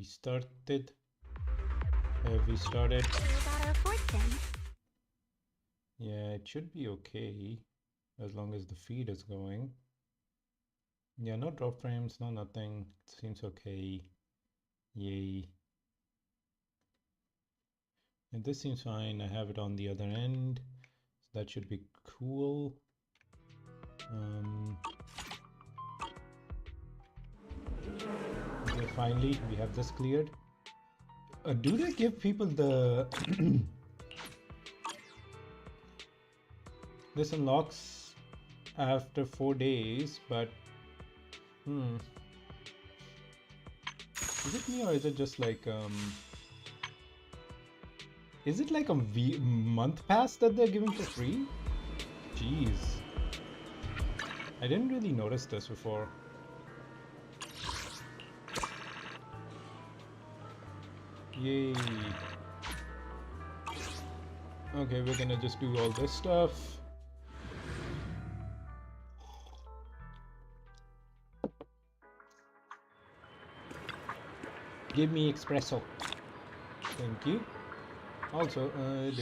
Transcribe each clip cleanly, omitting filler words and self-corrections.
started? Have we started? Yeah, it should be okay as long as the feed is going. Yeah, no drop frames, no nothing. It seems okay. Yay. And this seems fine. I have it on the other end. So that should be cool. Okay, finally, we have this cleared. Do they give people the... This unlocks after 4 days, but... Is it me or is it just like... Is it like a month pass that they're giving for free? Jeez. I didn't really notice this before. Yay. Okay, we're gonna just do all this stuff. Give me espresso. Thank you. Also, no.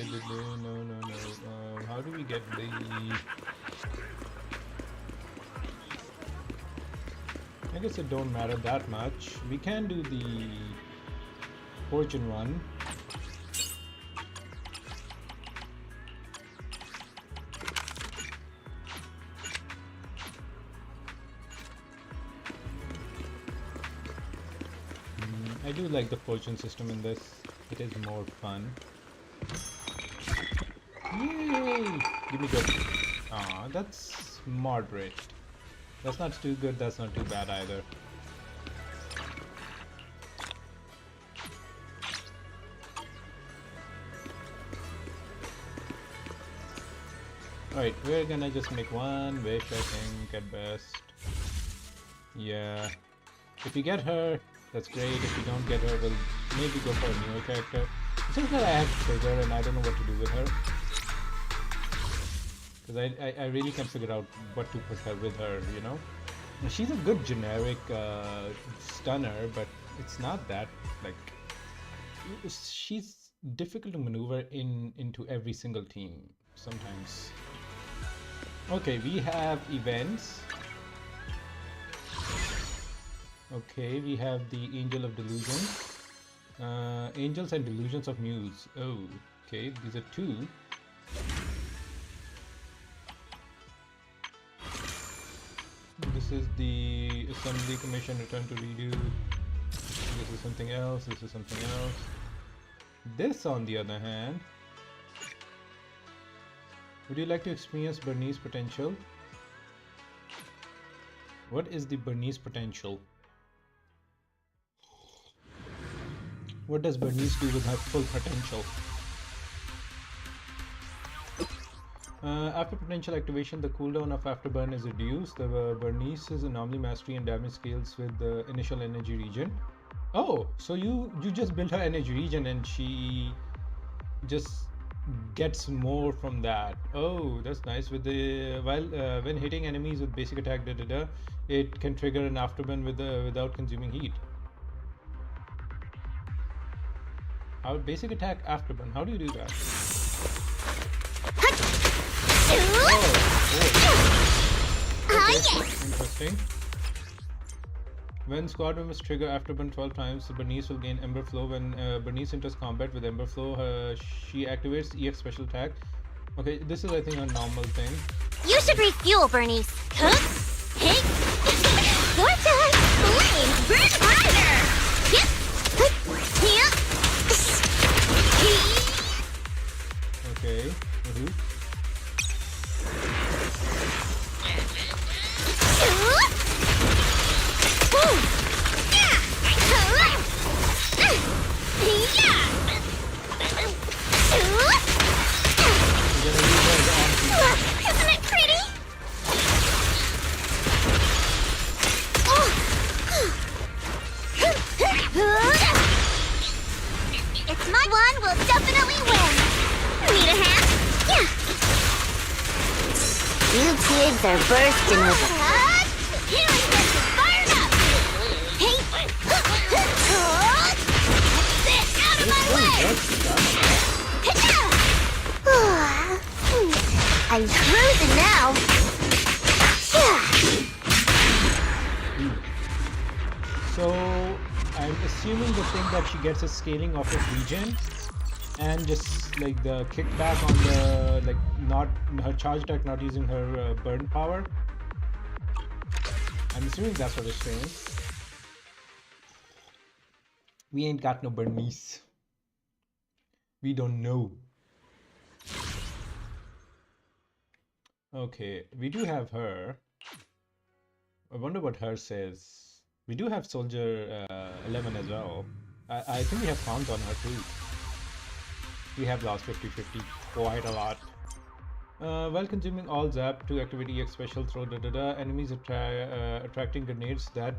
How do we get the... I guess it don't matter that much. We can do the fortune one. I do like the fortune system in this. It is more fun. Yay! Give me good. Aw, that's moderate. That's not too good, that's not too bad either. Alright, we're gonna just make one wish, I think, at best. Yeah. If you get her, that's great. If you don't get her, we'll maybe go for a newer character. It's just that I have Trigger and I don't know what to do with her. Because I really can't figure out what to put her with her, you know? She's a good generic stunner, but it's not that, like... She's difficult to maneuver into every single team, sometimes. Okay, we have events. Okay, we have the Angel of Delusions. Angels and Delusions of Muse. Oh, okay, these are 2. This is the Assembly Commission Return to Redo. This is something else, this is something else. This, on the other hand... Would you like to experience Bernice's potential? What is the Bernice potential? What does Bernice do with her full potential? After potential activation, the cooldown of Afterburn is reduced. The Bernice's anomaly mastery and damage scales with the initial energy regen. Oh, so you just built her energy regen and she just gets more from that. Oh, that's nice. With the when hitting enemies with basic attack, it can trigger an Afterburn without consuming heat. How basic attack Afterburn? How do you do that? Okay, interesting. When squad members trigger Afterburn 12 times, Bernice will gain Ember Flow. When Bernice enters combat with Ember Flow, she activates EX special attack. Okay, this is I think a normal thing. You should refuel, Bernice. Huh? Hey! Your time! Flames burn brighter! Yep! Okay. Isn't it pretty? It's my one will definitely win. Need a hand? Yeah. You kids are bursting with healing sense is fired up. Hey. I'm cruising now. So I'm assuming the thing that she gets is scaling off of regen, and just like the kickback on the like not her charge attack not using her burn power. I'm assuming that's what it's saying. We ain't got no Bernice. We don't know. Okay, we do have her. I wonder what her says. We do have Soldier 11 as well. I think we have cons on her too. We have lost 50-50 quite a lot. While consuming all zap to activate EX special throw enemies attracting grenades that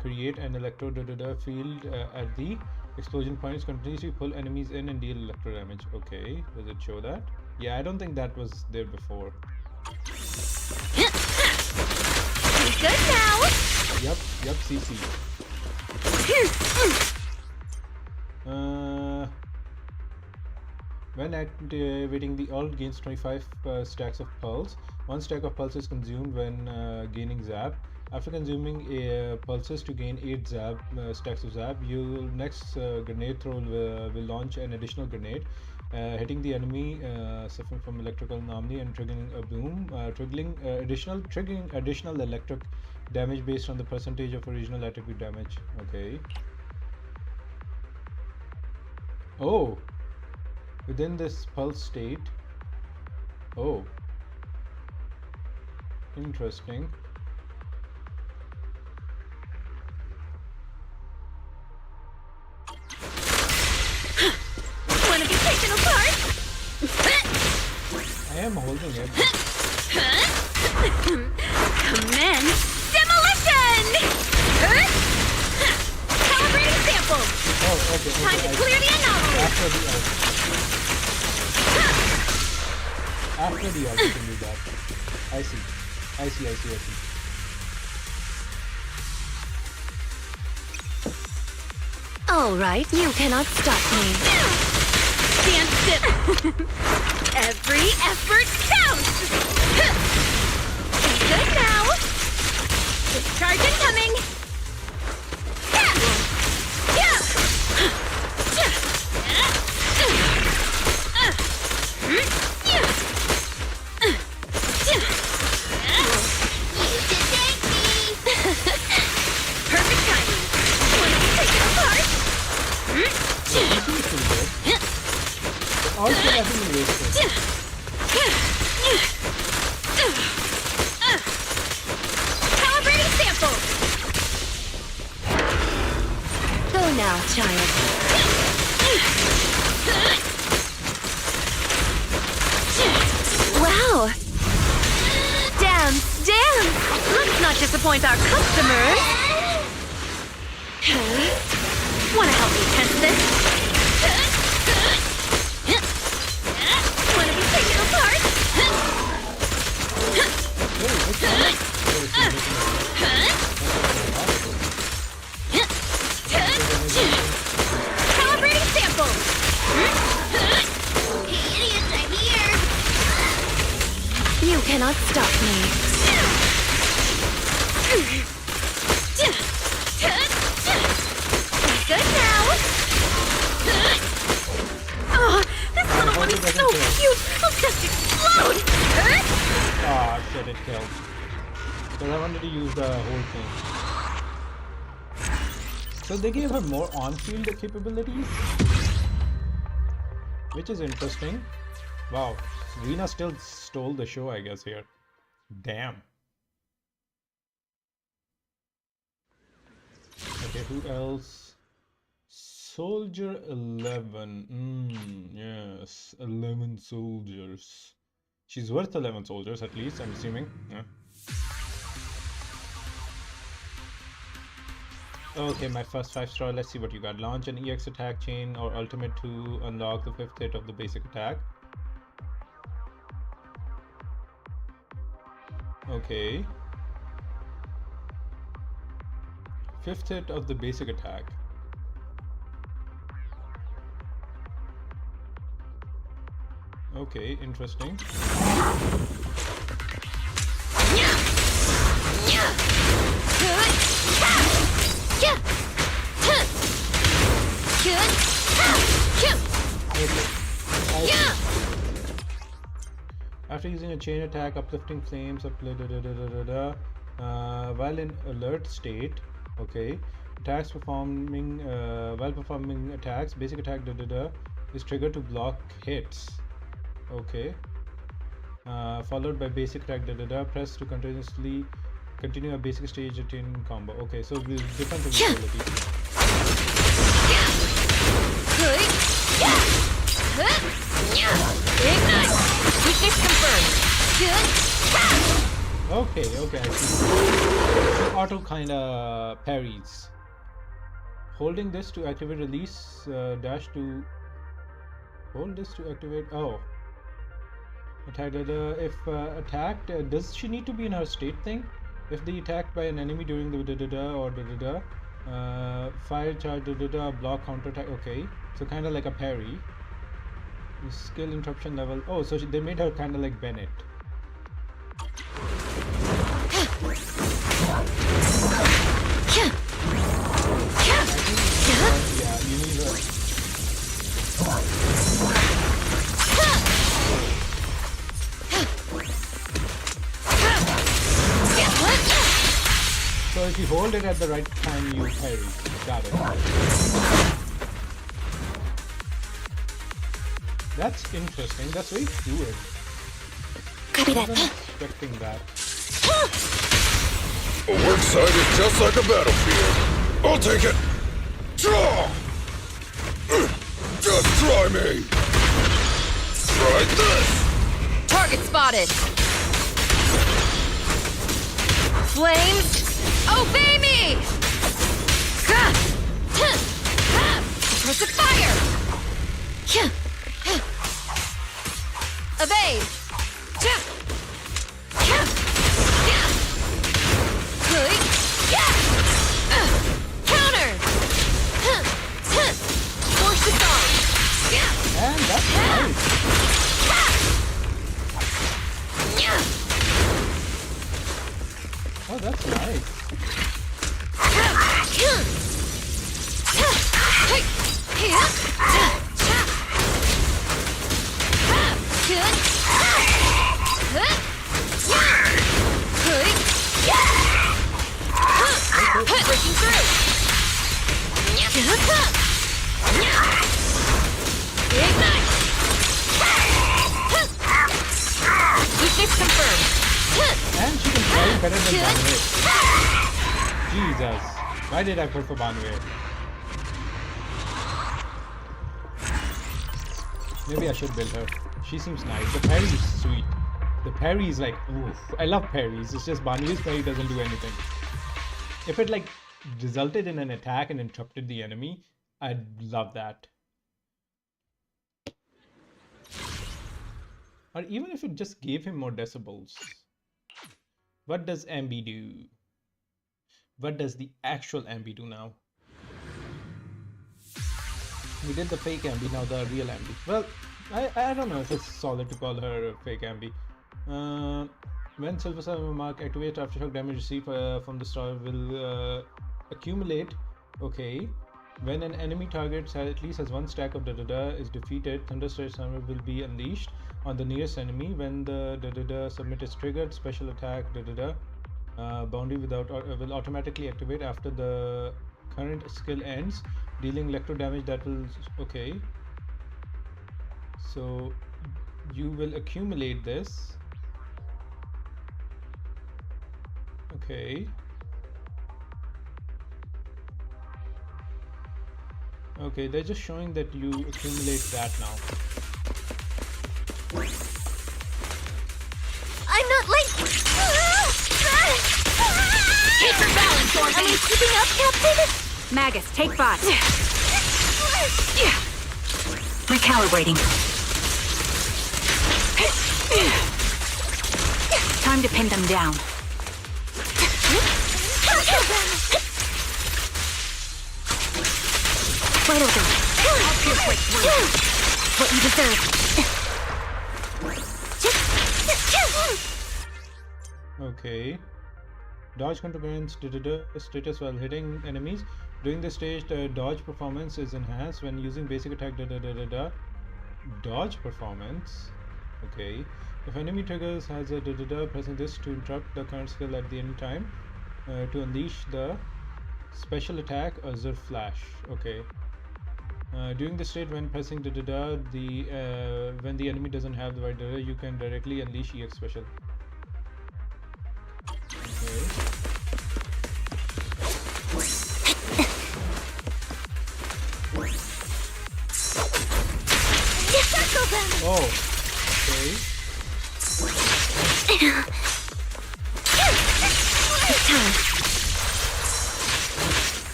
create an electro field at the explosion points continuously pull enemies in and deal electro damage. Okay, does it show that? Yeah, I don't think that was there before. Good now. Yep, CC. When activating the ult gains 25 stacks of pulse. 1 stack of pulse is consumed when gaining zap. After consuming pulses to gain 8 zap stacks of zap, your next grenade throw will launch an additional grenade, hitting the enemy suffering from electrical anomaly and triggering a boom, triggering additional electric damage based on the percentage of original attribute damage. Okay. Oh. Within this pulse state. Oh. Interesting. Wanna be taken apart? I am holding it. Command demolition! Calibrating samples! Oh, okay. Time to clear the anomaly! After the ult. After the ult, you can do that. I see. All right, you cannot stop me. Stand still. Every effort counts. Good now. Discharge incoming. Perfect timing. Want to be taken apart? All still hasn't been wasted. Calibrating sample. Go now, child. Wow. Dance. Let's not disappoint our customers. Wanna help me test this? Wanna be taken apart? Calibrating sample. Idiots are here. You cannot stop me. Good now. Oh, this little one is so cute. I'll just explode. Ah, shit, it killed. Because I wanted to use the whole thing. So they gave her more on-field capabilities, which is interesting. Wow, Rena still stole the show, I guess, here. Damn. Okay, who else? Soldier 11. Yes, 11 soldiers. She's worth 11 soldiers at least, I'm assuming. Yeah. Okay, my first 5-star. Let's see what you got. Launch an EX attack chain or ultimate to unlock the 5th hit of the basic attack. Okay. 5th hit of the basic attack. Okay, interesting. After using a chain attack, uplifting flames, while in alert state, okay, attacks performing while performing attacks, basic attack is triggered to block hits. Okay. Followed by basic attack press to continuously continue a basic stage attain combo. Okay, so with different ability. Ignite! Weakness confirmed. Okay, I see. Auto kinda parries. Holding this to activate release, dash to hold this to activate. Oh. Attack if attacked, does she need to be in her state thing? If they attacked by an enemy during the or fire charge block counter attack. Okay, so kind of like a parry. Skill interruption level. Oh, so they made her kind of like Bennett. Yeah, you need her. So if you hold it at the right time, you parry. Got it. That's interesting. That's very fluid. Copy I that. wasn't expecting that. A work site is just like a battlefield. I'll take it. Draw! Just try me. Try this. Target spotted. Flames, obey me! Press fire! Evade! Counter! Force it on! And that's nice. Oh, that's nice. Breaking through! Ignite! Weakness confirmed! And she can parry better than Banway. Jesus. Why did I put for Banway? Maybe I should build her. She seems nice. The parry is sweet. The parry is like, oof. I love parries. It's just Banway's parry doesn't do anything. If it like resulted in an attack and interrupted the enemy, I'd love that. Or even if it just gave him more decibels. What does Ambi do? What does the actual Ambi do now? We did the fake Ambi, now the real Ambi. Well, I don't know if it's solid to call her a fake Ambi. When Silver Sun mark activates, aftershock damage received from the star will accumulate. Okay. When an enemy target at least has one stack of is defeated, Thunderstrike Hammer will be unleashed on the nearest enemy. When the submit is triggered, special attack boundary will automatically activate after the current skill ends, dealing electro damage that will. Okay. So you will accumulate this. Okay. Okay, they're just showing that you accumulate that now. I'm not late! Keep your balance, Dorothy! Am I keeping up, Captain? Magus, take 5. Recalibrating. Time to pin them down. Right over. I'll pierce right through. What you deserve. Okay. Dodge control status while hitting enemies. During this stage, the dodge performance is enhanced when using basic attack. Dodge performance. Okay. If enemy triggers has a pressing this to interrupt the current skill at the end time to unleash the special attack Azure Flash. Okay. During the state when pressing when the enemy doesn't have the right you can directly unleash EX special. Okay. Oh,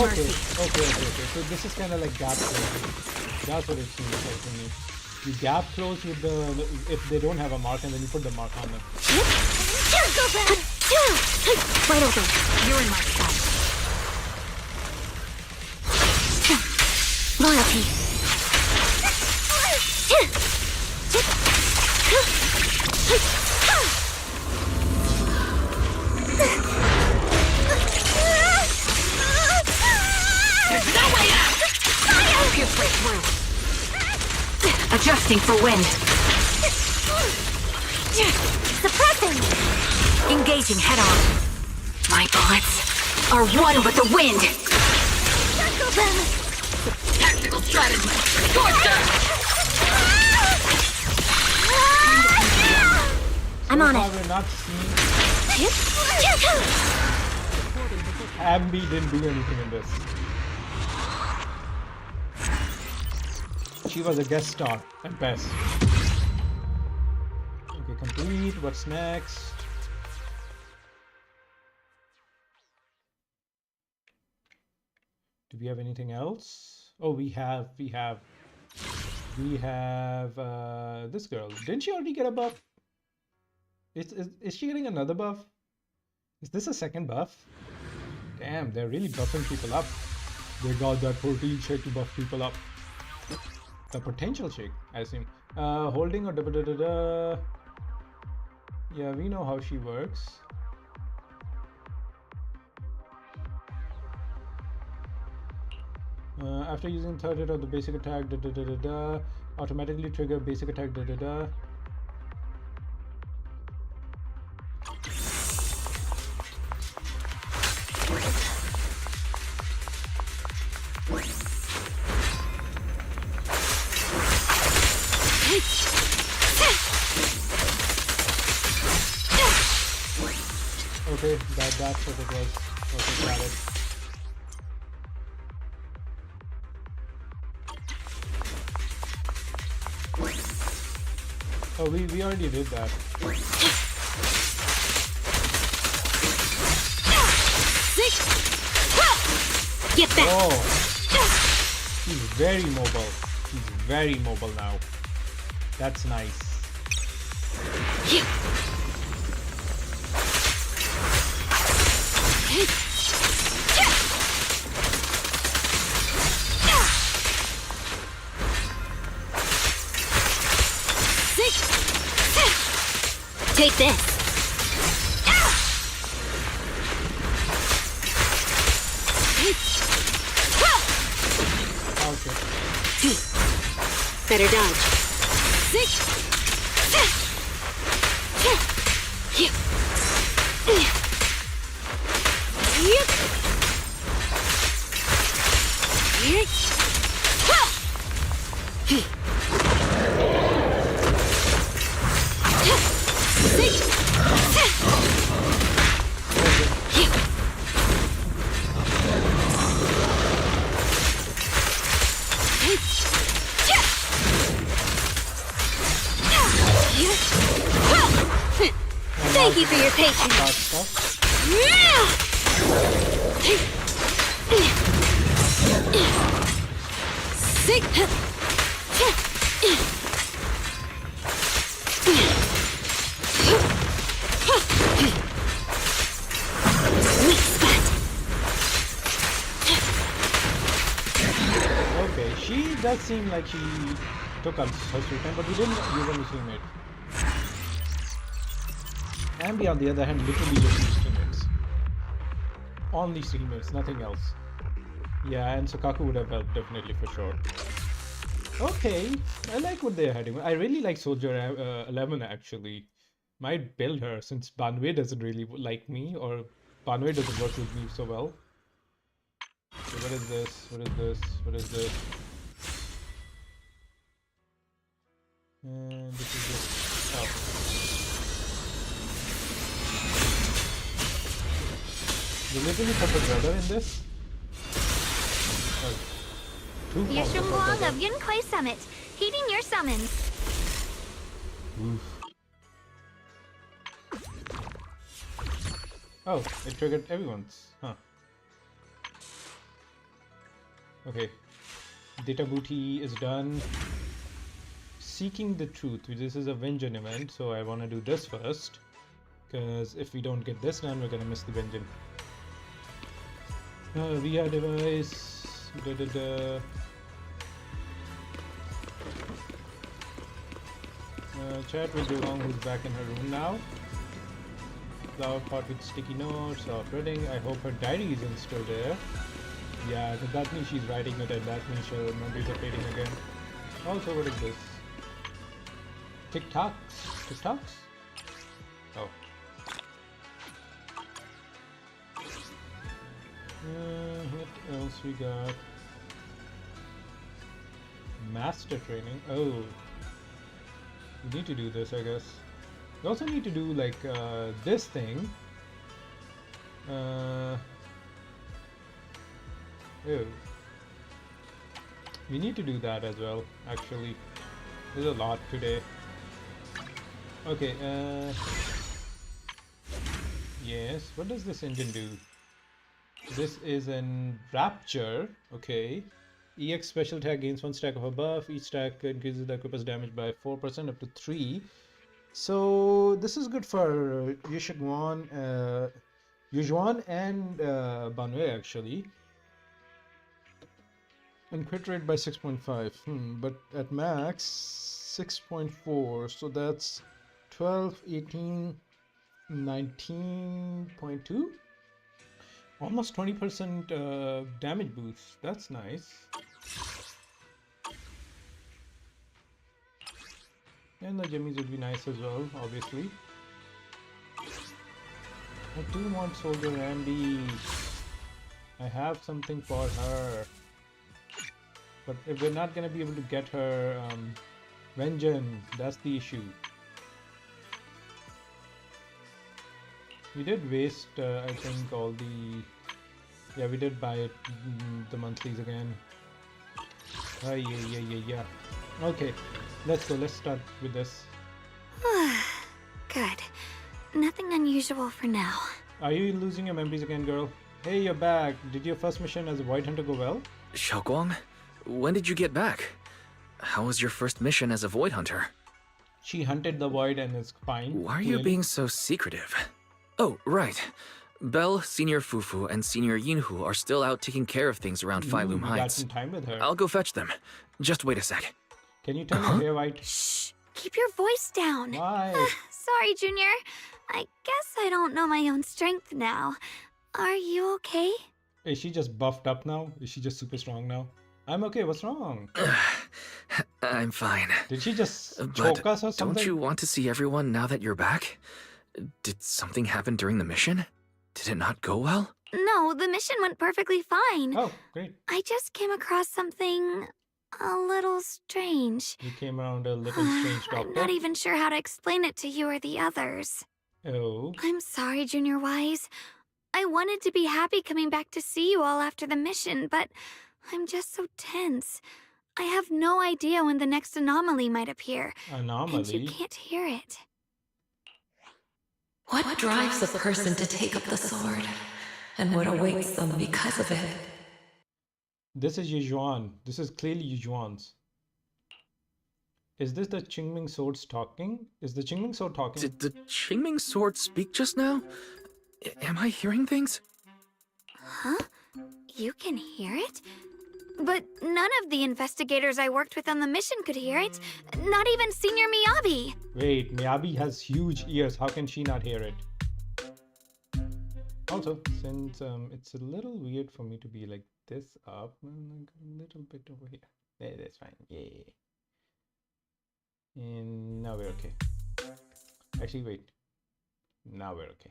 okay. Okay. So this is kind of like gap closing. That's what it seems like to me. You gap close with the if they don't have a mark, and then you put the mark on them. Right over. You're in my sight. Loyalty. There's no way out! Pierce right through. Adjusting for wind. Suppressing. Engaging head on. My bullets are one with the wind. Circle them. Tactical strategy. Torture! I'm on it. We're not seeing Abby didn't do anything in this. She was a guest star at best. Okay, complete. What's next? Do we have anything else? Oh, we have this girl. Didn't she already get a buff? Is she getting another buff? Is this a second buff? Damn, they're really buffing people up. They got that protein shake to buff people up. The potential shake, I assume. Holding or yeah, we know how she works. After using third hit of the basic attack, automatically trigger basic attack, Okay, that's what it was. Okay, got it. Oh, we already did that. Get back. Oh, he's very mobile. He's very mobile now. That's nice. Take this. Okay. Better dodge. Thank you for your patience. does seem like she took her sweet time, but we didn't usually see it. Ambi, on the other hand, literally just used teammates. Only teammates, nothing else. Yeah, and Sukaku would have helped definitely for sure. Okay, I like what they're heading. I really like Soldier 11 actually. Might build her since Banwei doesn't really like me, or Banwei doesn't work with me so well. So what is this? What is this? What is this? And this is just... Oh. You literally put the brother in this? Oh. Yeshunguang of Yunkai Summit, heeding your summons. Oof. Oh, it triggered everyone's. Huh. Okay. Data booty is done. Seeking the truth. This is a Vengeance event, so I want to do this first. Because if we don't get this done, we're gonna miss the Vengeance. VR device. Chat with Wukong, who's back in her room now. Flower pot with sticky notes of reading. I hope her diary isn't still there. Yeah, that means she's writing it, and that means her memories are fading again. Also, what is this? TikToks? TikToks? Oh. What else we got? Master training. Oh. We need to do this, I guess. We also need to do like this thing. Oh. We need to do that as well, actually. There's a lot today. Okay, yes, what does this engine do? This is an Rapture, okay. EX special attack gains 1 stack of a buff. Each stack increases the equipment's damage by 4% up to 3. So this is good for Yujuan and Banwei actually. And crit rate by 6.5. But at max 6.4. So that's 12, 18, 19.2. Almost 20% damage boost. That's nice. And the jimmies would be nice as well, obviously. I do want Soldier Ambi. I have something for her. But if we're not gonna be able to get her Vengeance, that's the issue. We did waste, I think, all the... Yeah, we did buy it, the monthlies again. Yeah. Okay, let's go. Let's start with this. Good. Nothing unusual for now. Are you losing your memories again, girl? Hey, you're back. Did your first mission as a Void Hunter go well? Xiaoguang, when did you get back? How was your first mission as a Void Hunter? She hunted the Void and is fine. Why are you being so secretive? Oh, right. Belle, Senior Fufu, and Senior Yinhu are still out taking care of things around Phylum Heights. Got some time with her. I'll go fetch them. Just wait a sec. Can you turn your hair white? Shh! Keep your voice down. Why? Sorry, Junior. I guess I don't know my own strength now. Are you okay? Is she just buffed up now? Is she just super strong now? I'm okay. What's wrong? I'm fine. Did she just choke us or something? Don't you want to see everyone now that you're back? Did something happen during the mission? Did it not go well? No, the mission went perfectly fine. Oh, great. I just came across something a little strange. You came around a little strange, doctor. I'm not even sure how to explain it to you or the others. Oh. I'm sorry, Junior Wise. I wanted to be happy coming back to see you all after the mission, but I'm just so tense. I have no idea when the next anomaly might appear. Anomaly? And you can't hear it. What drives a person to take up the sword, and what awaits them because of it? This is Yujuan. This is clearly Yujuan's. Is this the Qingming Sword talking? Is the Qingming Sword talking? Did the Qingming Sword speak just now? Am I hearing things? Huh? You can hear it? But none of the investigators I worked with on the mission could hear it. Not even Senior Miyabi. Wait, Miyabi has huge ears. How can she not hear it? Also, since it's a little weird for me to be like this up, I'm a little bit over here. There, that's fine. Yeah. And now we're okay. Actually, wait. Now we're okay.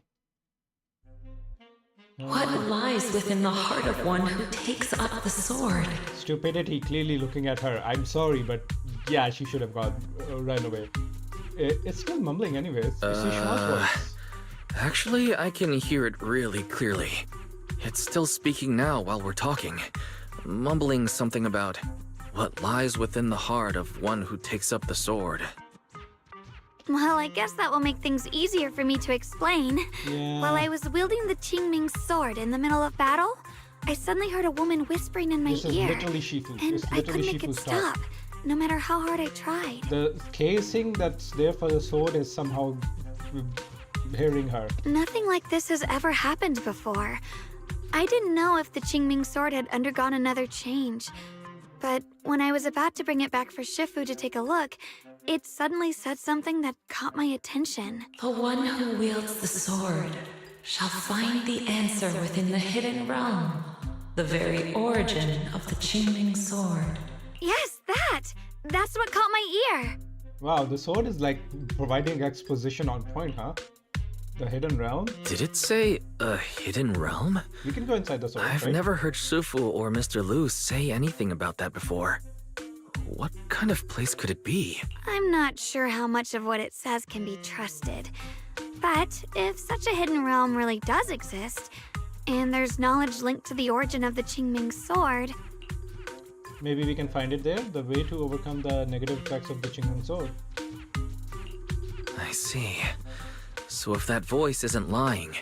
What lies within the heart of one who takes up the sword? Stupidity, clearly looking at her. I'm sorry, but yeah, she should have gone run away. It's still mumbling anyways. It's Sichuan's voice. Actually, I can hear it really clearly. It's still speaking now while we're talking, mumbling something about what lies within the heart of one who takes up the sword. Well, I guess that will make things easier for me to explain. Yeah. While I was wielding the Qingming sword in the middle of battle, I suddenly heard a woman whispering in my This is ear. literally Shifu. And It's I literally couldn't make it Shifu's stop, talk. no matter how hard I tried. The casing that's there for the sword is somehow hearing her. Nothing like this has ever happened before. I didn't know if the Qingming sword had undergone another change. But when I was about to bring it back for Shifu to take a look, it suddenly said something that caught my attention. The one who wields the sword shall find the answer within the hidden realm, the very origin of the Qingming sword. Yes, that! That's what caught my ear! Wow, the sword is like providing exposition on point, huh? The hidden realm? Did it say a hidden realm? You can go inside the sword, I've right? never heard Shifu or Mr. Lu say anything about that before. What kind of place could it be? I'm not sure how much of what it says can be trusted. But if such a hidden realm really does exist, and there's knowledge linked to the origin of the Qingming sword, Maybe we can find it there. The way to overcome the negative effects of the Qingming sword. I see. So if that voice isn't lying,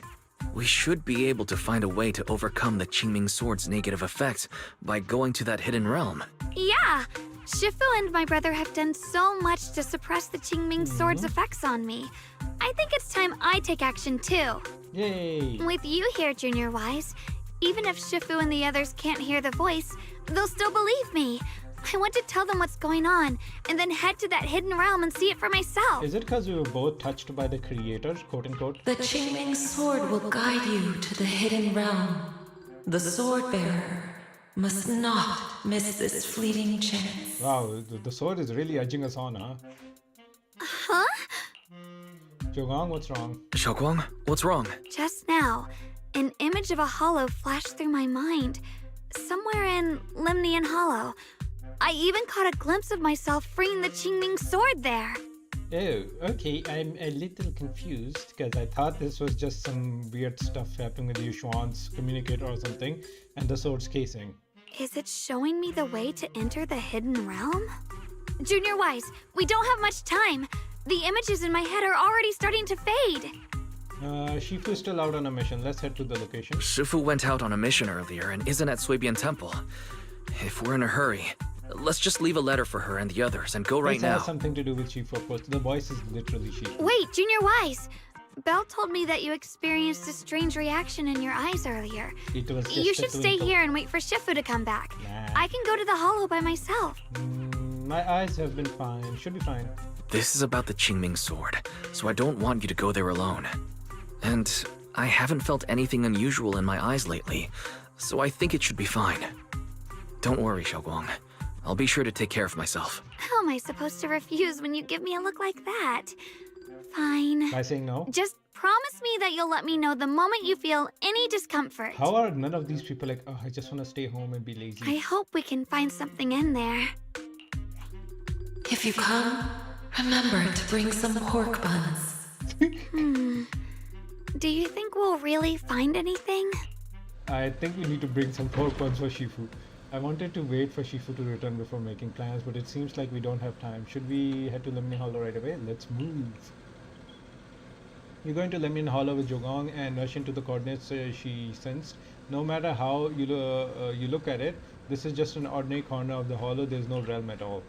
we should be able to find a way to overcome the Qingming sword's negative effects by going to that hidden realm. yeah! Shifu and my brother have done so much to suppress the Qingming sword's effects on me. I think it's time I take action too. Yay! With you here, Junior Wise, even if Shifu and the others can't hear the voice, they'll still believe me. I want to tell them what's going on, and then head to that hidden realm and see it for myself. Is it because we were both touched by the creator, quote unquote? The Qingming sword will guide you to the hidden realm. The sword bearer must not miss this fleeting chance. Wow, the sword is really edging us on, huh? Huh? Jogong, what's wrong? Xiaoguang, what's wrong? Just now, an image of a hollow flashed through my mind. Somewhere in Limnian Hollow. I even caught a glimpse of myself freeing the Qingming sword there. Oh, okay, I'm a little confused because I thought this was just some weird stuff happening with Yushuan's communicator or something, and the sword's casing. Is it showing me the way to enter the hidden realm? Junior Wise, we don't have much time. The images in my head are already starting to fade. Shifu is still out on a mission. Let's head to the location. Shifu went out on a mission earlier and isn't at Suibian Temple. If we're in a hurry, let's just leave a letter for her and the others and go right This now. has something to do with Shifu, of course. The voice is literally Shifu. Wait, Junior Wise. Belle told me that you experienced a strange reaction in your eyes earlier. It was just You a should stay twinkle. here and wait for Shifu to come back. Nah. I can go to the hollow by myself. My eyes have been fine. Should be fine. This is about the Qingming sword, so I don't want you to go there alone. And I haven't felt anything unusual in my eyes lately, so I think it should be fine. Don't worry, Xiaoguang. I'll be sure to take care of myself. How am I supposed to refuse when you give me a look like that? Fine. By saying no? Just promise me that you'll let me know the moment you feel any discomfort. How are none of these people like, oh, I just want to stay home and be lazy? I hope we can find something in there. If you come, remember to bring some pork buns. Do you think we'll really find anything? I think we need to bring some pork buns for Shifu. I wanted to wait for Shifu to return before making plans, but it seems like we don't have time. Should we head to Lemon Hollow right away? Let's move. You're going to Lemon Hollow with Jogong and rush into the coordinates she sensed. No matter how you look at it, this is just an ordinary corner of the hollow. There's no realm at all.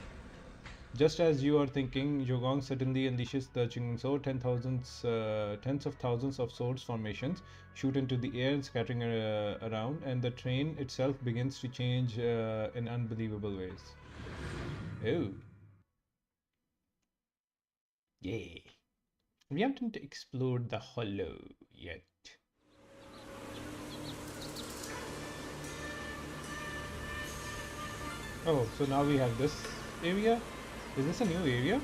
Just as you are thinking, Wukong suddenly unleashes the Qingming sword. Tens of thousands of swords formations shoot into the air and scattering around, and the train itself begins to change in unbelievable ways. Oh, yeah. We haven't explored the hollow yet. Oh, so now we have this area. Is this a new area?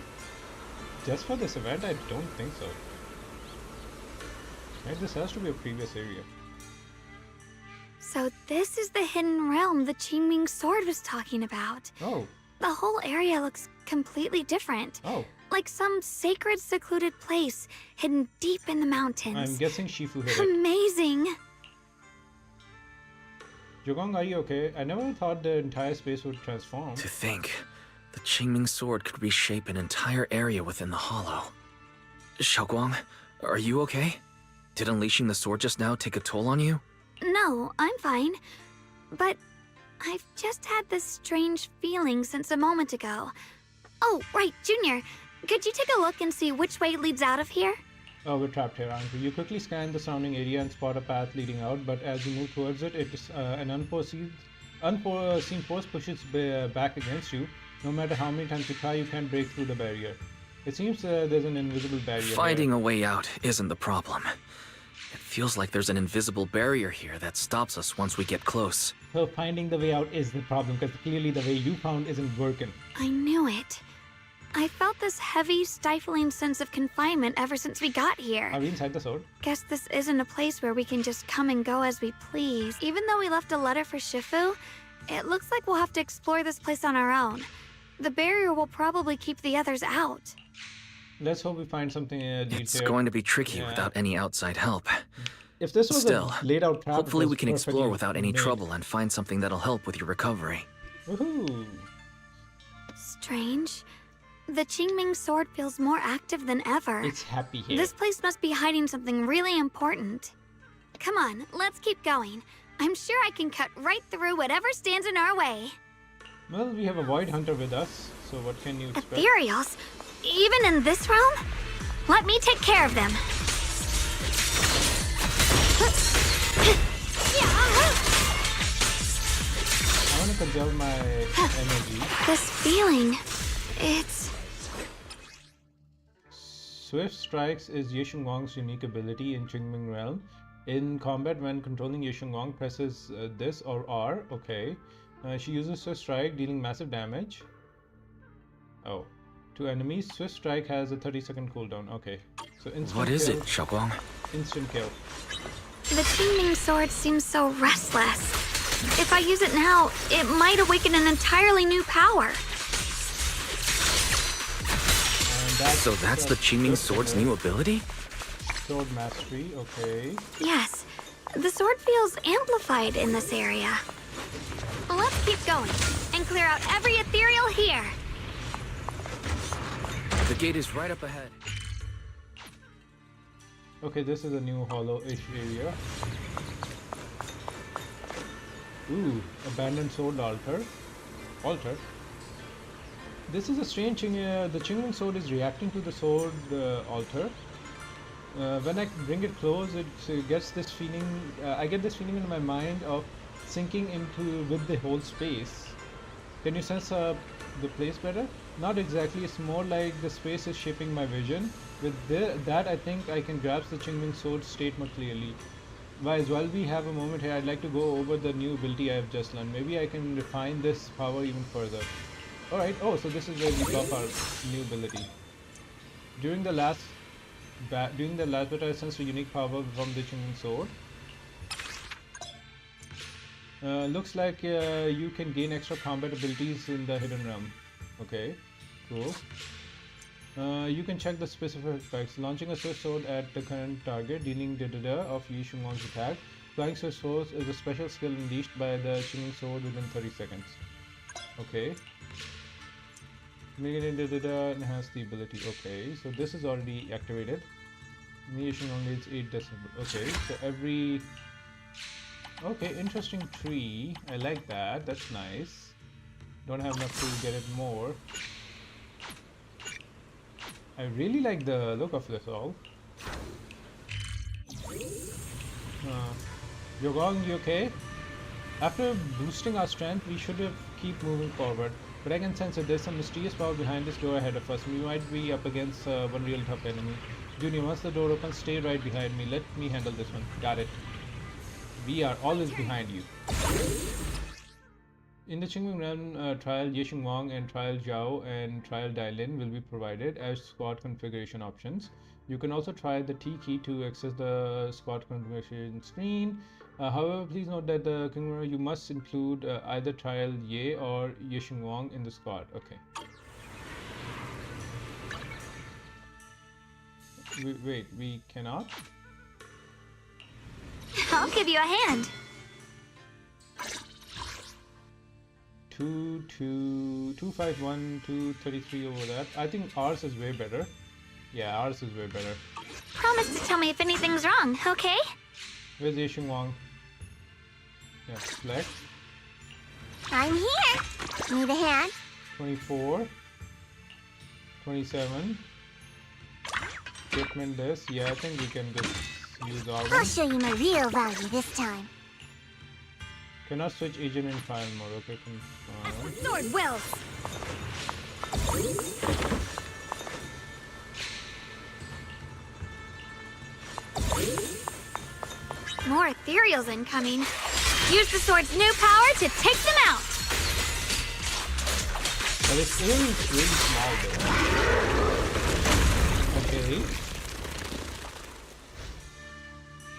Just for this event? I don't think so. Right, this has to be a previous area. So this is the hidden realm the Qingming sword was talking about. Oh, The whole area looks completely different. oh. Like some sacred, secluded place hidden deep in the mountains. I'm guessing Shifu hit it. Amazing! Wukong, are you okay? I never thought the entire space would transform. To think, the Qingming sword could reshape an entire area within the hollow. Xiaoguang, are you okay? Did unleashing the sword just now take a toll on you? No, I'm fine. But I've just had this strange feeling since a moment ago. Oh, right, Junior. Could you take a look and see which way leads out of here? Oh, we're trapped here, aren't we? You quickly scan the surrounding area and spot a path leading out, but as you move towards it, an unforeseen force pushes back against you. No matter how many times you try, you can't break through the barrier. It seems there's an invisible barrier. Finding a way out isn't the problem. It feels like there's an invisible barrier here that stops us once we get close. So finding the way out is the problem, because clearly the way you found isn't working. I knew it. I felt this heavy, stifling sense of confinement ever since we got here. Are we inside the sword? Guess this isn't a place where we can just come and go as we please. Even though we left a letter for Shifu, it looks like we'll have to explore this place on our own. The barrier will probably keep the others out. Let's hope we find something It's going to be tricky without any outside help. If this was Still, a laid out trap, hopefully we can explore without any trouble and find something that'll help with your recovery. Woohoo! Strange. The Qingming sword feels more active than ever. It's happy here. This place must be hiding something really important. Come on, let's keep going. I'm sure I can cut right through whatever stands in our way. Well, we have a Void Hunter with us, so what can you expect? Ethereals? Even in this realm? Let me take care of them. I want to conserve my energy. This feeling, it's... Swift Strikes is Yeshungwang's unique ability in Qingming Realm. In combat, when controlling Yeshungwang, presses this or R. Okay. She uses Swift Strike, dealing massive damage. Oh. To enemies, Swift Strike has a 30-second cooldown. Okay. So instant What is kill, it, Xiaoguang? Instant kill. The Qingming sword seems so restless. If I use it now, it might awaken an entirely new power. So that's the Qingming sword's new ability? Sword Mastery, okay. Yes, the sword feels amplified in this area. Let's keep going and clear out every ethereal here. The gate is right up ahead. Okay, this is a new hollow-ish area. Ooh, abandoned sword altar. This is a strange thing. The Qingming sword is reacting to the sword altar. When I bring it close, it gets this feeling. I get this feeling in my mind of sinking into with the whole space. Can you sense the place better? Not exactly. It's more like the space is shaping my vision. With that, I think I can grasp the Qingming sword state more clearly. While we have a moment here, I'd like to go over the new ability I have just learned. Maybe I can refine this power even further. Alright, oh, so this is where we got our new ability. During the last battle, I sensed a unique power from the Qingming sword. Looks like you can gain extra combat abilities in the hidden realm. Okay, cool. You can check the specific effects. Launching a Swift Sword at the current target, dealing da-da-da of Yi Shunwang's attack. Flying Swift Swords is a special skill unleashed by the Qingming sword within 30 seconds. Okay. Make it da-da-da, enhance the ability. Okay, so this is already activated. Yi Shunwang leads 8 decibel. Okay, so every... Okay, interesting tree. I like that. That's nice. Don't have enough to get it more. I really like the look of this all. Wukong, you okay? After boosting our strength, we should have keep moving forward. But I can sense that there's some mysterious power behind this door ahead of us. We might be up against one real tough enemy. Junior, once the door opens, stay right behind me. Let me handle this one. Got it. We are always behind you. In the Qingming Realm, Trial Yexing Wang and Trial Zhao and Trial Dailin will be provided as squad configuration options. You can also try the T key to access the squad configuration screen. However, please note that the Qingming you must include either Trial Ye or Yexing Wang in the squad. Okay. Wait, we cannot? I'll give you a hand. 251, 233 over that. I think ours is way better. Yeah, ours is way better. Promise to tell me if anything's wrong, okay? Where's Yexing Wang? Yeah, select. I'm here. Need a hand? 24. 27. Statement this. Yeah, I think we can just use our I'll one. show you my real value this time. Cannot switch agent in trial mode. Okay, Sword wills. More ethereals incoming. Use the sword's new power to take them out. but it's really small though. Okay.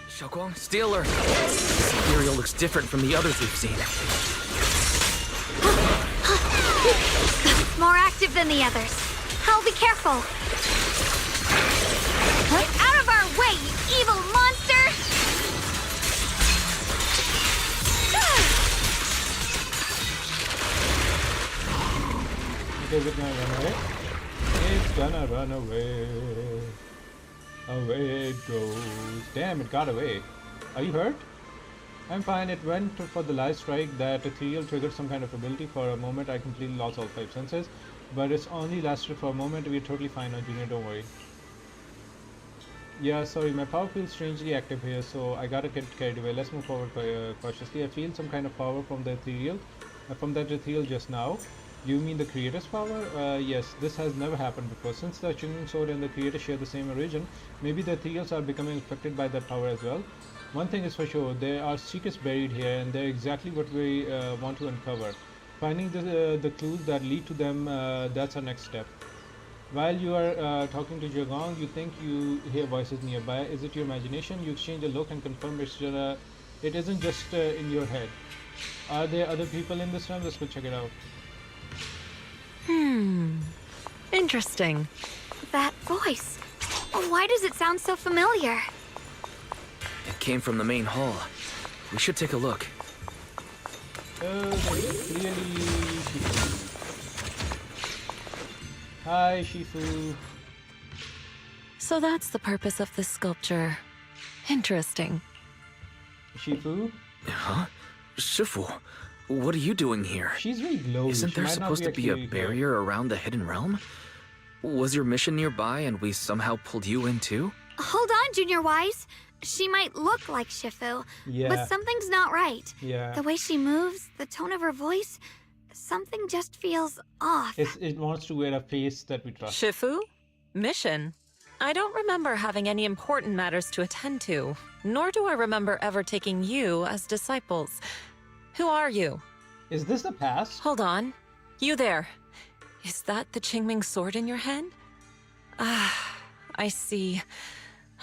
Xiaoguang, Stealer! This ethereal looks different from the others we've seen. More active than the others. I'll be careful. Get out of our way, you evil monster! Is it gonna run away? It's gonna run away. Away it goes. Damn, it got away. Are you hurt? I'm fine. It went for the light strike. That ethereal triggered some kind of ability. For a moment, I completely lost all 5 senses. But it's only lasted for a moment. We're totally fine now, Junior. Don't worry. Yeah, sorry. My power feels strangely active here, so I gotta get carried away. Let's move forward cautiously. I feel some kind of power from the ethereal. From that ethereal just now. You mean the creator's power? Yes, this has never happened before. Since the Qingming Sword and the creator share the same origin, maybe the ethereals are becoming affected by that power as well. One thing is for sure, there are secrets buried here, and they're exactly what we want to uncover. Finding the clues that lead to them, that's our next step. While you are talking to Zhegong, you think you hear voices nearby. Is it your imagination? You exchange a look and confirm it isn't just in your head. Are there other people in this room? Let's go check it out. Interesting. That voice. Why does it sound so familiar? It came from the main hall. We should take a look. Clearly Shifu. Hi, Shifu. So that's the purpose of this sculpture. Interesting. Shifu? Huh? Shifu, what are you doing here? She's very glowy. Isn't She there might not supposed be to be a actually barrier around the hidden realm? Was your mission nearby and we somehow pulled you in too? Hold on, Junior Wise. She might look like Shifu, Yeah. but something's not right. Yeah. The way she moves, the tone of her voice, something just feels off. It wants to wear a face that we trust. Shifu? Mission? I don't remember having any important matters to attend to, nor do I remember ever taking you as disciples. Who are you? Is this the past? Hold on. You there. Is that the Qingming sword in your hand? Ah, I see.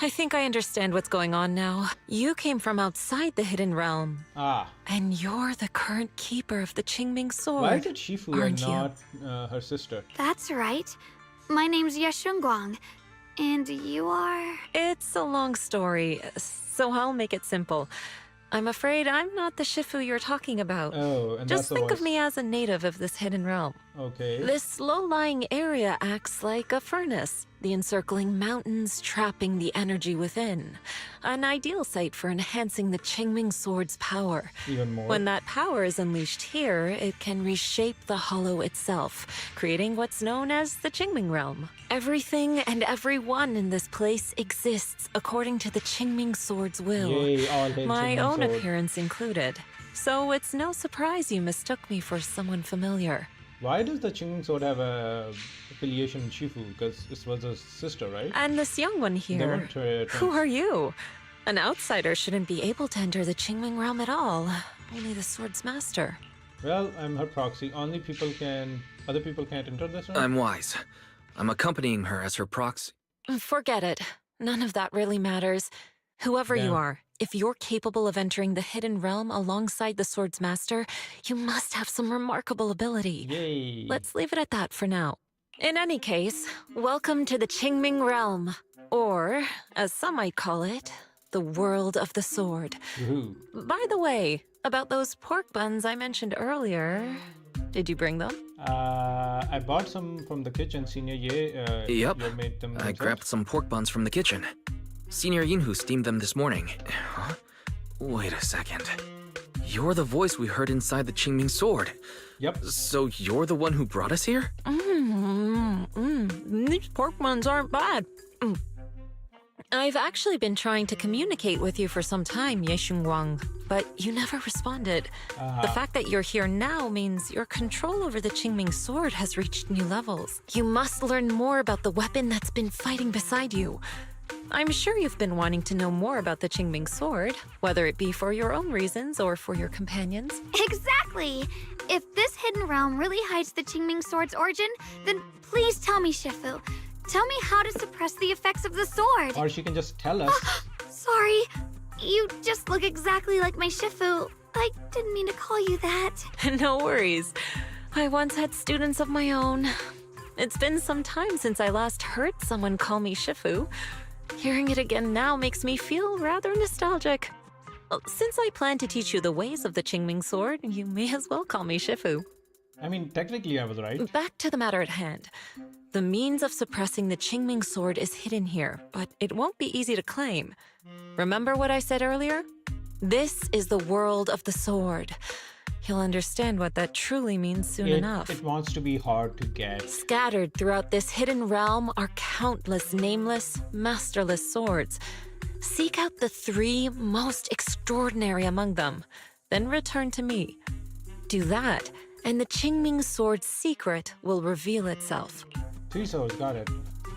I think I understand what's going on now. You came from outside the hidden realm, Ah. and you're the current keeper of the Qingming sword. Why is it Shifu and aren't you? not her sister? That's right. My name's Yeshunguang, and you are... It's a long story, so I'll make it simple. I'm afraid I'm not the Shifu you're talking about. Oh, and Just that's the think of voice. me as a native of this hidden realm. Okay. This low-lying area acts like a furnace, the encircling mountains trapping the energy within. An ideal site for enhancing the Qingming Sword's power. Even more. When that power is unleashed here, it can reshape the hollow itself, creating what's known as the Qingming Realm. Everything and everyone in this place exists according to the Qingming Sword's will. Yay, all hail My Qingming own Sword. appearance included. So it's no surprise you mistook me for someone familiar. Why does the Qingming Sword have a affiliation with Shifu? Because this was a sister, right? And this young one here, weren't, who twins. are you? An outsider shouldn't be able to enter the Qingming Realm at all. Only the sword's master. Well, I'm her proxy. Other people can't enter this realm? I'm wise. I'm accompanying her as her proxy. Forget it. None of that really matters. Whoever you Yeah. are, if you're capable of entering the hidden realm alongside the sword's master, you must have some remarkable ability. Yay. Let's leave it at that for now. In any case, welcome to the Qingming Realm. Or, as some might call it, the world of the sword. Woohoo. By the way, about those pork buns I mentioned earlier, did you bring them? I bought some from the kitchen, Senior Ye. Yep. You made them I themselves? grabbed some pork buns from the kitchen. Senior Yinhu steamed them this morning. Huh? Wait a second. You're the voice we heard inside the Qingming Sword. Yep. So you're the one who brought us here? These pork buns aren't bad. I've actually been trying to communicate with you for some time, Ye Wang, but you never responded. The fact that you're here now means your control over the Qingming Sword has reached new levels. You must learn more about the weapon that's been fighting beside you. I'm sure you've been wanting to know more about the Qingming Sword, whether it be for your own reasons or for your companions. Exactly! If this hidden realm really hides the Qingming Sword's origin, then please tell me, Shifu. Tell me how to suppress the effects of the sword. Or she can just tell us. Sorry, you just look exactly like my Shifu. I didn't mean to call you that. No worries. I once had students of my own. It's been some time since I last heard someone call me Shifu. Hearing it again now makes me feel rather nostalgic. Since I plan to teach you the ways of the Qingming Sword, you may as well call me Shifu. I mean, technically I was right. Back to the matter at hand. The means of suppressing the Qingming Sword is hidden here, but it won't be easy to claim. Remember what I said earlier? This is the world of the sword. You'll understand what that truly means soon enough. It wants to be hard to get. Scattered throughout this hidden realm are countless nameless, masterless swords. Seek out the 3 most extraordinary among them, then return to me. Do that, and the Qingming Sword's secret will reveal itself. 3 swords, got it.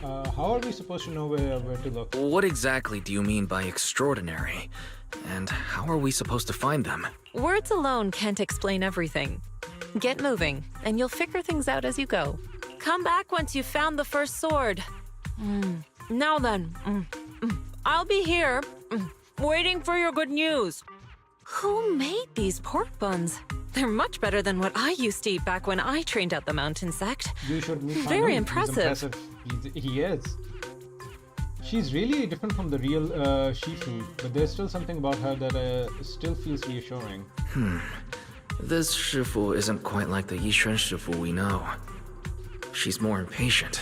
How are we supposed to know where to look? What exactly do you mean by extraordinary? And how are we supposed to find them? Words alone can't explain everything. Get moving, and you'll figure things out as you go. Come back once you've found the first sword. Now then, I'll be here, waiting for your good news. Who made these pork buns? They're much better than what I used to eat back when I trained at the mountain sect. You should meet Very Manu. impressive. He is. She's really different from the real Shifu, but there's still something about her that still feels reassuring. This Shifu isn't quite like the Yishuan Shifu we know. She's more impatient,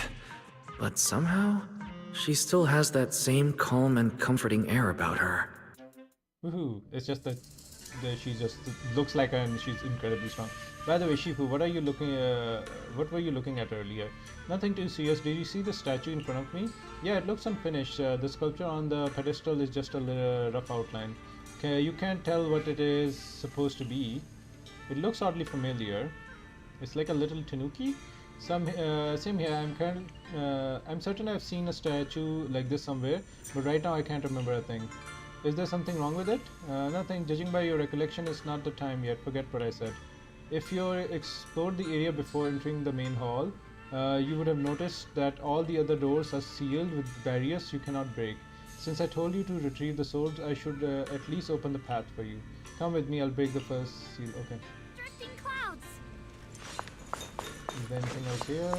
but somehow, she still has that same calm and comforting air about her. Woohoo! It's just that she just looks like her and she's incredibly strong. By the way, Shifu, what were you looking at earlier? Nothing too serious. Did you see the statue in front of me? Yeah, it looks unfinished. The sculpture on the pedestal is just a little rough outline. You can't tell what it is supposed to be. It looks oddly familiar. It's like a little tanuki. Same here. I'm certain I've seen a statue like this somewhere, but right now I can't remember a thing. Is there something wrong with it? Nothing. Judging by your recollection, it's not the time yet. Forget what I said. If you explored the area before entering the main hall, you would have noticed that all the other doors are sealed with barriers you cannot break. Since I told you to retrieve the swords, I should at least open the path for you. Come with me, I'll break the first seal. Okay. Drifting clouds! Is there anything else here?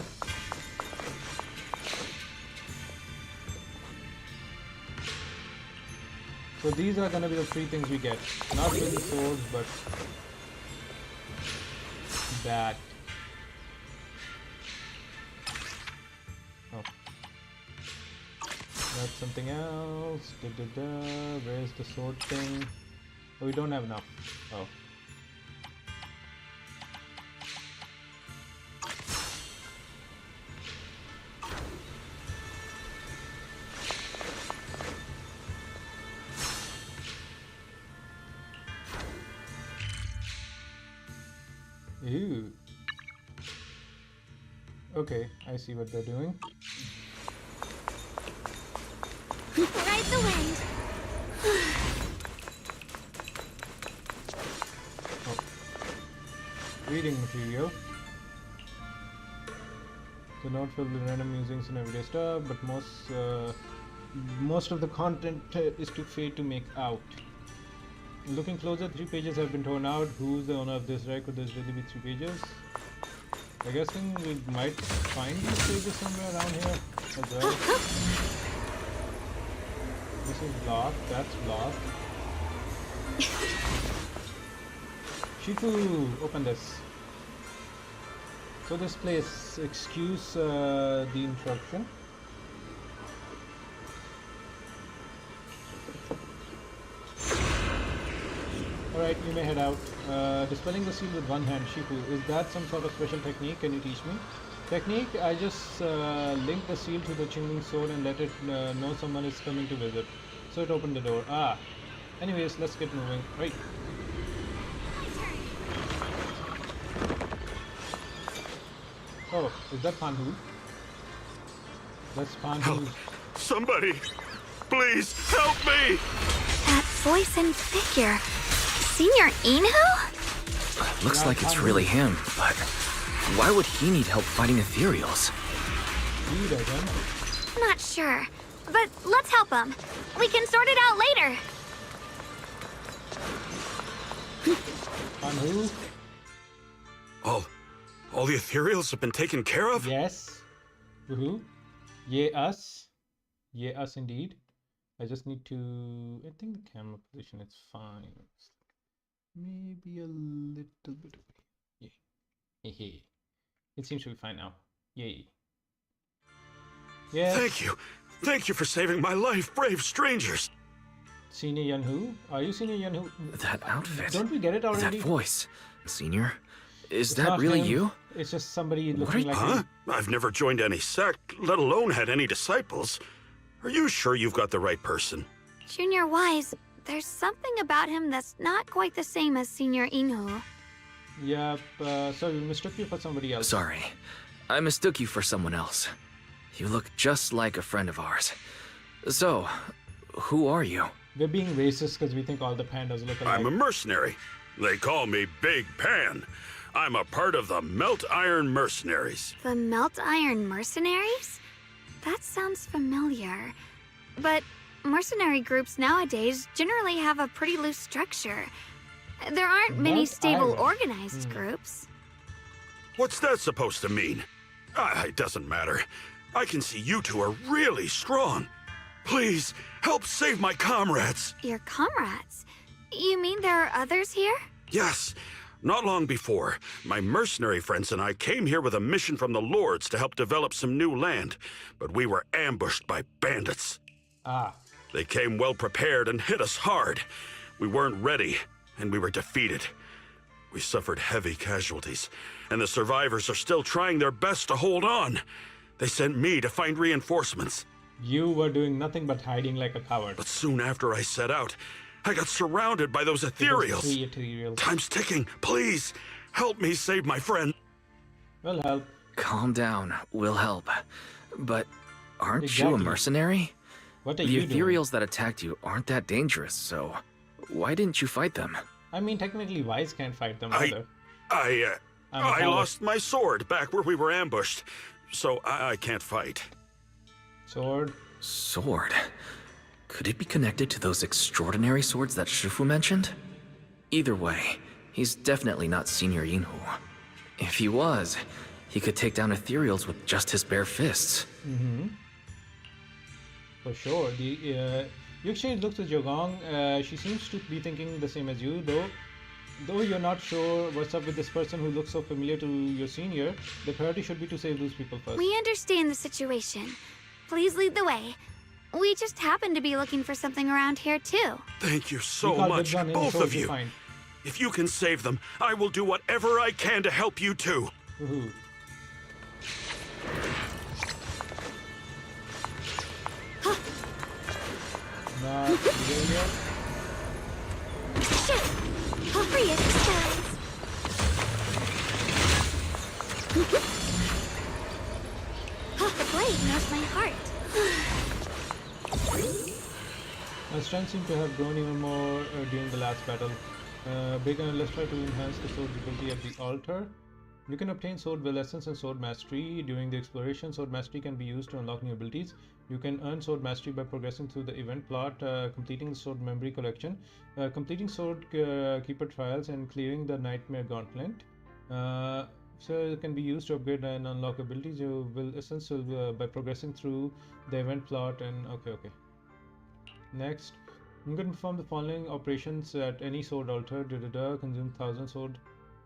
So these are gonna be the 3 things we get. Not really swords, but that. Oh. That's something else. Where's the sword thing? Oh, we don't have enough. Oh. Ew. Okay, I see what they're doing. Ride the wind. Oh. Reading material. So not filled with random musings and everyday stuff, but most of the content is too fade to make out. Looking closer, 3 pages have been torn out. Who's the owner of this, right? Could there really be 3 pages? I guess we might find these pages somewhere around here as well. This is blocked, that's blocked. Shifu, open this. So this place, excuse the interruption. Alright, you may head out. Dispelling the seal with one hand, Shifu. Is that some sort of special technique? Can you teach me? Technique, I just link the seal to the Qingming sword and let it know someone is coming to visit. So it opened the door. Ah. Anyways, let's get moving. Right. Oh, is that Panhu? That's Panhu. Somebody, please help me! That voice and figure. Senior Inhu? Looks like it's really him, but why would he need help fighting ethereals? He doesn't. Not sure. But let's help him. We can sort it out later. Panhu? All the ethereals have been taken care of? Yes. Woohoo. Yay us. Yay us indeed. I just need to... I think the camera position is fine. Maybe a little bit away. Yay. Hey. It seems to be fine now. Yay. Yes. Thank you. Thank you for saving my life, brave strangers. Senior Yanhu? Are you Senior Yanhu? That outfit. Don't we get it already? That voice. Senior? Is It's that not really him. you? It's just somebody What looking are like Huh? him. I've never joined any sect, let alone had any disciples. Are you sure you've got the right person? Junior Wise, there's something about him that's not quite the same as Senior Inhu. Yep, so we mistook you for somebody else. Sorry. I mistook you for someone else. You look just like a friend of ours. So, who are you? We're being racist because we think all the pandas look alike. I'm a mercenary. They call me Big Pan. I'm a part of the Melt Iron Mercenaries. The Melt Iron Mercenaries? That sounds familiar. But mercenary groups nowadays generally have a pretty loose structure. There aren't many Melt stable, Iron. organized groups. What's that supposed to mean? It doesn't matter. I can see you two are really strong. Please, help save my comrades. Your comrades? You mean there are others here? Yes. Not long before, my mercenary friends and I came here with a mission from the Lords to help develop some new land, but we were ambushed by bandits. Ah. They came well prepared and hit us hard. We weren't ready, and we were defeated. We suffered heavy casualties, and the survivors are still trying their best to hold on. They sent me to find reinforcements. You were doing nothing but hiding like a coward. But soon after I set out, I got surrounded by those Those ethereals. 3 ethereals. Time's ticking. Please, help me save my friend. Well, help. Calm down. We'll help. But aren't you a Exactly. mercenary? What are The you doing? ethereals that attacked you aren't that dangerous, so why didn't you fight them? I mean, technically, Wise can't fight them I- either. I I'm a I coward. lost my sword back where we were ambushed, so I can't fight. Sword. Sword? Could it be connected to those extraordinary swords that Shifu mentioned? Either way, he's definitely not Senior Yinhu. If he was, he could take down ethereals with just his bare fists. For sure. You exchanged looks with Jogong. She seems to be thinking the same as you, though. Though you're not sure what's up with this person who looks so familiar to your senior, the priority should be to save those people first. We understand the situation. Please lead the way. We just happened to be looking for something around here, too. Thank you so We got much, Big Gun in, both so of we're you. fine. If you can save them, I will do whatever I can to help you too. Woohoo. Not here yet. Shit! Hurry it, guys! The blade knows my heart. My strength seemed to have grown even more during the last battle. Let's try to enhance the sword ability at the altar. You can obtain sword will essence and sword mastery during the exploration. Sword mastery can be used to unlock new abilities. You can earn sword mastery by progressing through the event plot, completing the sword memory collection, completing sword keeper trials, and clearing the nightmare gauntlet. So it can be used to upgrade and unlock abilities. You will essence by progressing through the event plot. And okay. Next, I'm going to perform the following operations at any sword altar. Consume 1000 sword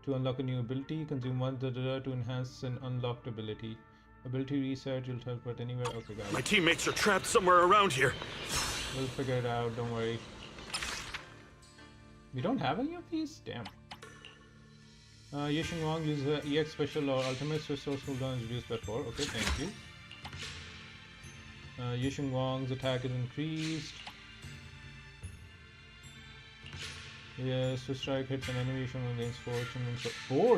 to unlock a new ability. Consume 1 to enhance an unlocked ability. Ability reset, you'll teleport anywhere. Okay, guys. My teammates are trapped somewhere around here. We'll figure it out, don't worry. We don't have any of these? Damn. Yishin Wang uses EX special or ultimate switch source cooldown is reduced by 4. Okay, thank you. Yishin Wang's attack is increased. Yes, to strike hits an enemy, Yishin Wang gains 4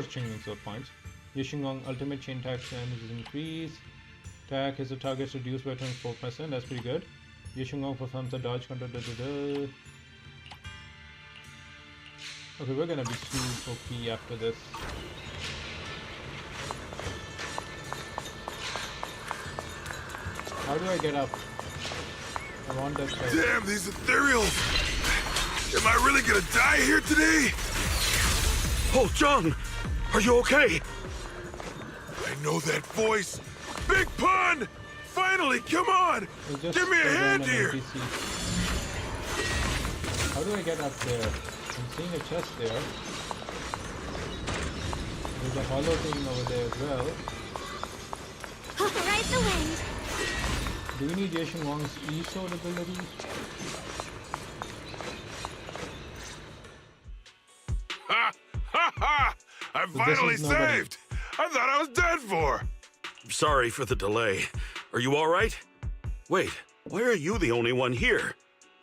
Qingming Sword points. Yishin Wang ultimate chain attack damage is increased. Attack his targets reduced by 24%, that's pretty good. Yishin Wang performs a dodge counter. Okay, we're gonna be too OP after this. How do I get up? I want that side. Damn, these ethereals! Am I really gonna die here today? Oh, John! Are you okay? I know that voice! Big Pun! Finally, come on! We'll just Give me a go down hand an here! NPC. How do I get up there? I'm seeing a chest there. There's a hollow thing over there as well. Ride the wind. Do we need Yishin Wang's E-sword ability? Ha! Ha ha! I'm So this finally is nobody. saved! I thought I was dead for! Sorry for the delay. Are you alright? Wait, why are you the only one here?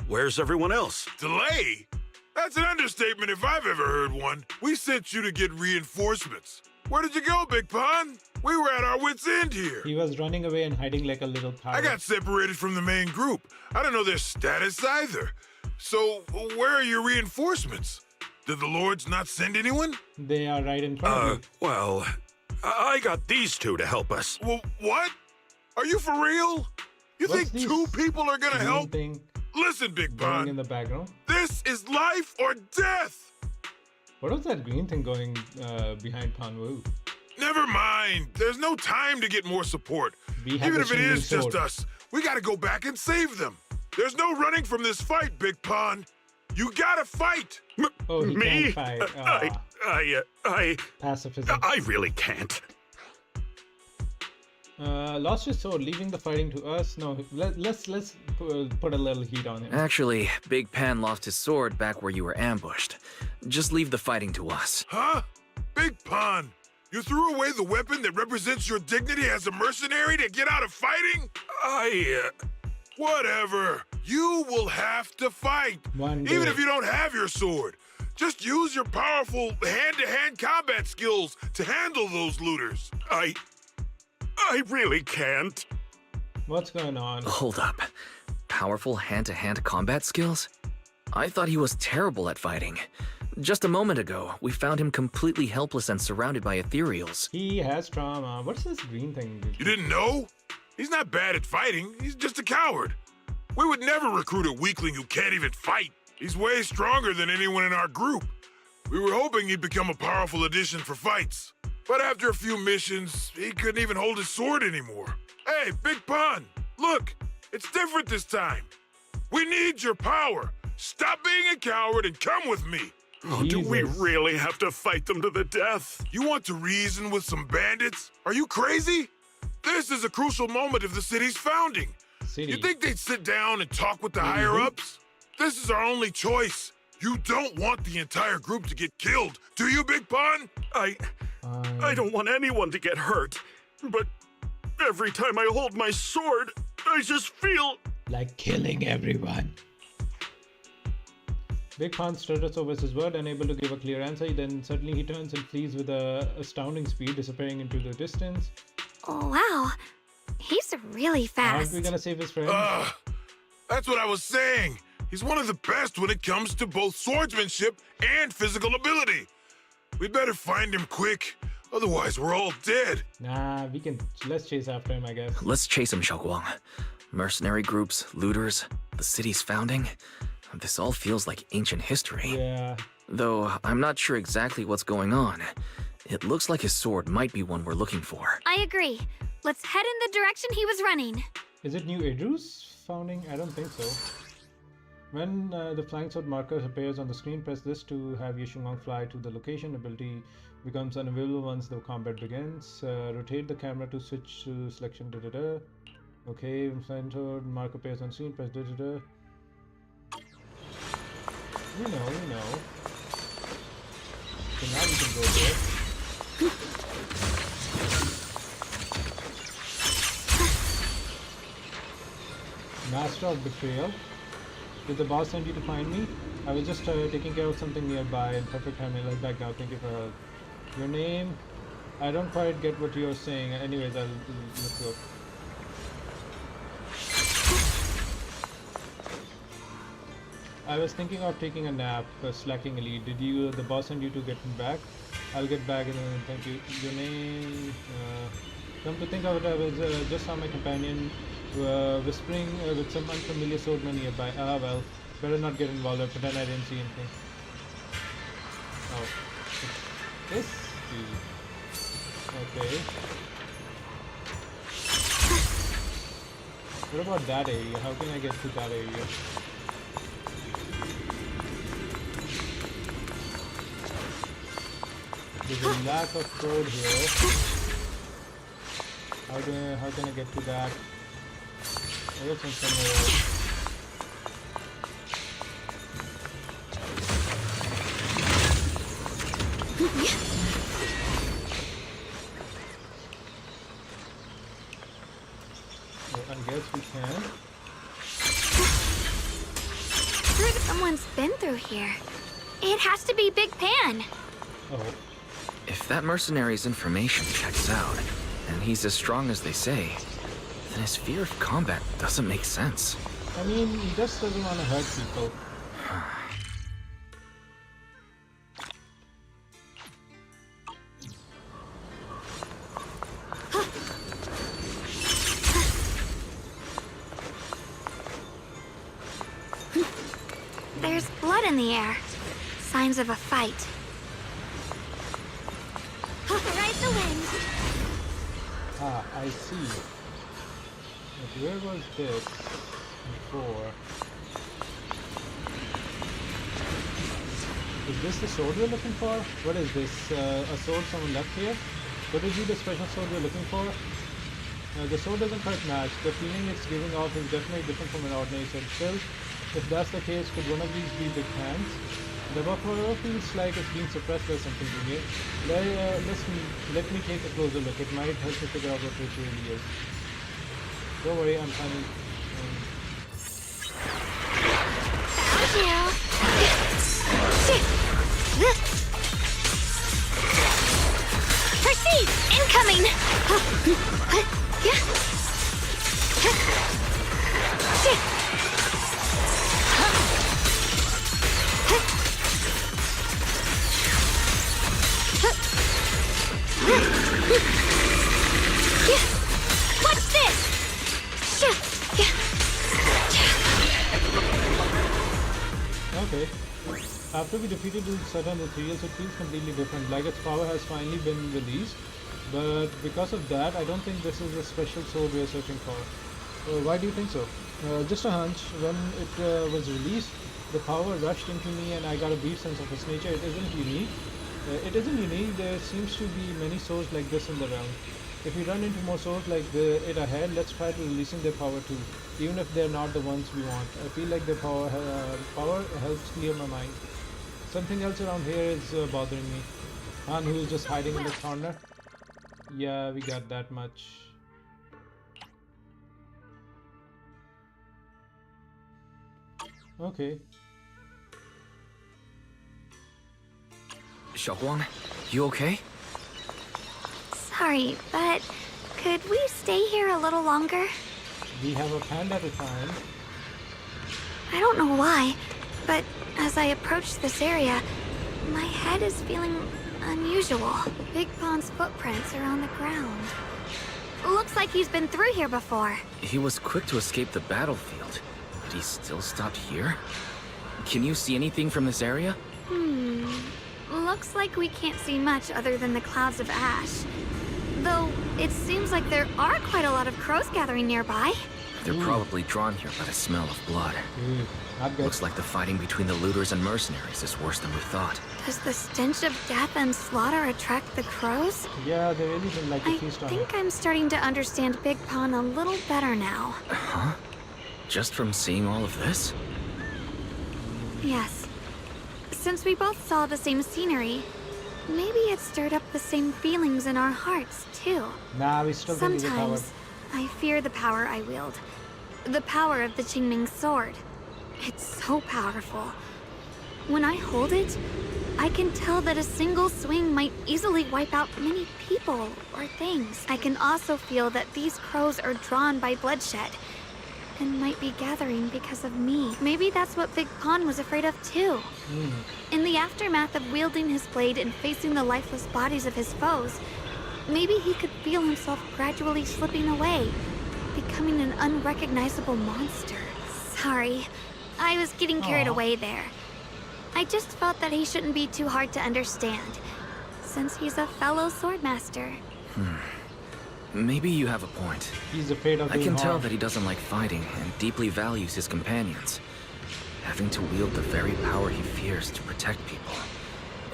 Where's everyone else? Delay? That's an understatement if I've ever heard one. We sent you to get reinforcements. Where did you go, Big Pun? We were at our wits' end here. He was running away and hiding like a little pirate. I got separated from the main group. I don't know their status either. So, where are your reinforcements? Did the Lords not send anyone? They are right in front of you. Well, I got these two to help us. Well, what? Are you for real? You What's think this 2 people are gonna Green help? thing Listen, Big going in Pun. the background. This is life or death. What was that green thing going behind Panwu? Never mind. There's no time to get more support. We have Even the if it Qingming is just sword. us, we gotta go back and save them. There's no running from this fight, Big Pun. You gotta fight. Oh, he Me? can't fight. Pacifism. I really can't. Lost his sword, leaving the fighting to us. No, let's put a little heat on him. Actually, Big Pan lost his sword back where you were ambushed. Just leave the fighting to us. Huh? Big Pun, you threw away the weapon that represents your dignity as a mercenary to get out of fighting? Whatever. You will have to fight. One Even day. if you don't have your sword. Just use your powerful hand-to-hand combat skills to handle those looters. I really can't. What's going on? Hold up. Powerful hand-to-hand combat skills? I thought he was terrible at fighting. Just a moment ago, we found him completely helpless and surrounded by ethereals. He has trauma. What's this green thing? You didn't know? He's not bad at fighting. He's just a coward. We would never recruit a weakling who can't even fight. He's way stronger than anyone in our group. We were hoping he'd become a powerful addition for fights. But after a few missions, he couldn't even hold his sword anymore. Hey, Big Pun, look, it's different this time. We need your power. Stop being a coward and come with me. Oh, do we Jesus. really have to fight them to the death? You want to reason with some bandits? Are you crazy? This is a crucial moment of the city's founding. city. You think they'd sit down and talk with the higher-ups? This is our only choice. You don't want the entire group to get killed, do you, Big Pun? I don't want anyone to get hurt, but every time I hold my sword, I just feel like killing everyone. Big Pun stutters over his word, unable to give a clear answer. Then suddenly he turns and flees with a astounding speed, disappearing into the distance. Oh, wow. He's really fast. Aren't we gonna save his friend? That's what I was saying. He's one of the best when it comes to both swordsmanship and physical ability. We better find him quick, otherwise we're all dead. Nah, let's chase after him, I guess. Let's chase him, Xiaoguang. Mercenary groups, looters, the city's founding. This all feels like ancient history. Yeah. Though I'm not sure exactly what's going on. It looks like his sword might be one we're looking for. I agree. Let's head in the direction he was running. Is it New Idru's founding? I don't think so. When the flying sword marker appears on the screen, press this to have Yishungong fly to the location. Ability becomes unavailable once the combat begins. Rotate the camera to switch to selection. Okay, when flying sword marker appears on screen, press We know. So now we can go there. Master of Betrayal. Did the boss send you to find me? I was just taking care of something nearby in perfect timing. Right back now. Thank you for help. Your name? I don't quite get what you're saying. Anyways, let's go. I was thinking of taking a nap, slacking a lead. Did the boss send you to get me back? I'll get back and then thank you. Your name? Come to think of it, I was just saw my companion whispering with some unfamiliar swordman nearby. Ah well, better not get involved. I pretend I didn't see anything. Oh, this okay. What about that area? How can I get to that area? There's a lack of code here. How can I get to that? I guess from somewhere else. Well, I guess we can. Heard someone's been through here. It has to be Big Pan. Oh. If that mercenary's information checks out, and he's as strong as they say, then his fear of combat doesn't make sense. I mean, he just doesn't want to hurt people. There's blood in the air. Signs of a fight. Ride the wind. Ah, I see. But where was this before? Is this the sword we're looking for? What is this? A sword someone left here? Could it be the special sword we're looking for? The sword doesn't quite match. The feeling it's giving off is definitely different from an ordinary sword. Still, if that's the case, could one of these be Big Hands? The buffalo feels like it's being suppressed by something in here. Let me take a closer look. It might help me figure out what it really is. Don't worry, I'm finding. Proceed! Incoming! What's this? Okay. After we defeated certain materials, it feels completely different, like its power has finally been released. But because of that, I don't think this is a special sword we are searching for. Why do you think so? Just a hunch. When it was released, the power rushed into me and I got a brief sense of its nature. It isn't unique. There seems to be many swords like this in the realm. If we run into more swords like it ahead, let's try to releasing their power too. even if they're not the ones we want. I feel like the power helps clear my mind. Something else around here is bothering me. Han, who is just hiding in the corner. Yeah, we got that much. Okay. Xiaoguang, you okay? Sorry, but could we stay here a little longer? We have a panda to find. I don't know why, but as I approach this area, my head is feeling unusual. Big Pond's footprints are on the ground. Looks like he's been through here before. He was quick to escape the battlefield, but he still stopped here? Can you see anything from this area? Looks like we can't see much other than the clouds of ash. Though, it seems like there are quite a lot of crows gathering nearby. They're probably drawn here by the smell of blood. Not good. Looks like the fighting between the looters and mercenaries is worse than we thought. Does the stench of death and slaughter attract the crows? Yeah, they really didn't like I the feast on it. think I'm starting to understand Big Pond a little better now. Huh? Just from seeing all of this? Yes. Since we both saw the same scenery, maybe it stirred up the same feelings in our hearts, too. Nah, we still think it's a power. Sometimes, I fear the power I wield. The power of the Qingming sword. It's so powerful. When I hold it, I can tell that a single swing might easily wipe out many people or things. I can also feel that these crows are drawn by bloodshed and might be gathering because of me. Maybe that's what Big Pond was afraid of too. In the aftermath of wielding his blade and facing the lifeless bodies of his foes, maybe he could feel himself gradually slipping away, becoming an unrecognizable monster. Sorry, I was getting carried away there. I just felt that he shouldn't be too hard to understand, since he's a fellow swordmaster. Maybe you have a point. He's afraid of I doing can tell harm. that he doesn't like fighting and deeply values his companions. Having to wield the very power he fears to protect people.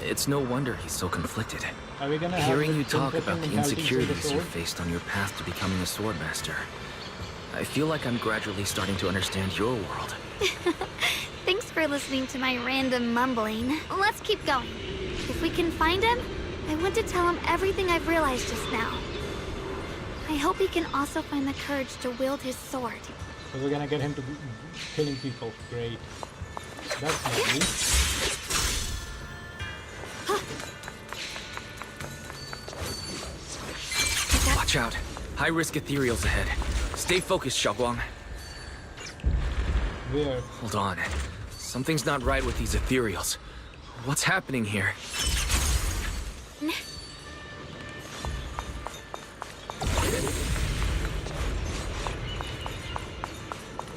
It's no wonder he's so conflicted. Are we gonna Hearing have you the talk conflicting about the mentalities of the insecurities you sword? faced on your path to becoming a swordmaster, I feel like I'm gradually starting to understand your world. Thanks for listening to my random mumbling. Let's keep going. If we can find him, I want to tell him everything I've realized just now. I hope he can also find the courage to wield his sword. So we're gonna get him to killing people. Great. That's lovely. Watch out. High-risk ethereals ahead. Stay focused, Xiaoguang. Where? Hold on. Something's not right with these ethereals. What's happening here?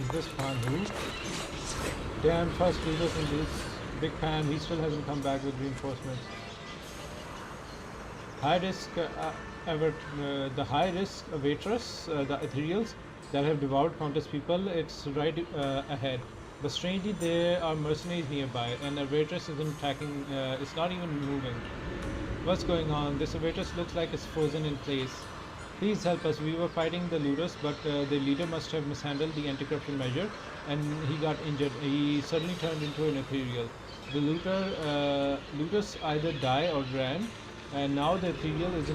Is this Pan who? Damn, first leaders in this big Pan, he still hasn't come back with reinforcements. High risk, the high risk waitress, the ethereals that have devoured countless people, it's right ahead. But strangely, there are mercenaries nearby, and the waitress isn't attacking, it's not even moving. What's going on? This waitress looks like it's frozen in place. Please help us. We were fighting the looters, but the leader must have mishandled the anti-corruption measure, and he got injured. He suddenly turned into an ethereal. The looters either die or ran, and now the ethereal is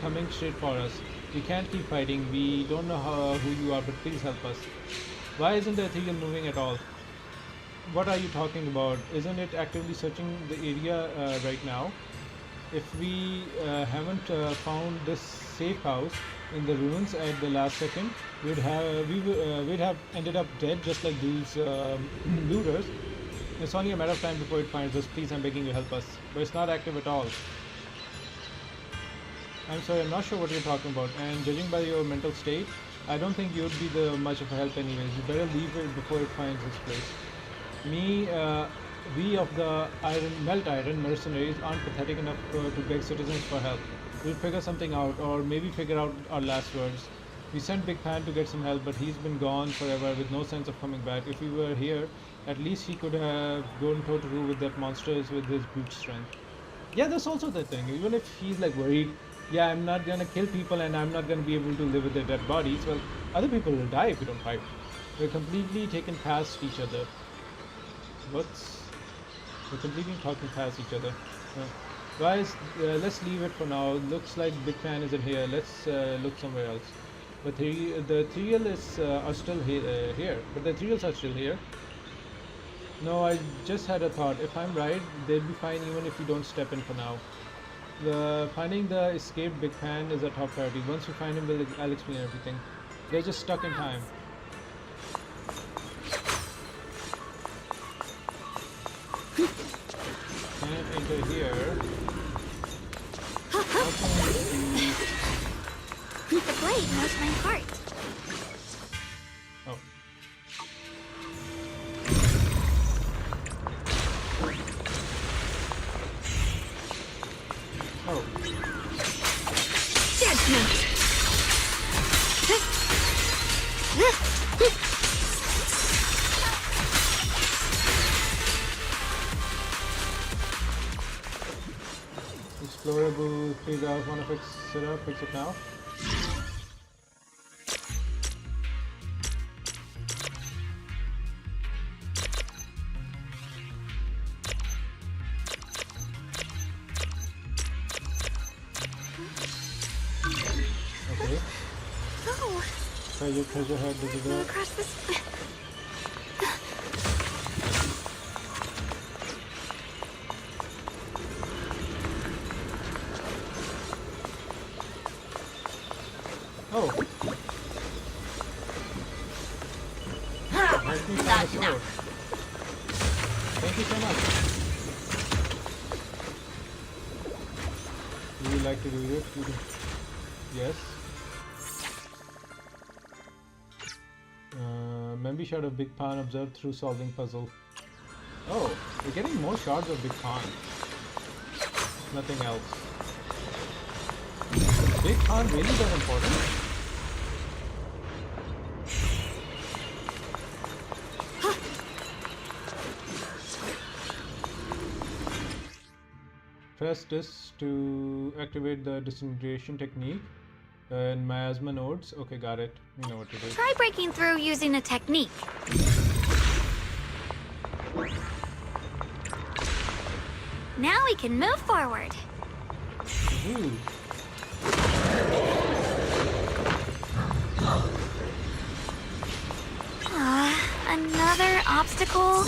coming straight for us. We can't keep fighting. We don't know who you are, but please help us. Why isn't the ethereal moving at all? What are you talking about? Isn't it actively searching the area right now? If we haven't found this safe house in the ruins at the last second, we'd have ended up dead just like these looters. It's only a matter of time before it finds us. Please, I'm begging you, help us. But it's not active at all. I'm sorry, I'm not sure what you're talking about. And judging by your mental state, I don't think you'd be much of a help anyways. You better leave it before it finds this place. We of the Melt Iron mercenaries aren't pathetic enough to beg citizens for help. We'll figure something out, or maybe figure out our last words. We sent Big Pan to get some help, but he's been gone forever with no sense of coming back. If we were here, at least he could have gone toe-to-toe with that monsters with his brute strength. Yeah, that's also the thing. Even if he's like worried, yeah, I'm not gonna kill people and I'm not gonna be able to live with their dead bodies, well, other people will die if we don't fight. We're completely taken past each other. What's... We're completely talking past each other. Guys, let's leave it for now. Looks like Big Fan isn't here. Let's look somewhere else. But the ethereals are still here. But the ethereals are still here. No, I just had a thought. If I'm right, they'll be fine even if we don't step in for now. Finding the escaped Big Fan is a top priority. Once we find him, I'll explain everything. They're just stuck in time. Can't enter here. The blade knows my heart. Oh. Oh. Judgment! Explorable, figure out one of its setup, fix it now. Okay. Oh, Treasure head, across this... Oh. Thank you for the sword. Thank you so much. Would you like to do this? Yes. Membi shot of Big Pan observed through solving puzzle. Oh, we're getting more shots of Big Pan. Nothing else. Big Pan really that important? Press this to activate the disintegration technique in miasma nodes. Okay, got it. We know what to do. Try breaking through using a technique. Now we can move forward. Ooh. Another obstacle?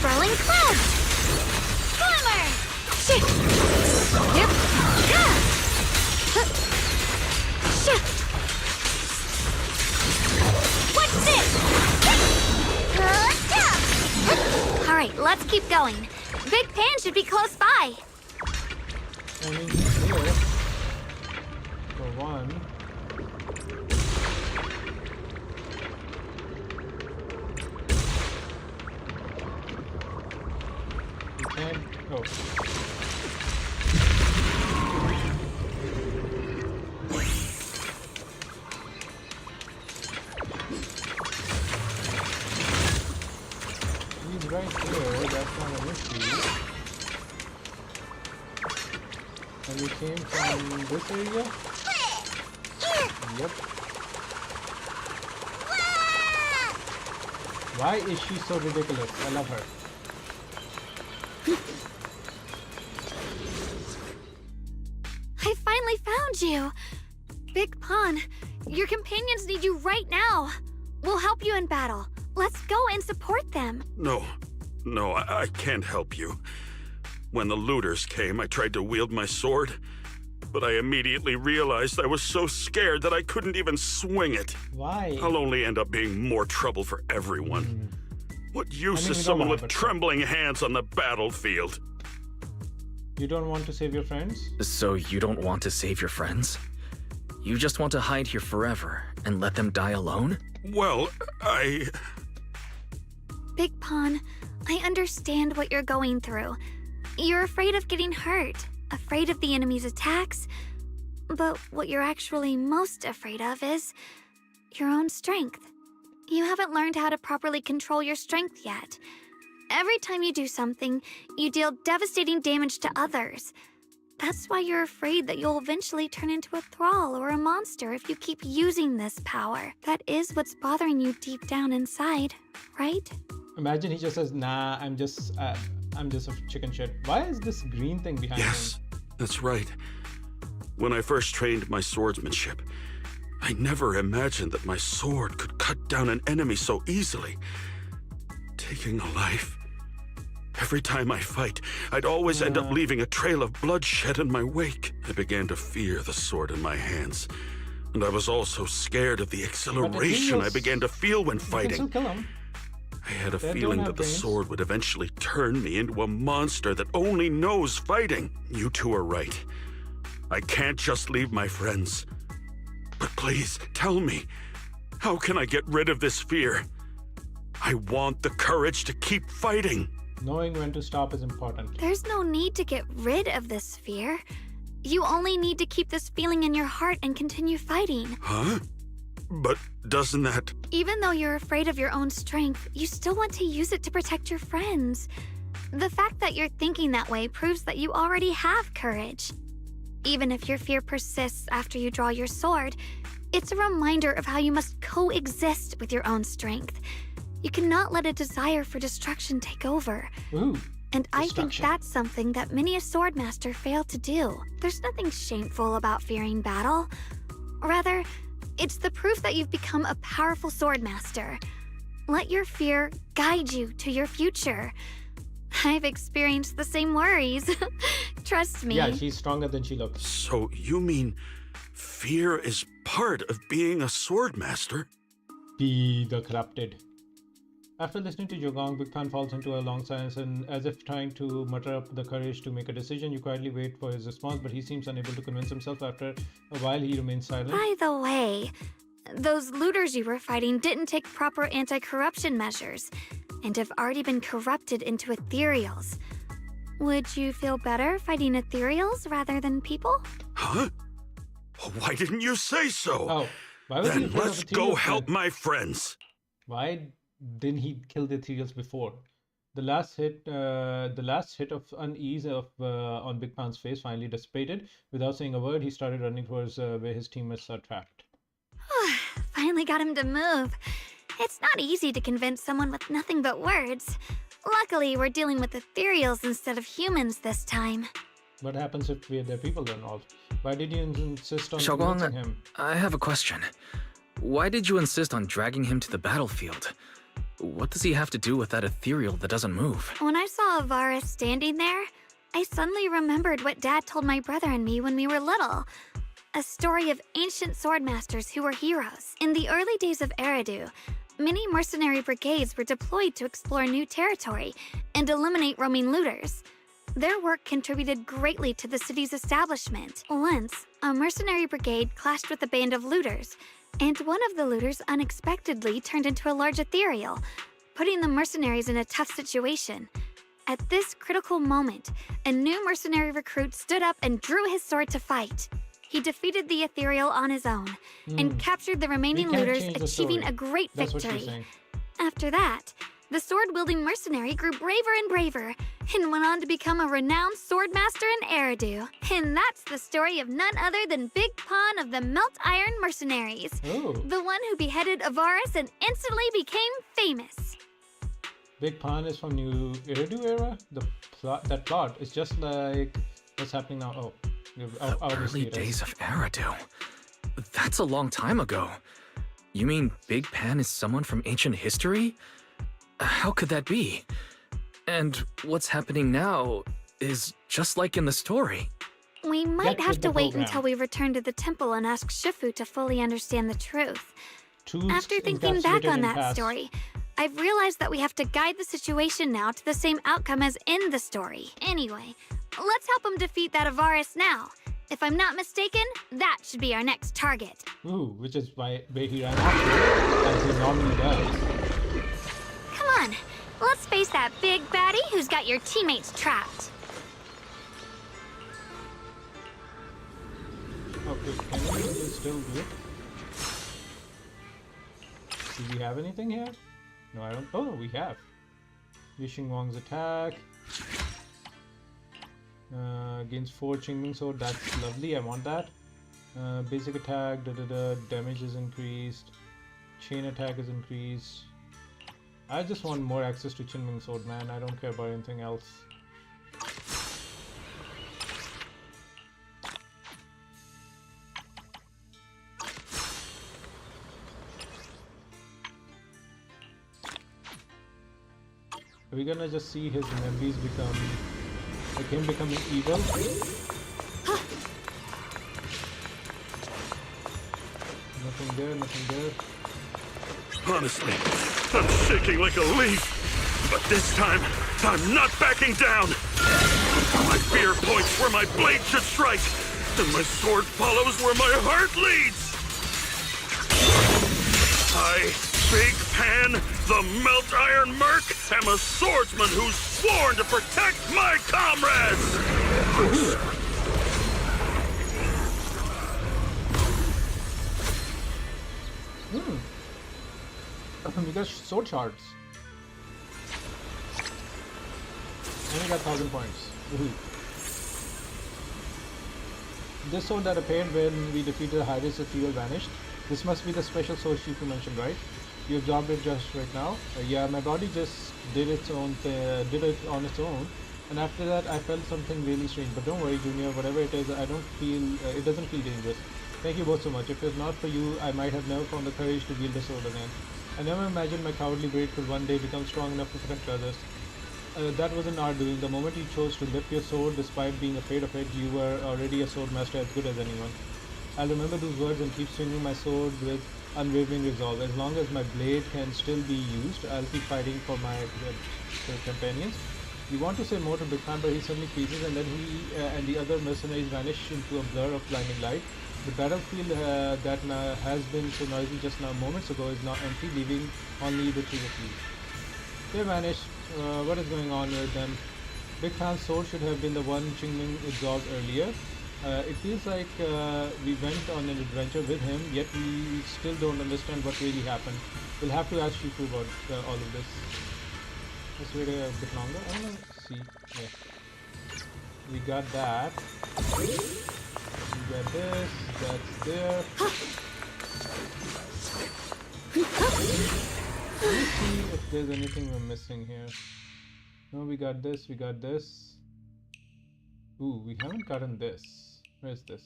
Swirling clouds! Former! Yep. What's this? Alright, let's keep going. Big Pan should be close by. I mean, he's here. For one. You can't. Oh. He's right here. That's not an issue. And we came from this area? Yep. Why is she so ridiculous? I love her. I finally found you! Big Pan, your companions need you right now. We'll help you in battle. Let's go and support them. No, I can't help you. When the looters came, I tried to wield my sword, but I immediately realized I was so scared that I couldn't even swing it. Why? I'll only end up being more trouble for everyone. What use we is don't someone want with it. trembling hands on the battlefield? You don't want to save your friends? So you don't want to save your friends? You just want to hide here forever and let them die alone? Well, Big Pan, I understand what you're going through. You're afraid of getting hurt, afraid of the enemy's attacks. But what you're actually most afraid of is your own strength. You haven't learned how to properly control your strength yet. Every time you do something, you deal devastating damage to others. That's why you're afraid that you'll eventually turn into a thrall or a monster if you keep using this power. That is what's bothering you deep down inside, right? Imagine he just says, "Nah, I'm just a chicken shit." Why is this green thing behind him? Yes, that's right. When I first trained my swordsmanship, I never imagined that my sword could cut down an enemy so easily. Taking a life. Every time I fight, I'd always end up leaving a trail of bloodshed in my wake. I began to fear the sword in my hands, and I was also scared of the exhilaration I began to feel when You can fighting. still kill him. I had a They don't feeling have that the brains. sword would eventually turn me into a monster that only knows fighting. You two are right. I can't just leave my friends. But please, tell me, how can I get rid of this fear? I want the courage to keep fighting. Knowing when to stop is important. There's no need to get rid of this fear. You only need to keep this feeling in your heart and continue fighting. Huh? But doesn't that... Even though you're afraid of your own strength, you still want to use it to protect your friends. The fact that you're thinking that way proves that you already have courage. Even if your fear persists after you draw your sword, it's a reminder of how you must coexist with your own strength. You cannot let a desire for destruction take over. Ooh. And I think Destruction. that's something that many a swordmaster fail to do. There's nothing shameful about fearing battle. Rather, it's the proof that you've become a powerful swordmaster. Let your fear guide you to your future. I've experienced the same worries. Trust me. Yeah, she's stronger than she looks. So you mean fear is part of being a swordmaster? Be the corrupted. After listening to Jogong, Big Pan falls into a long silence and, as if trying to mutter up the courage to make a decision, you quietly wait for his response, but he seems unable to convince himself. After a while, he remains silent. By the way, those looters you were fighting didn't take proper anti-corruption measures and have already been corrupted into ethereals. Would you feel better fighting ethereals rather than people? Huh? Why didn't you say so? Oh, why was he Then afraid of let's go ethereals help then? my friends. Why didn't he kill the ethereals before? The last hit of unease on Big Pan's face finally dissipated. Without saying a word, he started running towards where his teammates are trapped. Finally got him to move. It's not easy to convince someone with nothing but words. Luckily, we're dealing with ethereals instead of humans this time. What happens if there are people involved? Why did you insist on Shogun, convincing him? I have a question. Why did you insist on dragging him to the battlefield? What does he have to do with that ethereal that doesn't move? When I saw Avaris standing there, I suddenly remembered what Dad told my brother and me when we were little. A story of ancient swordmasters who were heroes. In the early days of Eridu, many mercenary brigades were deployed to explore new territory and eliminate roaming looters. Their work contributed greatly to the city's establishment. Once, a mercenary brigade clashed with a band of looters, and one of the looters unexpectedly turned into a large ethereal, putting the mercenaries in a tough situation. At this critical moment, a new mercenary recruit stood up and drew his sword to fight. He defeated the ethereal on his own and captured the remaining We can't looters, change the achieving story. a great That's what victory. she's saying. After that, the sword-wielding mercenary grew braver and braver and went on to become a renowned swordmaster in Eridu. And that's the story of none other than Big Pon of the Melt Iron Mercenaries, Oh, the one who beheaded Avaris and instantly became famous. Big Pan is from New Eridu era? That plot is just like what's happening now. Oh, The obviously early it is. days of Eridu. That's a long time ago. You mean Big Pan is someone from ancient history? How could that be? And what's happening now is just like in the story. We might Get have with to the wait program. until we return to the temple and ask Shifu to fully understand the truth. Truths After thinking back encapsulated on in that past. story, I've realized that we have to guide the situation now to the same outcome as in the story. Anyway, let's help him defeat that Avaris now. If I'm not mistaken, that should be our next target. Ooh, which is why he ran after, as he normally does. Come on, let's face that big baddie who's got your teammates trapped. Okay, can we still do it? Do we have anything here? No, I don't. Oh, we have. Yixing Wang's attack. Gains 4 Qingming Sword. That's lovely. I want that. Basic attack. Damage is increased. Chain attack is increased. I just want more access to Qingming Sword, man. I don't care about anything else. Are we gonna just see his memories become, like him becoming evil? Nothing there, nothing there. Honestly, I'm shaking like a leaf. But this time, I'm not backing down. My fear points where my blade should strike, and my sword follows where my heart leads. I, Big Pan, the Melt Iron Merc, am a swordsman who's sworn to protect my comrades! We got sword shards. And we got 1000 points. This sword that appeared when we defeated the Hydus Fuel vanished. This must be the special sword Shifu mentioned, right? You absorbed it just right now. Yeah, my body just did it on its own, and after that I felt something really strange. But don't worry, Junior. Whatever it is, I don't feel. It doesn't feel dangerous. Thank you both so much. If it was not for you, I might have never found the courage to wield the sword again. I never imagined my cowardly braid could one day become strong enough to protect others. That wasn't our doing. The moment you chose to lift your sword, despite being afraid of it, you were already a sword master as good as anyone. I'll remember those words and keep swinging my sword with unwavering resolve. As long as my blade can still be used, I'll keep fighting for my companions. You want to say more to Big Pan, but he suddenly freezes, and then he and the other mercenaries vanish into a blur of blinding light. The battlefield that has been so noisy just now moments ago is now empty, leaving only the three of you. They vanished. What is going on with them? Big Pan's sword should have been the one Qingming absorbed earlier. It feels like we went on an adventure with him, yet we still don't understand what really happened. We'll have to ask Shifu about all of this. Let's wait a bit longer. I want to see. Yeah. We got that. We got this. That's there. Let me see if there's anything we're missing here. No, we got this. We got this. Ooh, we haven't gotten this. Where's this?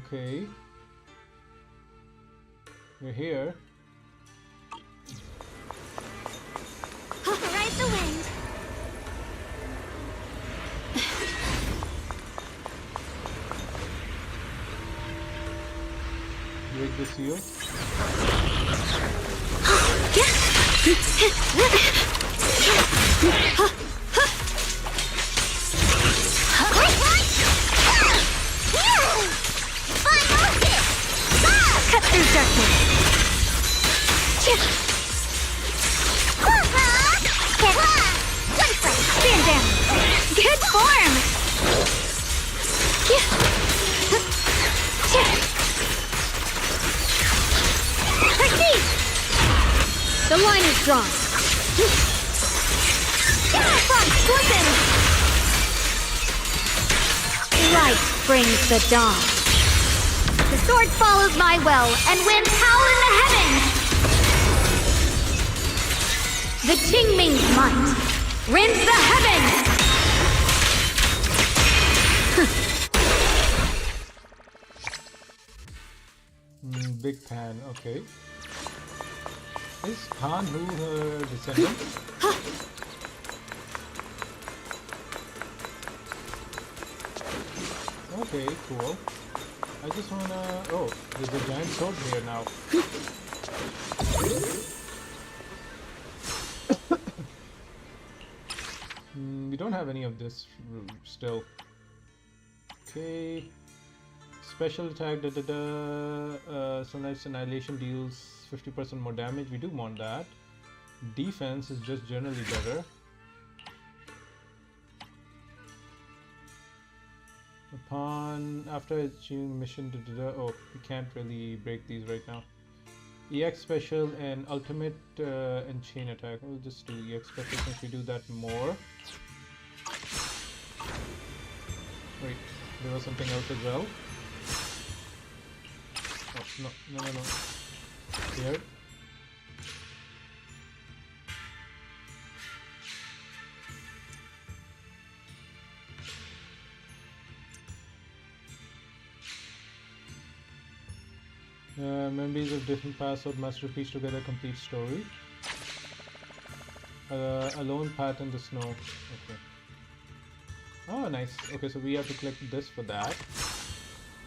Okay. We're here. Ride the wind. Break the seal. Cut through darkness. Stand down. Good form. Proceed. The line is drawn. Listen. Light brings the dawn. The sword follows my will, and winds howl in the heavens! The Qingming's might rends the heavens! Big Pan, okay. Is Pan who her descendant? Okay, cool. I just wanna... Oh, there's a giant sword here now. We don't have any of this still. Okay. Special attack, Sunlight's Annihilation deals 50% more damage. We do want that. Defense is just generally better. After achieving mission, oh, we can't really break these right now. EX special and ultimate and chain attack. We'll just do EX special since we do that more. Wait, there was something else as well. Oh, no. Here. Memories of different password must repeat together complete story. A lone path in the snow. Okay. Oh, nice. Okay, so we have to click this for that.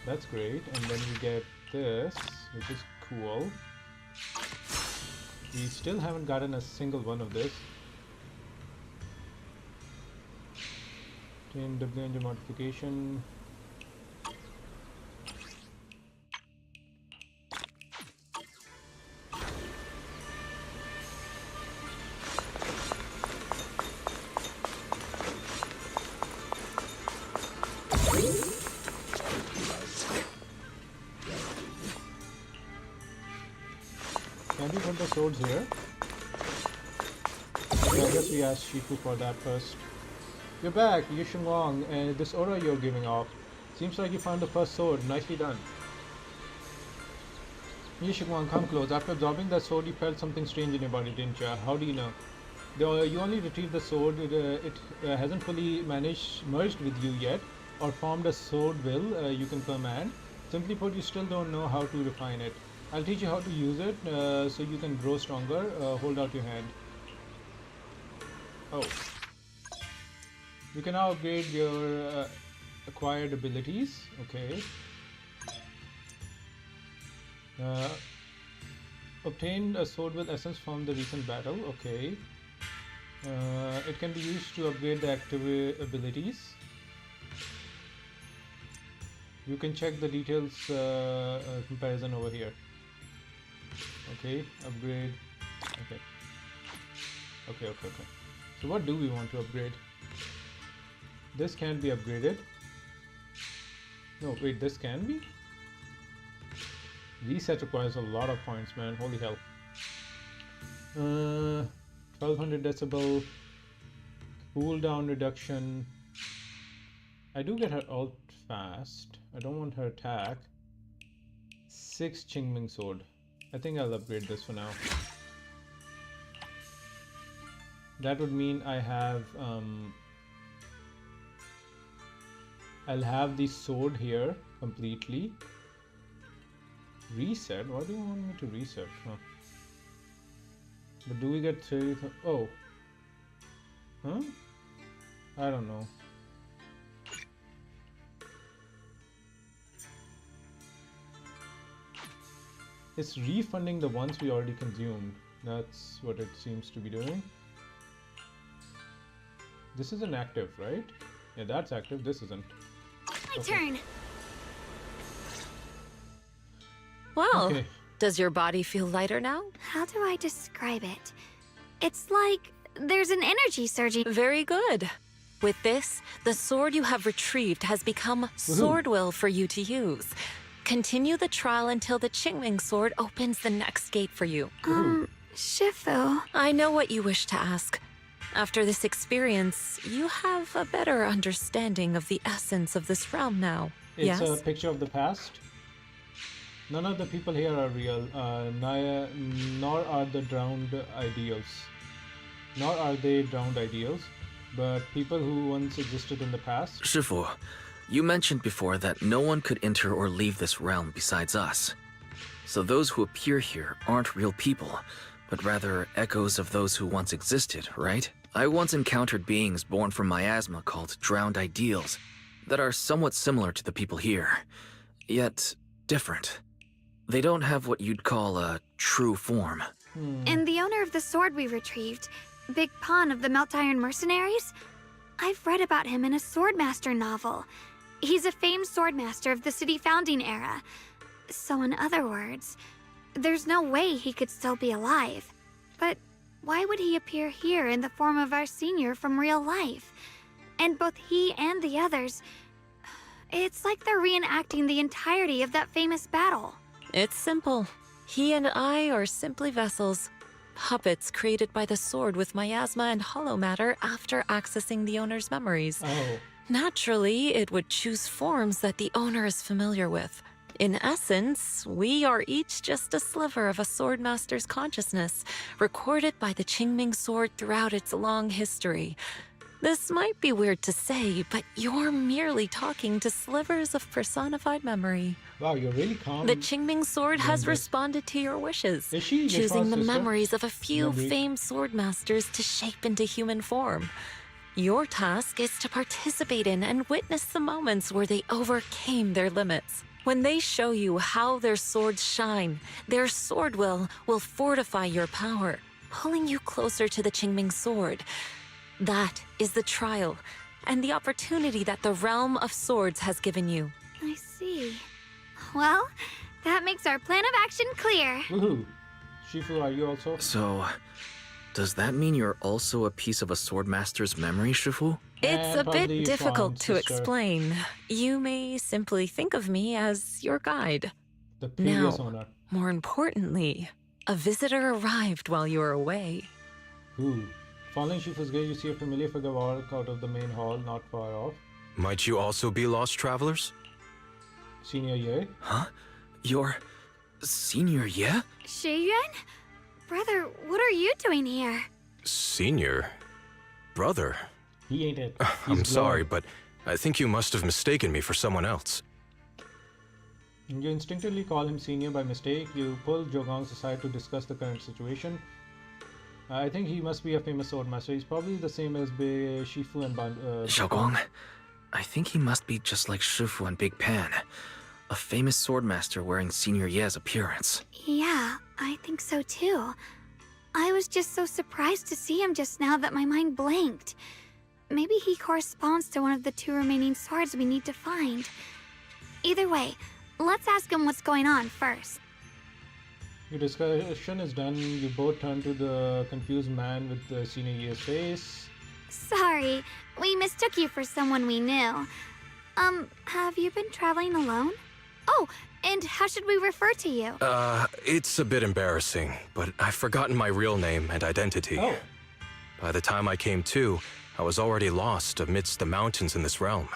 That's great. And then we get this, which is cool. We still haven't gotten a single one of this. WNG modification. Can we put the swords here? I guess we asked Shifu for that first. You're back, Yushin Wang, and this aura you're giving off. Seems like you found the first sword. Nicely done. Yushin Wang, come close. After absorbing that sword, you felt something strange in your body, didn't you? How do you know? You only retrieved the sword. It hasn't fully merged with you yet, or formed a sword will you can command. Simply put, you still don't know how to refine it. I'll teach you how to use it so you can grow stronger. Hold out your hand. Oh. You can now upgrade your acquired abilities. Okay. Obtained a sword with essence from the recent battle. Okay. It can be used to upgrade the active abilities. You can check the details comparison over here. Okay, upgrade. Okay. So what do we want to upgrade? This can't be upgraded. No, wait, this can be? Reset requires a lot of points, man. Holy hell. 1200 decibel. Cooldown reduction. I do get her ult fast. I don't want her attack. 6 Qingming sword. I think I'll upgrade this for now. That would mean I have I'll have the sword here completely. Reset? Why do you want me to reset? Huh. But do we get 3? Oh. Huh? I don't know. It's refunding the ones we already consumed. That's what it seems to be doing. This isn't active, right? Yeah, that's active. This isn't. My turn. Well, Okay. does your body feel lighter now? How do I describe it? It's like there's an energy surging. Very good. With this, the sword you have retrieved has become sword will for you to use. Continue the trial until the Qingming sword opens the next gate for you. Shifu. I know what you wish to ask. After this experience, you have a better understanding of the essence of this realm now. It's yes? a picture of the past. None of the people here are real, nor are the drowned ideals. Nor are they drowned ideals, but people who once existed in the past. Shifu, you mentioned before that no one could enter or leave this realm besides us. So those who appear here aren't real people, but rather echoes of those who once existed, right? I once encountered beings born from miasma called drowned ideals that are somewhat similar to the people here, yet different. They don't have what you'd call a true form. And the owner of the sword we retrieved, Big Pon of the Melt Iron Mercenaries? I've read about him in a Swordmaster novel. He's a famed swordmaster of the city founding era. So in other words, there's no way he could still be alive. But why would he appear here in the form of our senior from real life? And both he and the others, It's like they're reenacting the entirety of that famous battle. It's simple. He and I are simply vessels. Puppets created by the sword with miasma and hollow matter after accessing the owner's memories. Oh. Naturally, it would choose forms that the owner is familiar with. In essence, we are each just a sliver of a swordmaster's consciousness, recorded by the Qingming sword throughout its long history. This might be weird to say, but you're merely talking to slivers of personified memory. Wow, you're really calm. The Qingming sword has this. responded to your wishes, Is she your choosing the sister? memories of a few Memory. famed swordmasters to shape into human form. Your task is to participate in and witness the moments where they overcame their limits. When they show you how their swords shine, their sword will fortify your power, pulling you closer to the Qingming sword. That is the trial and the opportunity that the realm of swords has given you. I see. Well, that makes our plan of action clear. Woohoo. Shifu, are you also? So, does that mean you're also a piece of a swordmaster's memory, Shifu? It's a probably bit you difficult found to sister. explain. You may simply think of me as your guide. The previous Now, owner. more importantly, a visitor arrived while you were away. Who? Following Shifu's gaze, you see a familiar figure walk out of the main hall not far off. Might you also be lost travelers? Senior Ye. Huh? You're Senior Ye? Shiyuan? Brother, what are you doing here? Senior? Brother? He ain't it. I'm He's sorry, blonde. but I think you must have mistaken me for someone else. You instinctively call him senior by mistake. You pull Jogong's aside to discuss the current situation. I think he must be a famous swordmaster. He's probably the same as Shifu and Xiaoguang, I think he must be just like Shifu and Big Pan. A famous swordmaster wearing Senior Ye's appearance. Yeah, I think so too. I was just so surprised to see him just now that my mind blanked. Maybe he corresponds to one of the two remaining swords we need to find. Either way, let's ask him what's going on first. Your discussion is done. You both turn to the confused man with the Senior Ye's face. Sorry, we mistook you for someone we knew. Have you been traveling alone? Oh, and how should we refer to you? It's a bit embarrassing, but I've forgotten my real name and identity. Oh. By the time I came to, I was already lost amidst the mountains in this realm.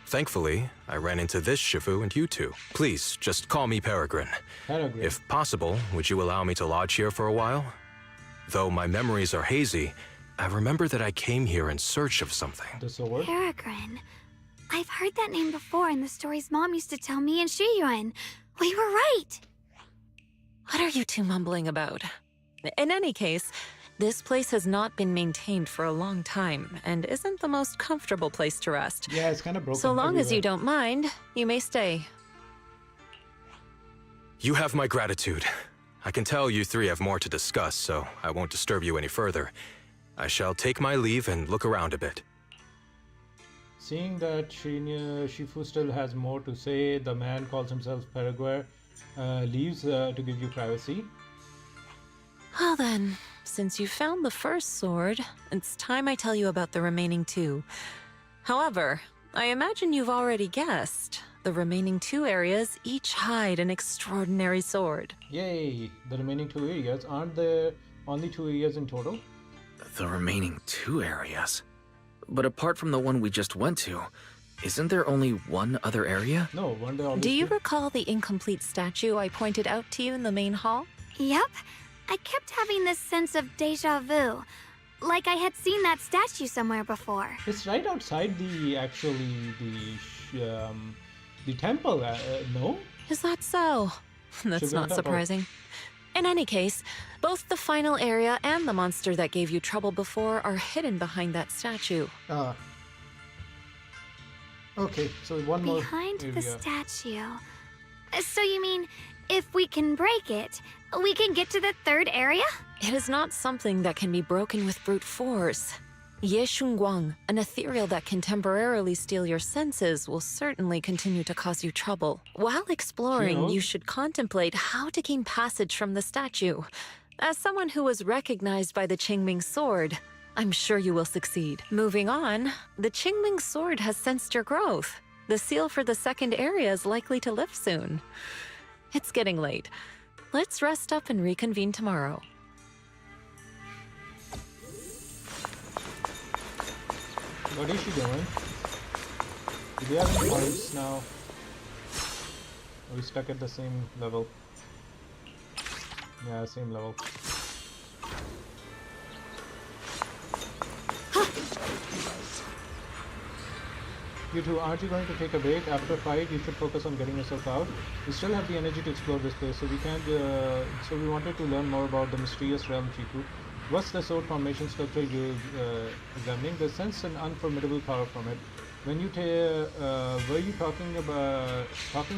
Thankfully, I ran into this Shifu and you two. Please, just call me Peregrine. Peregrine. If possible, would you allow me to lodge here for a while? Though my memories are hazy, I remember that I came here in search of something. The sword. Peregrine. I've heard that name before in the stories Mom used to tell me and Shiyuan. We were right. What are you two mumbling about? In any case, this place has not been maintained for a long time and isn't the most comfortable place to rest. Yeah, it's kind of broken. So long as you everywhere. don't mind, you may stay. You have my gratitude. I can tell you three have more to discuss, so I won't disturb you any further. I shall take my leave and look around a bit. Seeing that Shifu still has more to say, the man calls himself Peregrine, leaves to give you privacy. Well then, since you found the first sword, it's time I tell you about the remaining two. However, I imagine you've already guessed. The remaining two areas each hide an extraordinary sword. Yay! The remaining two areas, aren't there only 2 areas in total? The remaining 2 areas? But apart from the one we just went to, isn't there only one other area? No, weren't there always Do you two? recall the incomplete statue I pointed out to you in the main hall? Yep. I kept having this sense of deja vu. Like I had seen that statue somewhere before. It's right outside the temple. No? Is that so? That's Should we not have- surprising. In any case, both the final area and the monster that gave you trouble before are hidden behind that statue. Okay, so one more Behind the area. statue. So you mean, if we can break it, we can get to the third area? It is not something that can be broken with brute force. Ye Shunguang, an ethereal that can temporarily steal your senses, will certainly continue to cause you trouble. While exploring, She knows. you should contemplate how to gain passage from the statue. As someone who was recognized by the Qingming sword, I'm sure you will succeed. Moving on, the Qingming sword has sensed your growth. the seal for the second area is likely to lift soon. It's getting late. Let's rest up and reconvene tomorrow. What is she doing? Do we have any points now? Are we stuck at the same level? Yeah, same level. You two, aren't you going to take a break? After a fight, you should focus on getting yourself out. We still have the energy to explore this place, so we can't. So we wanted to learn more about the mysterious realm, Chiku. What's the sword formation sculpture you're examining? They sense an unformidable power from it. When you were you talking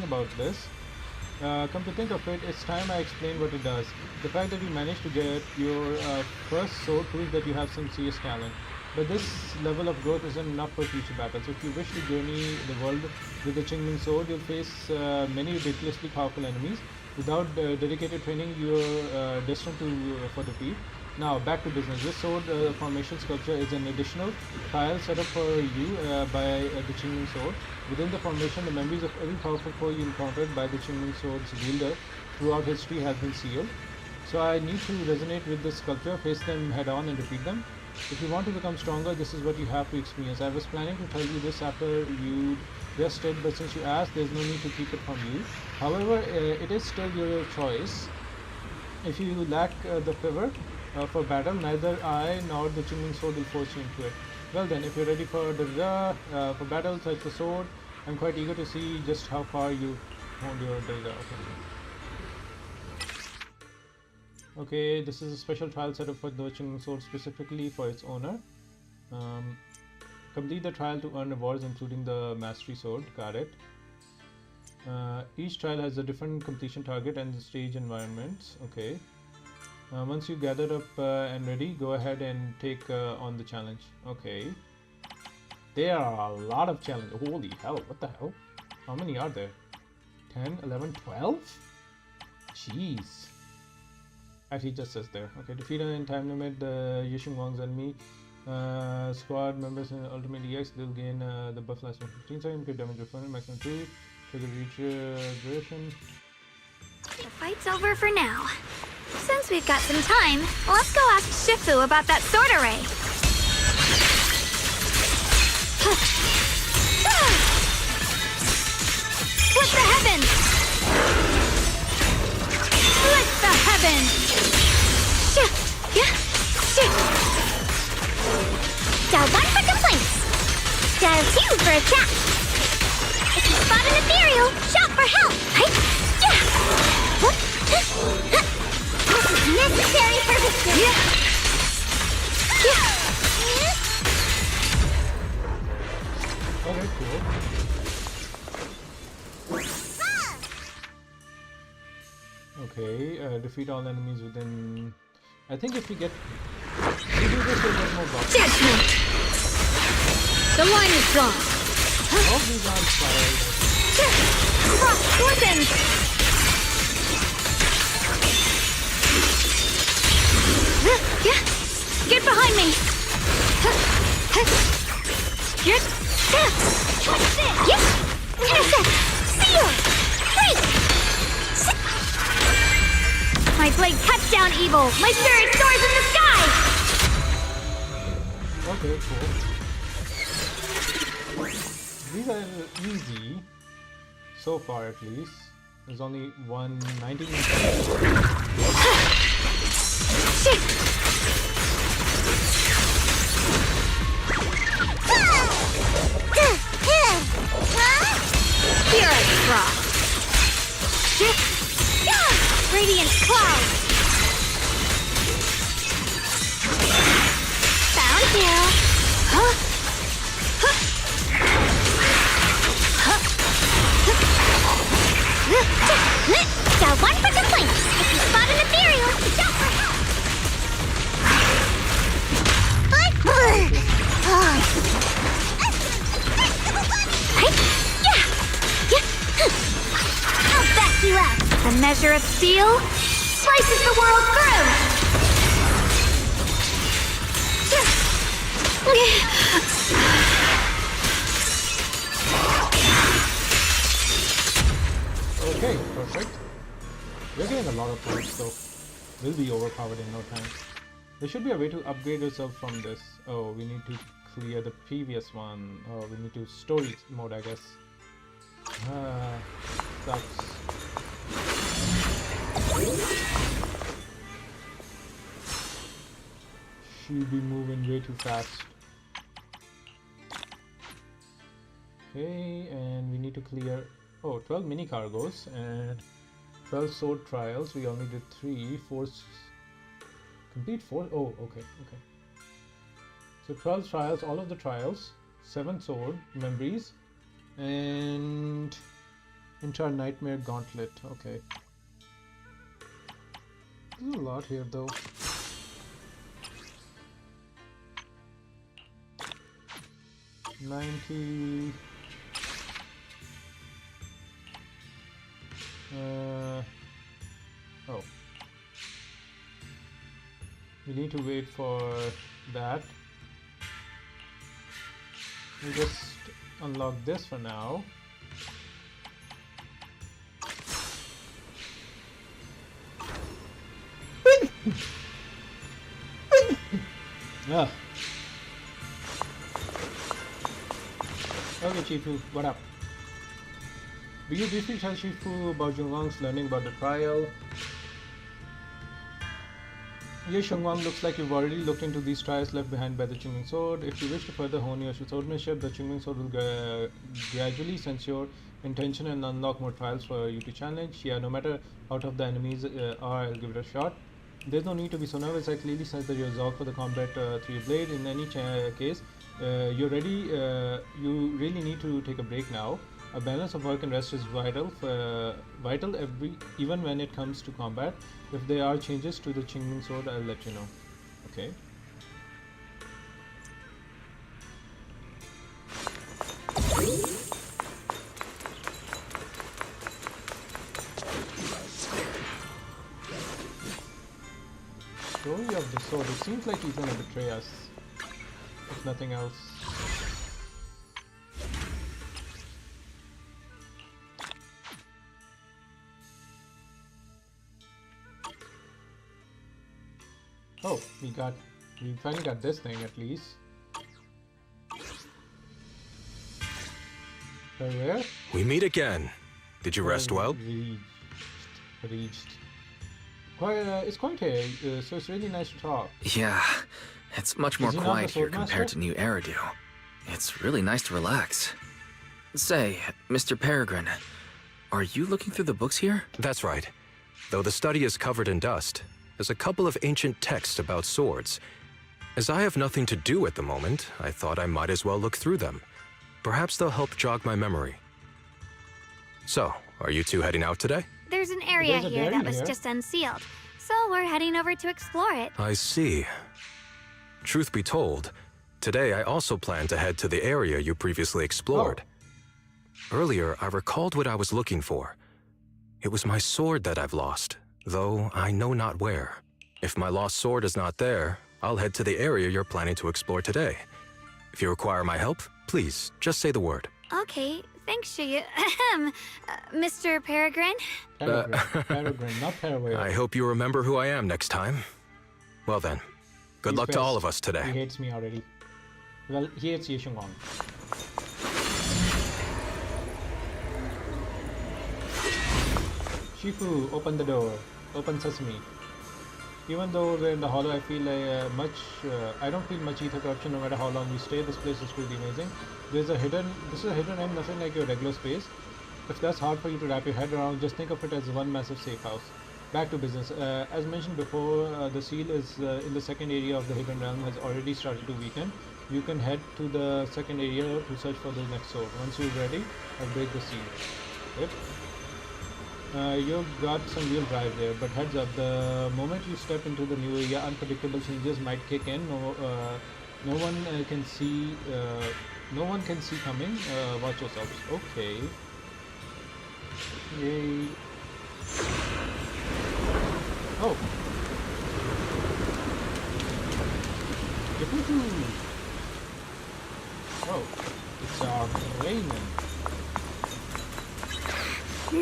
about this? Come to think of it, it's time I explain what it does. The fact that you managed to get your first sword proves that you have some serious talent. But this level of growth isn't enough for future battles. If you wish to journey the world with the Qingming sword, you'll face many ridiculously powerful enemies. Without dedicated training, you're destined for defeat. Now, back to business. This sword formation sculpture is an additional tile set up for you by the Qingming sword. Within the formation, the memories of every powerful foe you encountered by the Qingming sword's wielder throughout history have been sealed. So I need to resonate with this sculpture, face them head on and defeat them. If you want to become stronger, this is what you have to experience. I was planning to tell you this after you rested, but since you asked, there's no need to keep it from you. However, it is still your choice. If you lack the fervor for battle, neither I nor the Qingming sword will force you into it. Well then, if you're ready for for battle, touch the sword. I'm quite eager to see just how far you honed your Okay, this is a special trial set up for the Qingming sword specifically for its owner. Complete the trial to earn rewards including the mastery sword. Got it. Each trial has a different completion target and the stage environments. Okay. Once you gathered up and ready, go ahead and take on the challenge. Okay. There are a lot of challenges. Holy hell, what the hell? How many are there? 10, 11, 12? Jeez. Actually, it just says there. Okay, defeat in time limit Yixing Wang's enemy. Squad members in Ultimate EX, they'll gain the buff last 15 seconds, get damage refunded, maximum 2, trigger reach duration. The fight's over for now. Since we've got some time, let's go ask Shifu about that sword array. Split the heavens! Split the heavens! Dial 1 for complaints. Dial 2 for attack. If you spot an ethereal, shout for help. This is necessary for victory. Okay, cool. Okay, defeat all enemies within... I think if we get... If we do this, we'll get more buffs. Judgment! The line is drawn. All these are inspired. Cross weapons! Get behind me! Intercept! Seal! Break! My blade cuts down evil! My spirit soars in the sky! Okay, cool. These are easy. So far, at least. There's only 190. Spirit Frost! Radiant Cloud! Found you! Dial 1 for complaints! If you spot an ethereal, shout for help! I'll back you up! A measure of steel slices the world through! Okay, perfect. We're getting a lot of points, so we'll be overpowered in no time. There should be a way to upgrade yourself from this. Oh, we need to clear the previous one. Oh, we need to story mode, I guess. Sucks. She'll be moving way too fast. Okay, and we need to clear 12 mini cargoes and 12 sword trials. We only did 3. 4 complete 4. Oh, okay. So 12 trials, all of the trials, 7 sword memories, and entire nightmare gauntlet. Okay, there's a lot here though. $90. Oh, we need to wait for that. We just unlock this for now. Ah. Okay, Shifu, what up? Will you briefly tell Shifu about Wukong's learning about the trial? Yes, Shungwang, looks like you've already looked into these trials left behind by the Qingming Sword. If you wish to further hone your swordsmanship, the Qingming Sword will gradually sense your intention and unlock more trials for you to challenge. Yeah, no matter how tough the enemies are, I'll give it a shot. There's no need to be so nervous. I clearly sense that you're resolved for the combat through your blade. In any case, you're ready. You really need to take a break now. A balance of work and rest is vital even when it comes to combat. If there are changes to the Qingming Sword, I'll let you know. Okay. Story of the sword. It seems like he's gonna betray us, if nothing else. Oh, we finally got this thing at least. Where? We meet again. Did you rest well? Reached. It's quite here, so it's really nice to talk. Yeah, it's much more Is he not quiet the here swordmaster? compared to New Eridu. It's really nice to relax. Say, Mr. Peregrine, are you looking through the books here? That's right. Though the study is covered in dust, there's a couple of ancient texts about swords. As I have nothing to do at the moment, I thought I might as well look through them. Perhaps they'll help jog my memory. So, are you two heading out today? There's an area There's a here dairy that was here. just unsealed, so we're heading over to explore it. I see. Truth be told, today I also plan to head to the area you previously explored. Earlier, I recalled what I was looking for. It was my sword that I've lost, though I know not where. If my lost sword is not there, I'll head to the area you're planning to explore today. If you require my help, please, just say the word. Okay, thanks, Shiyu. Mr. Peregrine? Peregrine, not Peregrine. I hope you remember who I am next time. Well then, good He's luck to all of pissed. us today. He hates me already. Well, he hates Ye Shungwang. Shifu, open the door. Open sesame. Even though we're in the hollow, I feel like I don't feel much ether corruption no matter how long we stay. This place is pretty amazing. This is a hidden end, nothing like your regular space. If that's hard for you to wrap your head around, just think of it as one massive safe house. Back to business. As mentioned before, the seal is in the second area of the hidden realm has already started to weaken. You can head to the second area to search for the next sword. Once you're ready, I'll break the seal. Yep. You've got some real drive there, but heads up, the moment you step into the new area, unpredictable changes might kick in. No one can see coming. Watch yourselves. Okay. Yay. Oh. Yahoo! Oh, it's raining.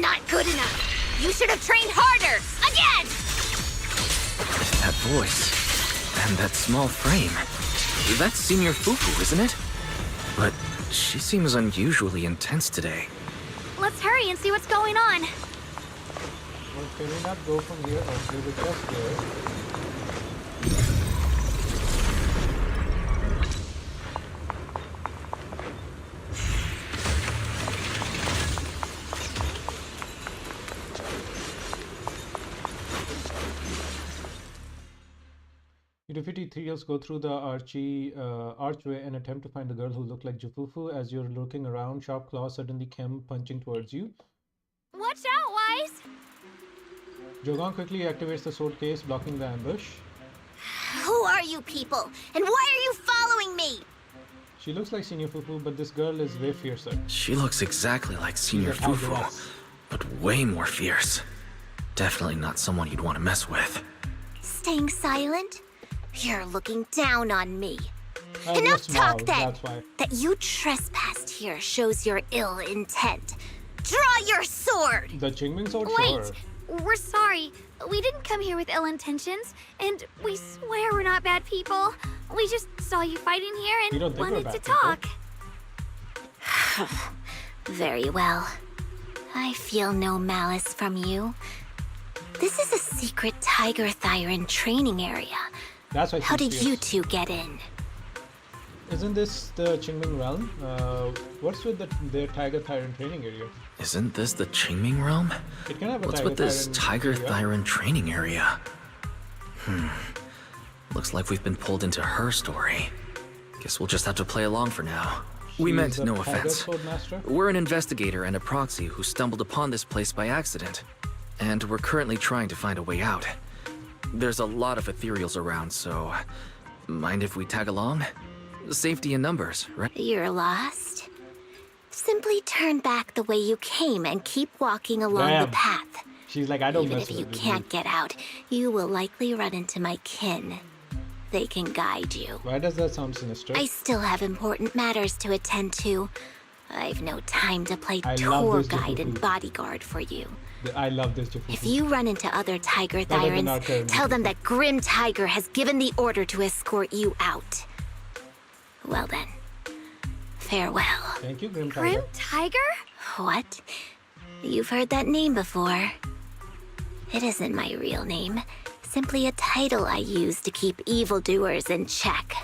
Not good enough. You should have trained harder. Again! That voice. And that small frame. That's Senior Fufu, isn't it? But she seems unusually intense today. Let's hurry and see what's going on. Well, can we not go from here? Or we were just there. You defeat Ethereals, go through the archway and attempt to find the girl who looked like Jufufu. As you're looking around, sharp claws suddenly come punching towards you. Watch out, Wise! Jogan quickly activates the sword case, blocking the ambush. Who are you people? And why are you following me? She looks like Senior Fufu, but this girl is way fiercer. She looks exactly like Senior She's a Fufu, tigress. but way more fierce. Definitely not someone you'd want to mess with. Staying silent? You're looking down on me. You're Enough small, talk then! that's why. That you trespassed here shows your ill intent. Draw your sword! The Qingming sword? Wait! Sure. We're sorry. We didn't come here with ill intentions, and we swear we're not bad people. We just saw you fighting here We don't and think we're wanted to bad people. talk. Very well. I feel no malice from you. This is a secret Tiger Thyran training area. That's why How she's did fierce. you two get in? Isn't this the Qingming realm? What's with their Tiger Tyrant training area? Isn't this the Qingming realm? It can have a What's Tiger with this Tyrant Tiger area. Thyran training area? Looks like we've been pulled into her story. Guess we'll just have to play along for now. We She's meant the no Tiger offense. Sword Master? We're an investigator and a proxy who stumbled upon this place by accident. And we're currently trying to find a way out. There's a lot of ethereals around, so... mind if we tag along? Safety in numbers, right? You're lost? Simply turn back the way you came and keep walking along Damn. the path. She's like, I don't Even mess if you with can't get out, you will likely run into my kin. They can guide you. Why does that sound sinister? I still have important matters to attend to. I've no time to play I love tour this guide and Jufufu. bodyguard for you. I love this Jufufu. If you run into other Tiger Better than our Thyrans, current tell them Jufufu. that Grim Tiger has given the order to escort you out. Well then, farewell. Thank you, Grim Grim Tiger. Tiger? What? You've heard that name before. It isn't my real name. Simply a title I use to keep evildoers in check.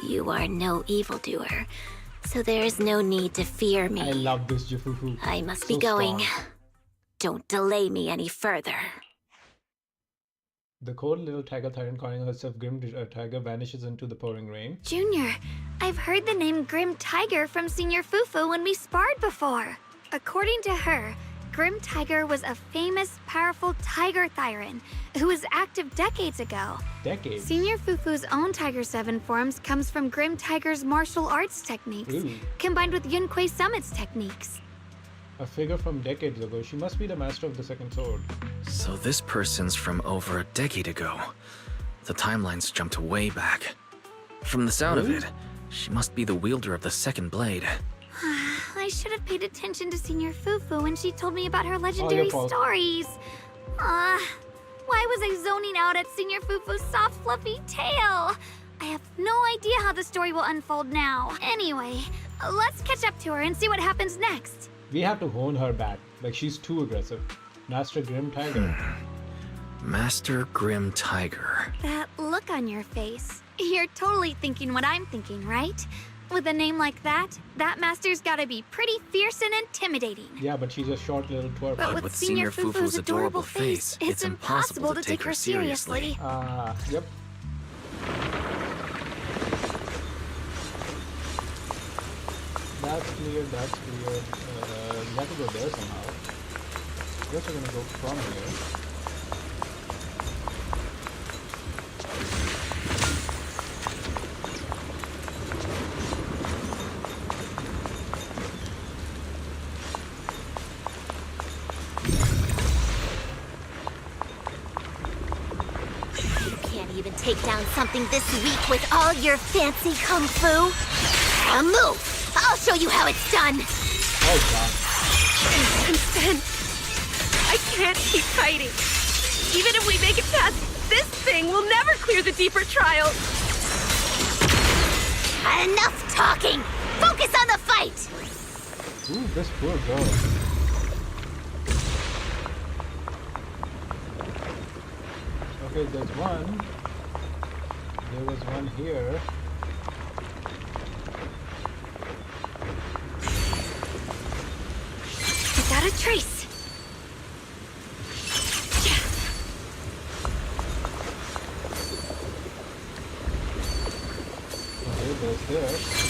You are no evildoer, so there is no need to fear me. I love this Jufufu. I must So be going. strong. Don't delay me any further. The cold little Tiger Tyrant calling herself Grim Tiger vanishes into the pouring rain. Junior, I've heard the name Grim Tiger from Senior Fufu when we sparred before. According to her, Grim Tiger was a famous, powerful Tiger Thyran who was active decades ago. Decades. Senior Fufu's own Tiger 7 forms comes from Grim Tiger's martial arts techniques, Ooh. combined with Yunquei Summit's techniques. A figure from decades ago. She must be the master of the second sword. So this person's from over a decade ago. The timelines jumped way back. From the sound of it, she must be the wielder of the second blade. I should have paid attention to Senior Fufu when she told me about her legendary fault. stories. Why was I zoning out at Senior Fufu's soft, fluffy tail? I have no idea how the story will unfold now. Anyway, let's catch up to her and see what happens next. We have to hone her back. Like, she's too aggressive. Master Grim Tiger. Master Grim Tiger. That look on your face. You're totally thinking what I'm thinking, right? With a name like that, that master's gotta be pretty fierce and intimidating. Yeah, but she's a short little twerp. But with Senior Fufu's adorable face, it's impossible to take her seriously. Yep. That's clear, that's clear. We have to go there somehow. Guess we're gonna go from here. You can't even take down something this weak with all your fancy kung fu. Now move! I'll show you how it's done! Oh god. Instead, I can't keep fighting. Even if we make it past this thing, we'll never clear the deeper trial. Enough talking! Focus on the fight! Ooh, this poor girl. Okay, there's one. There was one here. Without a trace. Okay, there's this.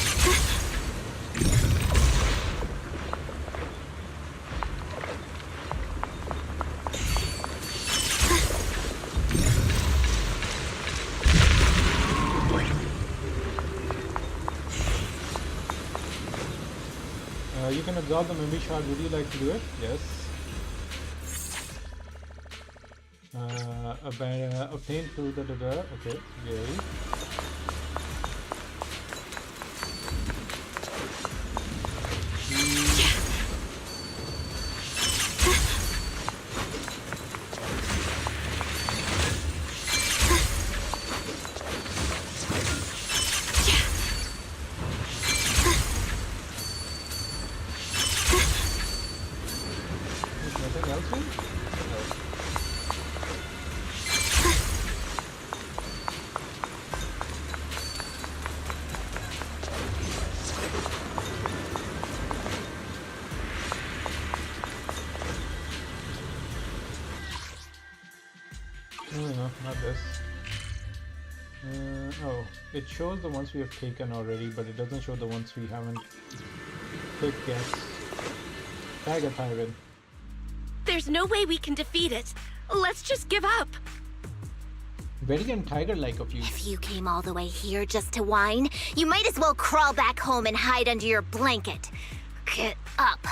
You can absorb the memory shard. Would you like to do it? Yes. Obtain through the Okay, yay. Nothing else in? No. No, not this. Oh, it shows the ones we have taken already, but it doesn't show the ones we haven't. Quick guess. Tiger Tyrant. There's no way we can defeat it. Let's just give up. Very un-tiger-like of you. If you came all the way here just to whine, you might as well crawl back home and hide under your blanket. Get up.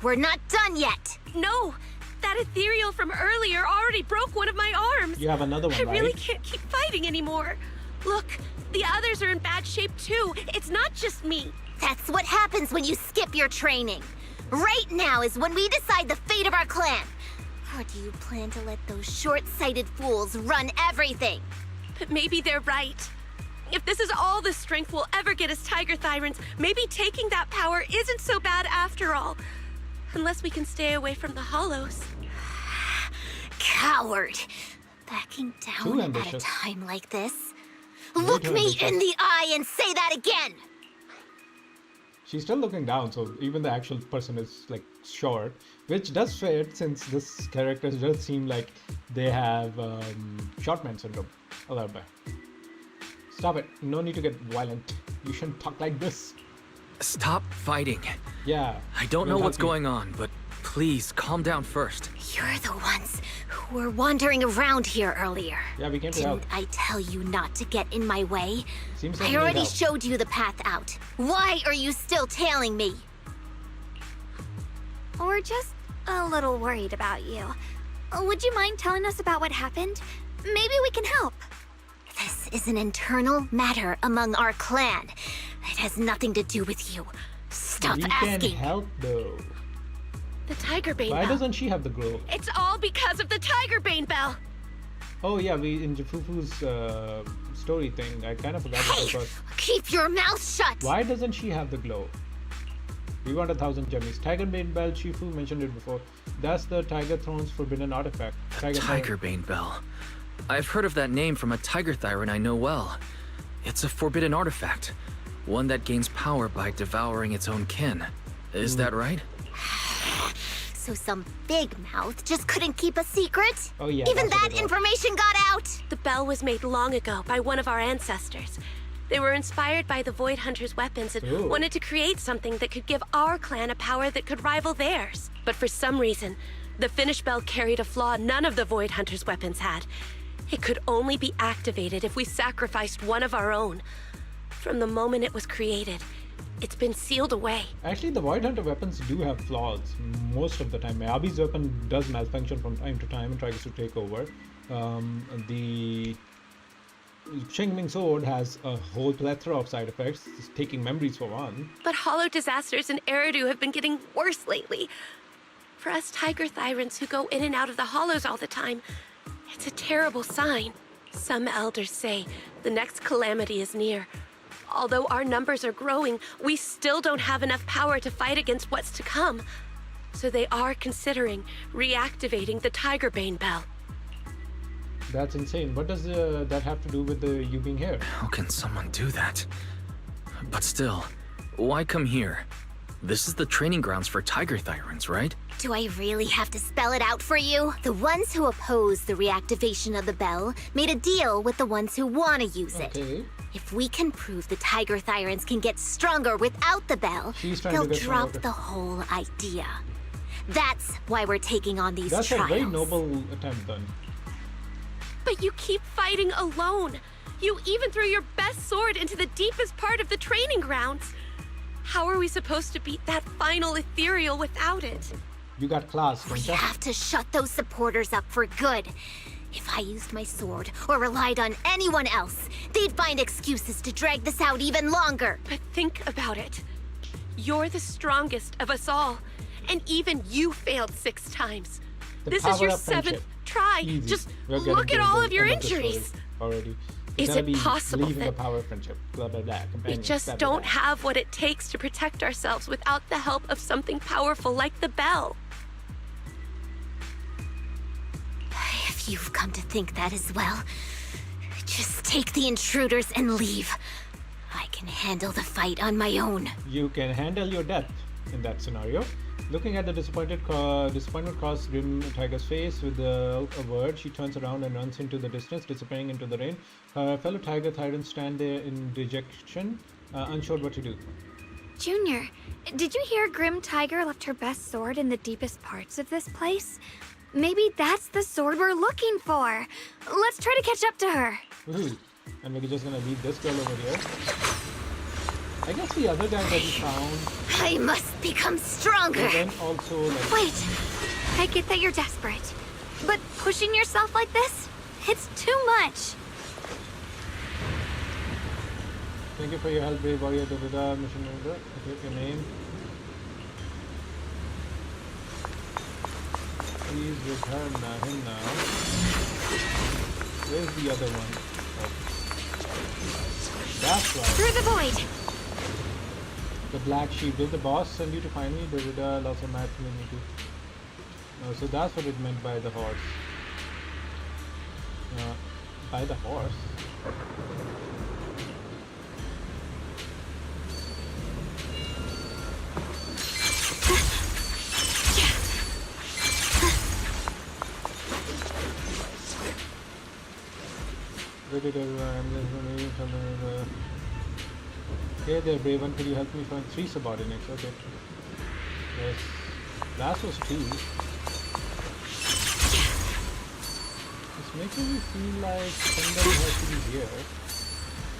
We're not done yet. No, that ethereal from earlier already broke one of my arms. You have another one, I really right? can't keep fighting anymore. Look, the others are in bad shape too. It's not just me. That's what happens when you skip your training. Right now is when we decide the fate of our clan. Or do you plan to let those short-sighted fools run everything? But maybe they're right. If this is all the strength we'll ever get as Tiger Thyrans, maybe taking that power isn't so bad after all. Unless we can stay away from the Hollows. Coward! Backing Too down at a ambitious. time like this? Way Look too me ambitious. in the eye and say that again! She's still looking down, so even the actual person is like short, which does fit since this character does seem like they have short man syndrome a little bit. Stop it! No need to get violent. You shouldn't talk like this. Stop fighting. Yeah. I don't know we'll what's help you. going on, but please calm down first. You're the ones who were wandering around here earlier. Yeah, we came to help. Didn't I tell you not to get in my way? Seems like I you need already help. showed you the path out. Why are you still tailing me? We're just a little worried about you. Would you mind telling us about what happened? Maybe we can help. This is an internal matter among our clan. It has nothing to do with you. Stop We asking. can help though. The Tiger Bane Why Bell. doesn't she have the glow? It's all because of the Tiger Bane Bell. Oh yeah, we in Jafufu's story thing. I kind of forgot what it Hey, was. keep your mouth shut. Why doesn't she have the glow? We want 1,000 gemmies. Tiger Bane Bell, Shifu mentioned it before. That's the Tiger Throne's forbidden artifact. Tiger Bane Bell. I've heard of that name from a Tiger Thyran I know well. It's a forbidden artifact. One that gains power by devouring its own kin. Is that right? So some big mouth just couldn't keep a secret? Oh, yeah, Even that's what that it was. information got out? The bell was made long ago by one of our ancestors. They were inspired by the Void Hunter's weapons and Ooh. wanted to create something that could give our clan a power that could rival theirs. But for some reason, the finished bell carried a flaw none of the Void Hunter's weapons had. It could only be activated if we sacrificed one of our own. From the moment it was created, it's been sealed away. Actually, the Void Hunter weapons do have flaws most of the time. Miyabi's weapon does malfunction from time to time and tries to take over. The Qingming sword has a whole plethora of side effects, just taking memories for one. But hollow disasters in Eridu have been getting worse lately. For us tiger thyrans who go in and out of the hollows all the time, it's a terrible sign. Some elders say the next calamity is near. Although our numbers are growing, we still don't have enough power to fight against what's to come. So they are considering reactivating the Tigerbane Bell. That's insane. What does that have to do with you being here? How can someone do that? But still, why come here? This is the training grounds for tiger thyrans, right? Do I really have to spell it out for you? The ones who oppose the reactivation of the bell made a deal with the ones who want to use it. Okay. If we can prove the tiger thyrans can get stronger without the bell, She's trying to they'll get drop stronger. the whole idea. That's why we're taking on these That's trials. a very noble attempt done. But you keep fighting alone. You even threw your best sword into the deepest part of the training grounds. How are we supposed to beat that final ethereal without it? You got class, We don't you? have to shut those supporters up for good. If I used my sword or relied on anyone else, they'd find excuses to drag this out even longer. But think about it. You're the strongest of us all, and even you failed 6 times. The This is power your of 7th friendship. try. Easy. Just We're getting look to at all the of your end the story injuries. already. Is Gotta it be possible believe in the that power of friendship? Blah blah blah. we Companions, just blah, blah, don't blah. have what it takes to protect ourselves without the help of something powerful like the bell? If you've come to think that as well, just take the intruders and leave. I can handle the fight on my own. You can handle your death in that scenario. Looking at the disappointment across Grim Tiger's face with a word, she turns around and runs into the distance, disappearing into the rain. Her fellow tiger tyrants stand there in dejection, unsure what to do. Junior, did you hear Grim Tiger left her best sword in the deepest parts of this place? Maybe that's the sword we're looking for. Let's try to catch up to her. Ooh. And we're just gonna leave this girl over here. I guess the other guy that we found, I must become stronger. but then also like Wait, I get that you're desperate, but pushing yourself like this, it's too much. thank you for your help, brave warrior. Mission order. Okay, your name. Please return him now. Where's the other one? Oh. That's right. Through the void. The black sheep. Did the boss send you to find me? Lots of map community. Oh, so that's what it meant by the horse. By the horse? Okay, there, brave one. Could you help me find 3 subordinates? Okay. Yes. That was 2. It's making me feel like somebody has to be here.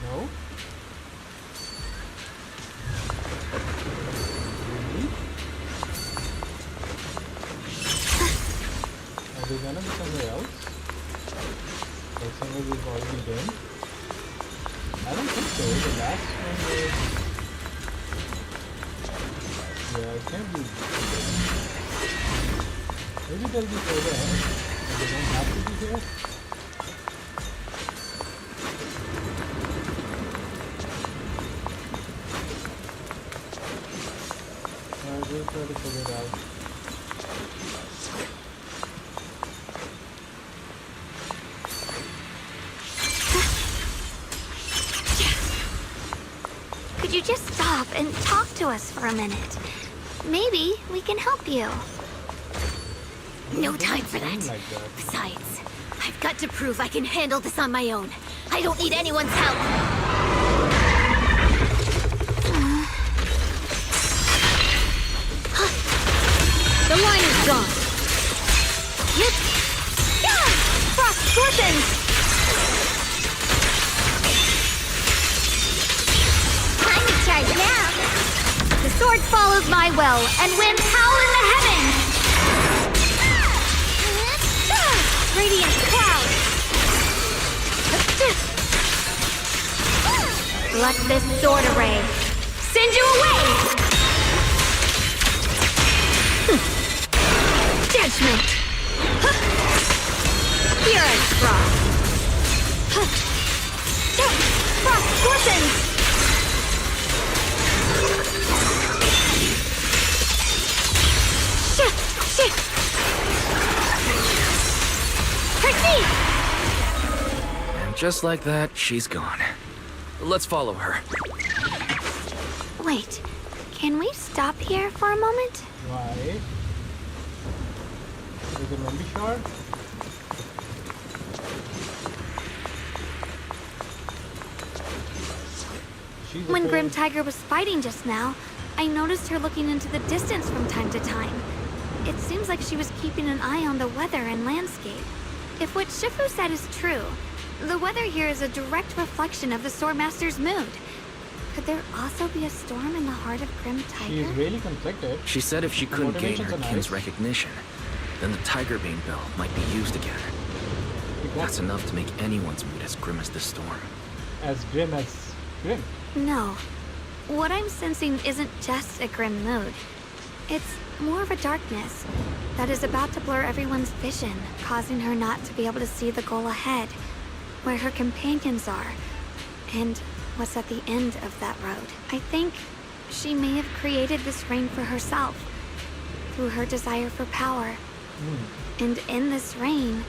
No? Really? Are they gonna be somewhere else? Like somewhere we've already been? I don't think so. The last one was... Yeah, it can't be... Maybe they'll be further ahead. And they don't have to be here? We'll try to figure it out. Could you just stop and talk to us for a minute? Maybe we can help you. No time for that. Like that. Besides, I've got to prove I can handle this on my own. I don't need anyone's help. The line is gone. Yep. Yeah! Frost Scorpions! I'm in charge now. The sword follows my will and winds howl in the heavens! Radiant cloud! Let this sword array send you away! Just like that, she's gone. Let's follow her. Wait, can we stop here for a moment? Why? Is it memory shard? She's When afraid- Grim Tiger was fighting just now, I noticed her looking into the distance from time to time. It seems like she was keeping an eye on the weather and landscape. If what Shifu said is true, the weather here is a direct reflection of the Swordmaster's mood. Could there also be a storm in the heart of Grim She is Tiger? really conflicted. She said if she couldn't gain her Motivations are kin's nice. recognition, then the Tiger Bane bell might be used again. That's enough to make anyone's mood as grim as this storm. As grim as grim. No. What I'm sensing isn't just a grim mood. It's more of a darkness that is about to blur everyone's vision, causing her not to be able to see the goal ahead, where her companions are, and what's at the end of that road. I think she may have created this reign for herself, through her desire for power. And in this reign,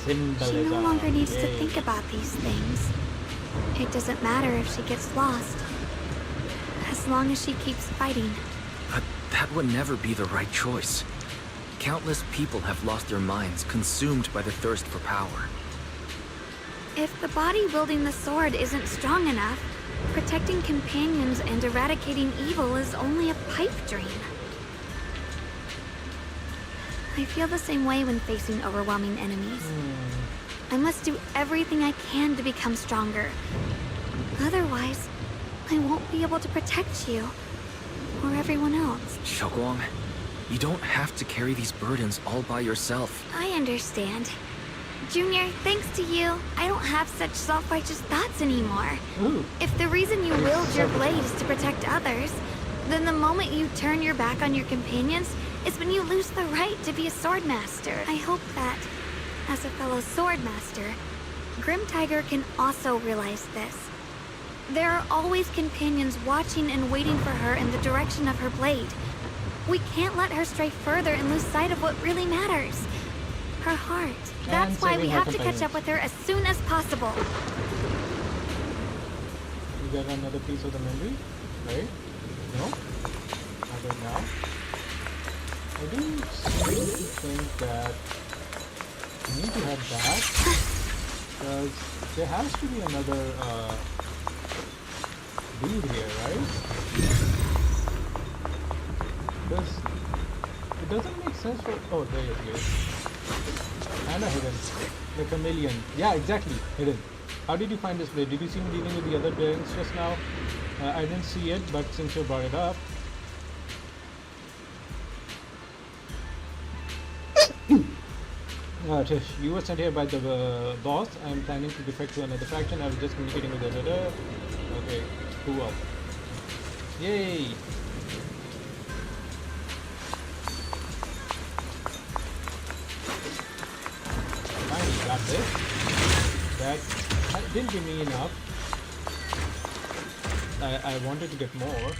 she no Symbolism. longer needs to Yay. think about these things. It doesn't matter if she gets lost, as long as she keeps fighting. But that would never be the right choice. Countless people have lost their minds, consumed by the thirst for power. If the body wielding the sword isn't strong enough, protecting companions and eradicating evil is only a pipe dream. I feel the same way when facing overwhelming enemies. I must do everything I can to become stronger. Otherwise, I won't be able to protect you or everyone else. Xiaoguang, you don't have to carry these burdens all by yourself. I understand. Junior, thanks to you, I don't have such self-righteous thoughts anymore. Ooh. If the reason you wield your blade is to protect others, then the moment you turn your back on your companions is when you lose the right to be a swordmaster. I hope that, as a fellow swordmaster, Grim Tiger can also realize this. There are always companions watching and waiting for her in the direction of her blade. We can't let her stray further and lose sight of what really matters. Her heart. That's why we saving her have to catch up with her as soon as possible. You got another piece of the memory, right? No? Not right now. I do seem to think that I need to have that because there has to be another dude here, right? Because it doesn't make sense for. Oh, there it is. And a hidden. The chameleon. Yeah, exactly. Hidden. How did you find this place? Did you see me dealing with the other beings just now? I didn't see it, but since you brought it up. Tish, you were sent here by the boss. I'm planning to defect to another faction. I was just communicating with the other. Okay, cool. Yay! Finally got this. That didn't give me enough. I wanted to get more.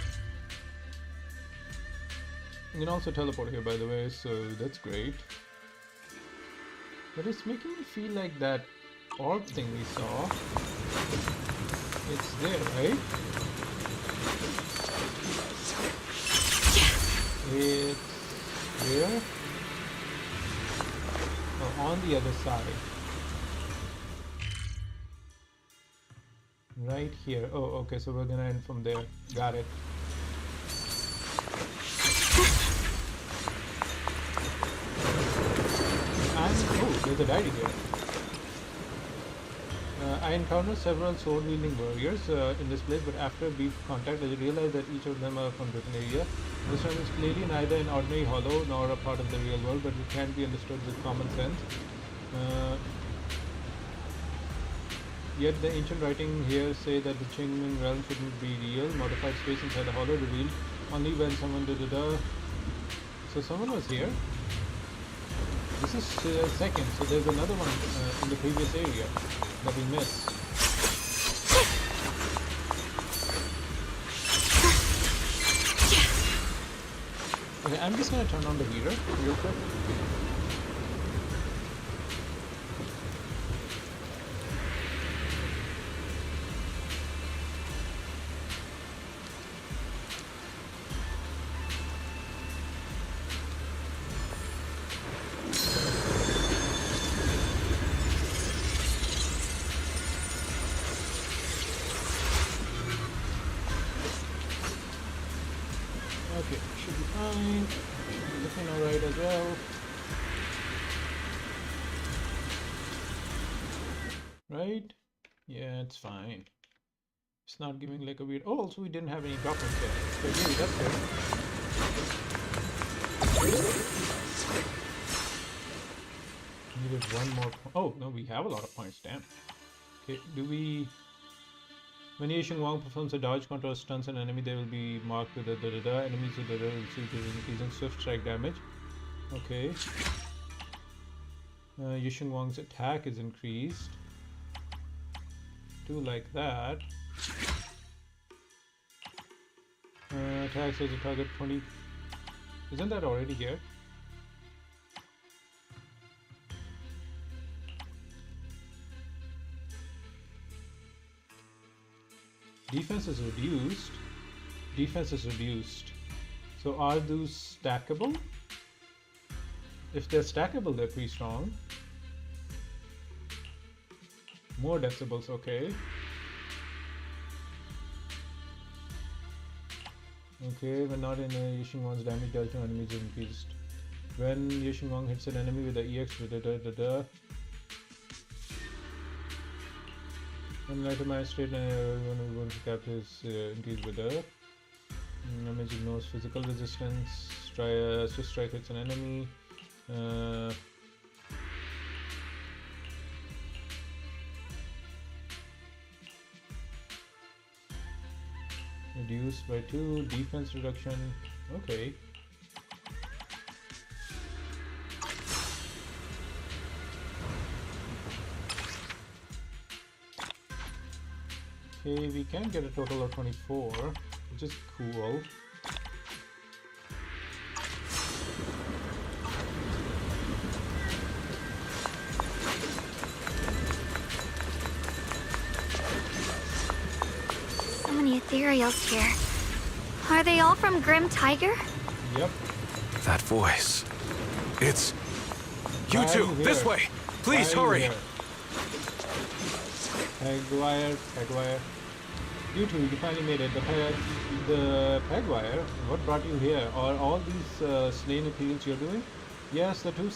You can also teleport here, by the way, so that's great. But it's making me feel like that orb thing we saw. It's there, right? It's there. Oh, on the other side. Right here. Oh, okay, so we're gonna end from there. Got it. Oh, there's a diary here. I encountered several sword-wielding warriors in this place, but after brief contact, I realized that each of them are from different area. This one is clearly neither an ordinary hollow nor a part of the real world, but it can be understood with common sense. Yet the ancient writing here say that the Qingming realm shouldn't be real. Modified space inside the hollow revealed only when someone did it. So someone was here. This is second, so there's another one in the previous area that we missed. Okay, I'm just gonna turn on the heater real quick. Okay, should be fine. Should be looking alright as well. Right? Yeah, it's fine. It's not giving like a weird. Oh, also we didn't have any drop points yet. So really, that's good. Needed one more. Oh no, we have a lot of points. Damn. Okay, do we? When Yisheng Wang performs a dodge counter or stuns an enemy, they will be marked with a da-da-da. Enemies with da-da will receive increasing swift strike damage. Okay. Yisheng Wang's attack is increased. Do like that. Attacks as a target 20. Isn't that already here? Defense is reduced. Defense is reduced. So are those stackable? If they're stackable, they're pretty strong. More decibels, okay. Okay, when not in a Yisheng Wang's damage dealt to enemies is increased. When Yisheng Wang hits an enemy with the EX, when item state when we want to cap his increased with the damage ignores physical resistance. Swift strike hits an enemy. Reduced by 2, defense reduction. Okay. Okay, we can get a total of 24, which is cool. So many ethereals here. Are they all from Grim Tiger? Yep. That voice. It's... You two, this way! Please hurry! Pegwire. You two, you finally made it. The Pegwire, what brought you here? Are all these slain ethereals you're doing? Yes, you two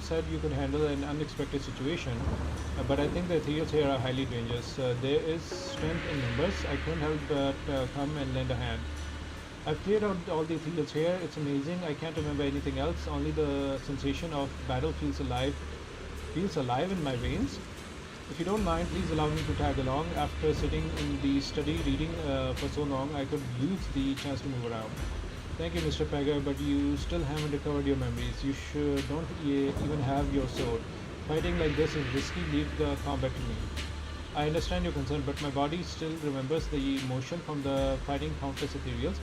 said you could handle an unexpected situation, but I think the ethereals here are highly dangerous. There is strength in numbers. I couldn't help but come and lend a hand. I've cleared out all the ethereals here. It's amazing. I can't remember anything else. Only the sensation of battle feels alive in my veins. If you don't mind, please allow me to tag along. After sitting in the study reading for so long, I could use the chance to move around. Thank you, Mr. Pegger, but you still haven't recovered your memories. You don't even have your sword. Fighting like this is risky. Leave the combat to me. I understand your concern, but my body still remembers the emotion from the fighting countless ethereals.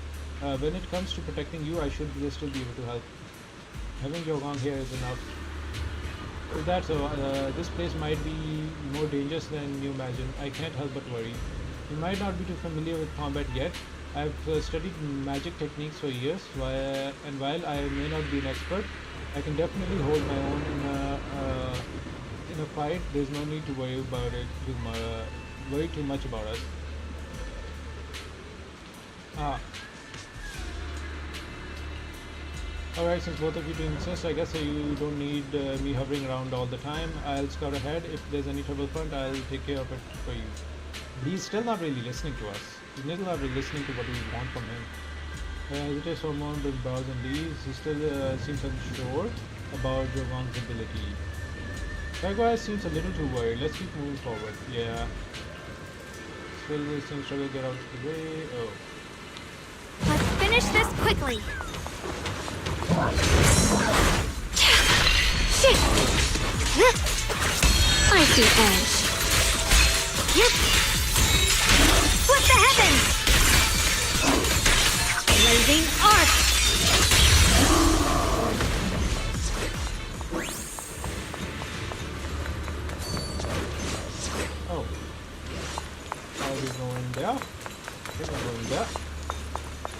When it comes to protecting you, I should still be able to help. Having Wukong here is enough. Is that so? This place might be more dangerous than you imagine. I can't help but worry. You might not be too familiar with combat yet. I've studied magic techniques for years, and while I may not be an expert, I can definitely hold my own in a fight. There's no need to worry about it. Worry too much about us. Alright, since both of you do insist, I guess you don't need me hovering around all the time. I'll scout ahead. If there's any trouble front, I'll take care of it for you. He's still not really listening to us. He's still not really listening to what we want from him. Hesitates for a moment with bows and leaves. He still seems unsure about Wukong's ability. Pegwire seems a little too worried. Let's keep moving forward. Yeah. Still seems struggle to get out of the way. Oh. Let's finish this quickly. Shit! I see edge. Yep. Split the heavens! Blazing arc! Oh. Are we going there? Okay, we're going there.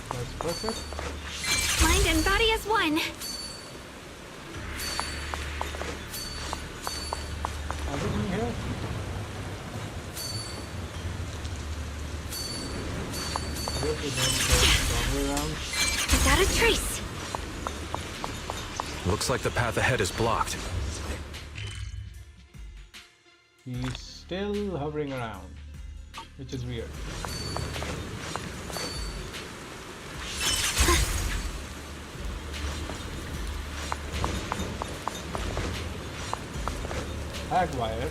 That's perfect. Mind and body as one. Everything here? I guess we're going the wrong way around. without a trace. Looks like the path ahead is blocked. He's still hovering around, which is weird. Hagwire.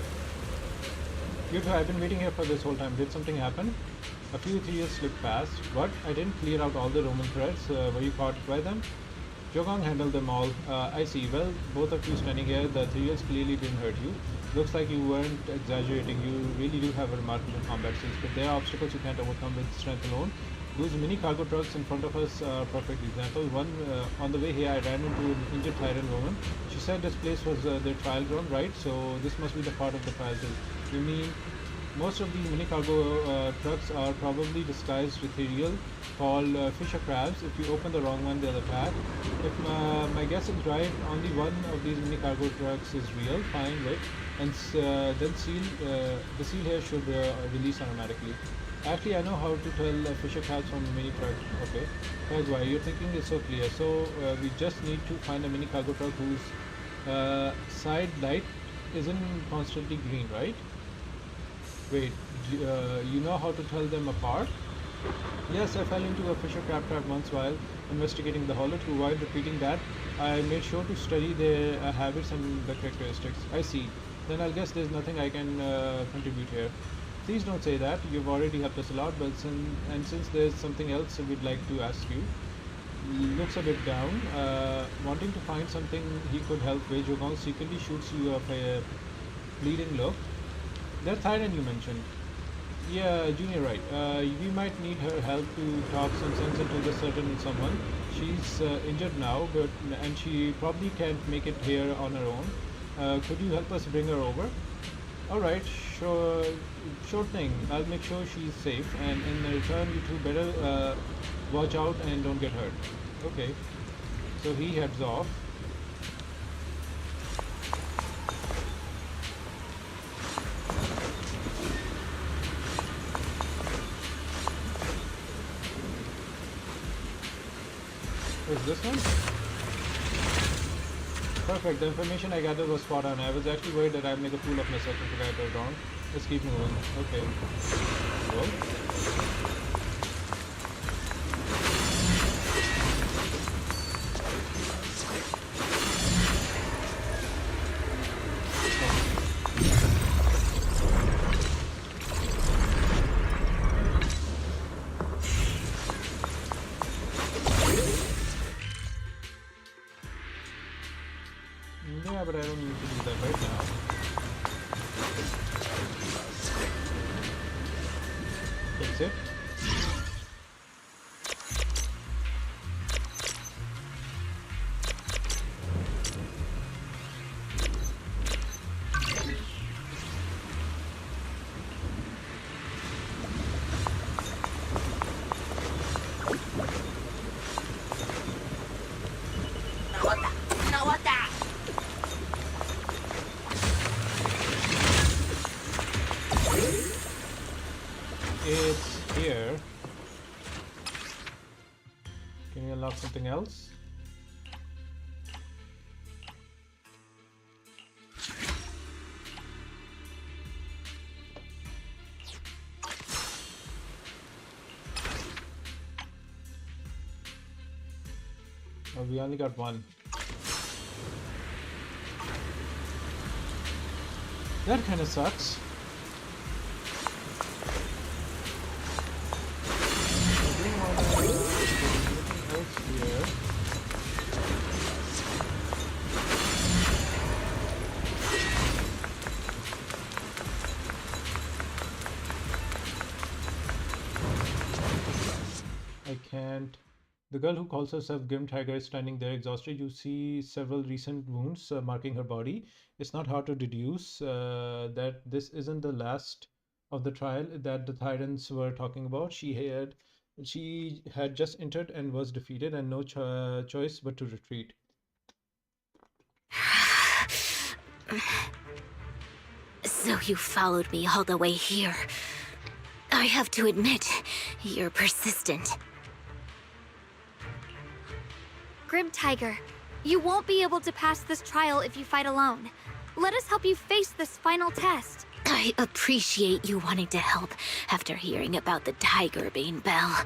You two, I've been waiting here for this whole time. Did something happen? A few years slipped past. What? I didn't clear out all the Roman threads. Were you caught by them? Wukong handled them all. I see. Well, both of you standing here, the Ethereals clearly didn't hurt you. Looks like you weren't exaggerating. You really do have a remarkable combat skills, but there are obstacles you can't overcome with strength alone. Those mini cargo trucks in front of us are a perfect example. One, on the way here, I ran into an injured Tyrant woman. She said this place was their trial ground, right? So this must be the part of the trial too. You mean most of these mini cargo trucks are probably disguised ethereal, called fisher crabs. If you open the wrong one, they'll attack. If my guess is right, only one of these mini cargo trucks is real. Fine, right? And then the seal here should release automatically. Actually, I know how to tell fisher crabs from mini truck. Okay. That's why you're thinking is so clear. So we just need to find a mini cargo truck whose side light isn't constantly green, right? Wait, you know how to tell them apart? Yes, I fell into a fisher crab trap once while investigating the hollow. To avoid repeating that, I made sure to study their habits and the characteristics. I see. Then I'll guess there's nothing I can contribute here. Please don't say that. You've already helped us a lot, but since there's something else we'd like to ask you. Looks a bit down. Wanting to find something he could help with, Wukong secretly shoots you a bleeding look. That Tyrant you mentioned. Yeah, Junior, right. We might need her help to talk some sense into the certain someone. She's injured now, and she probably can't make it here on her own. Could you help us bring her over? Alright, sure thing. I'll make sure she's safe, and in return you two better watch out and don't get hurt. Okay. So he heads off. Where's this one? Perfect, the information I gathered was spot on. I was actually worried that I'd make a fool of myself if I got that wrong. Let's keep moving. Okay. Well. Yeah, but I don't need to do that right now. Fix it. It's here. Can you unlock something else? Oh, we only got one. That kind of sucks. I can't. The girl who calls herself Grim Tiger is standing there exhausted. You see several recent wounds marking her body. It's not hard to deduce that this isn't the last of the trial that the Tyrants were talking about. She had just entered and was defeated, and no choice but to retreat. So you followed me all the way here. I have to admit, you're persistent. Grim Tiger, you won't be able to pass this trial if you fight alone. Let us help you face this final test. I appreciate you wanting to help after hearing about the Tiger Bane Bell.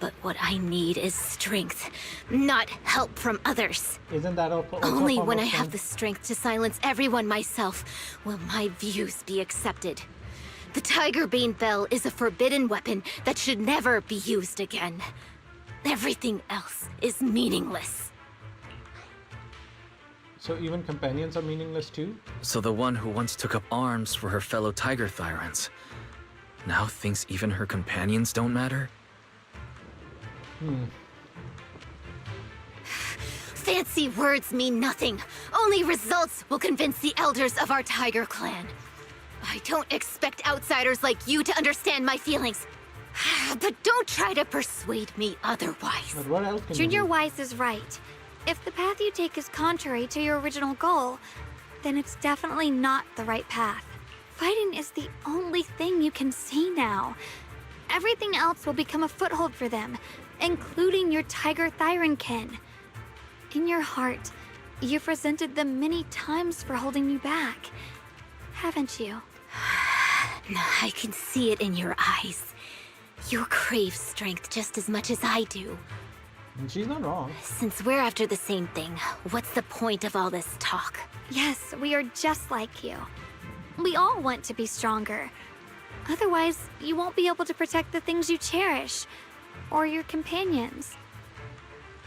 But what I need is strength, not help from others. Isn't that also Only a form when of I have strength? the strength to silence everyone myself will my views be accepted. The Tiger Bane Bell is a forbidden weapon that should never be used again. Everything else is meaningless. So even companions are meaningless too? So the one who once took up arms for her fellow Tiger Thyrans now thinks even her companions don't matter? Fancy words mean nothing. Only results will convince the elders of our Tiger clan. I don't expect outsiders like you to understand my feelings. But don't try to persuade me otherwise. But what else can you Junior do? Wise is right. If the path you take is contrary to your original goal, then it's definitely not the right path. Fighting is the only thing you can see now. Everything else will become a foothold for them, including your Tiger Thyran kin. In your heart, you've resented them many times for holding you back, haven't you? I can see it in your eyes. You crave strength just as much as I do. And she's not wrong. Since we're after the same thing, what's the point of all this talk? Yes, we are just like you. We all want to be stronger. Otherwise, you won't be able to protect the things you cherish, or your companions.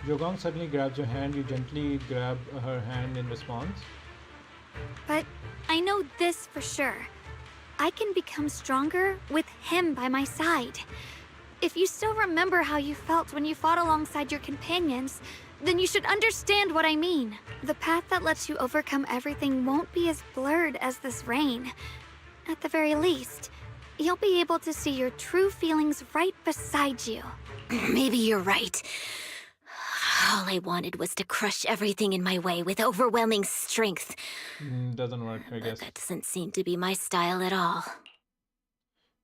Wukong suddenly grabs your hand. You gently grab her hand in response. But I know this for sure. I can become stronger with him by my side. If you still remember how you felt when you fought alongside your companions, then you should understand what I mean. The path that lets you overcome everything won't be as blurred as this rain. At the very least, you'll be able to see your true feelings right beside you. Maybe you're right. All I wanted was to crush everything in my way with overwhelming strength. Doesn't work, I But guess. that doesn't seem to be my style at all.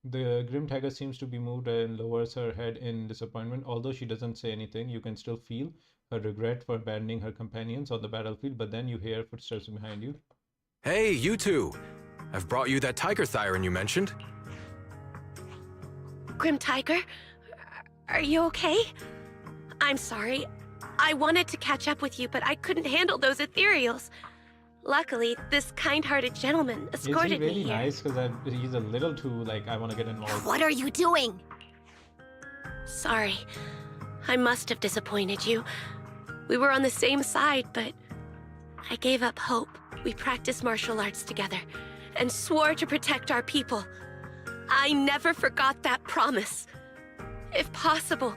The Grim Tiger seems to be moved and lowers her head in disappointment. Although she doesn't say anything, you can still feel her regret for abandoning her companions on the battlefield, but then you hear footsteps behind you. Hey, you two! I've brought you that Tiger Thyran you mentioned. Grim Tiger, are you okay? I'm sorry. I wanted to catch up with you, but I couldn't handle those ethereals. Luckily, this kind-hearted gentleman Is he escorted really me here. nice? Because he's a little too, like, I want to get involved. What are you doing? Sorry. I must have disappointed you. We were on the same side, but I gave up hope. We practiced martial arts together and swore to protect our people. I never forgot that promise. If possible,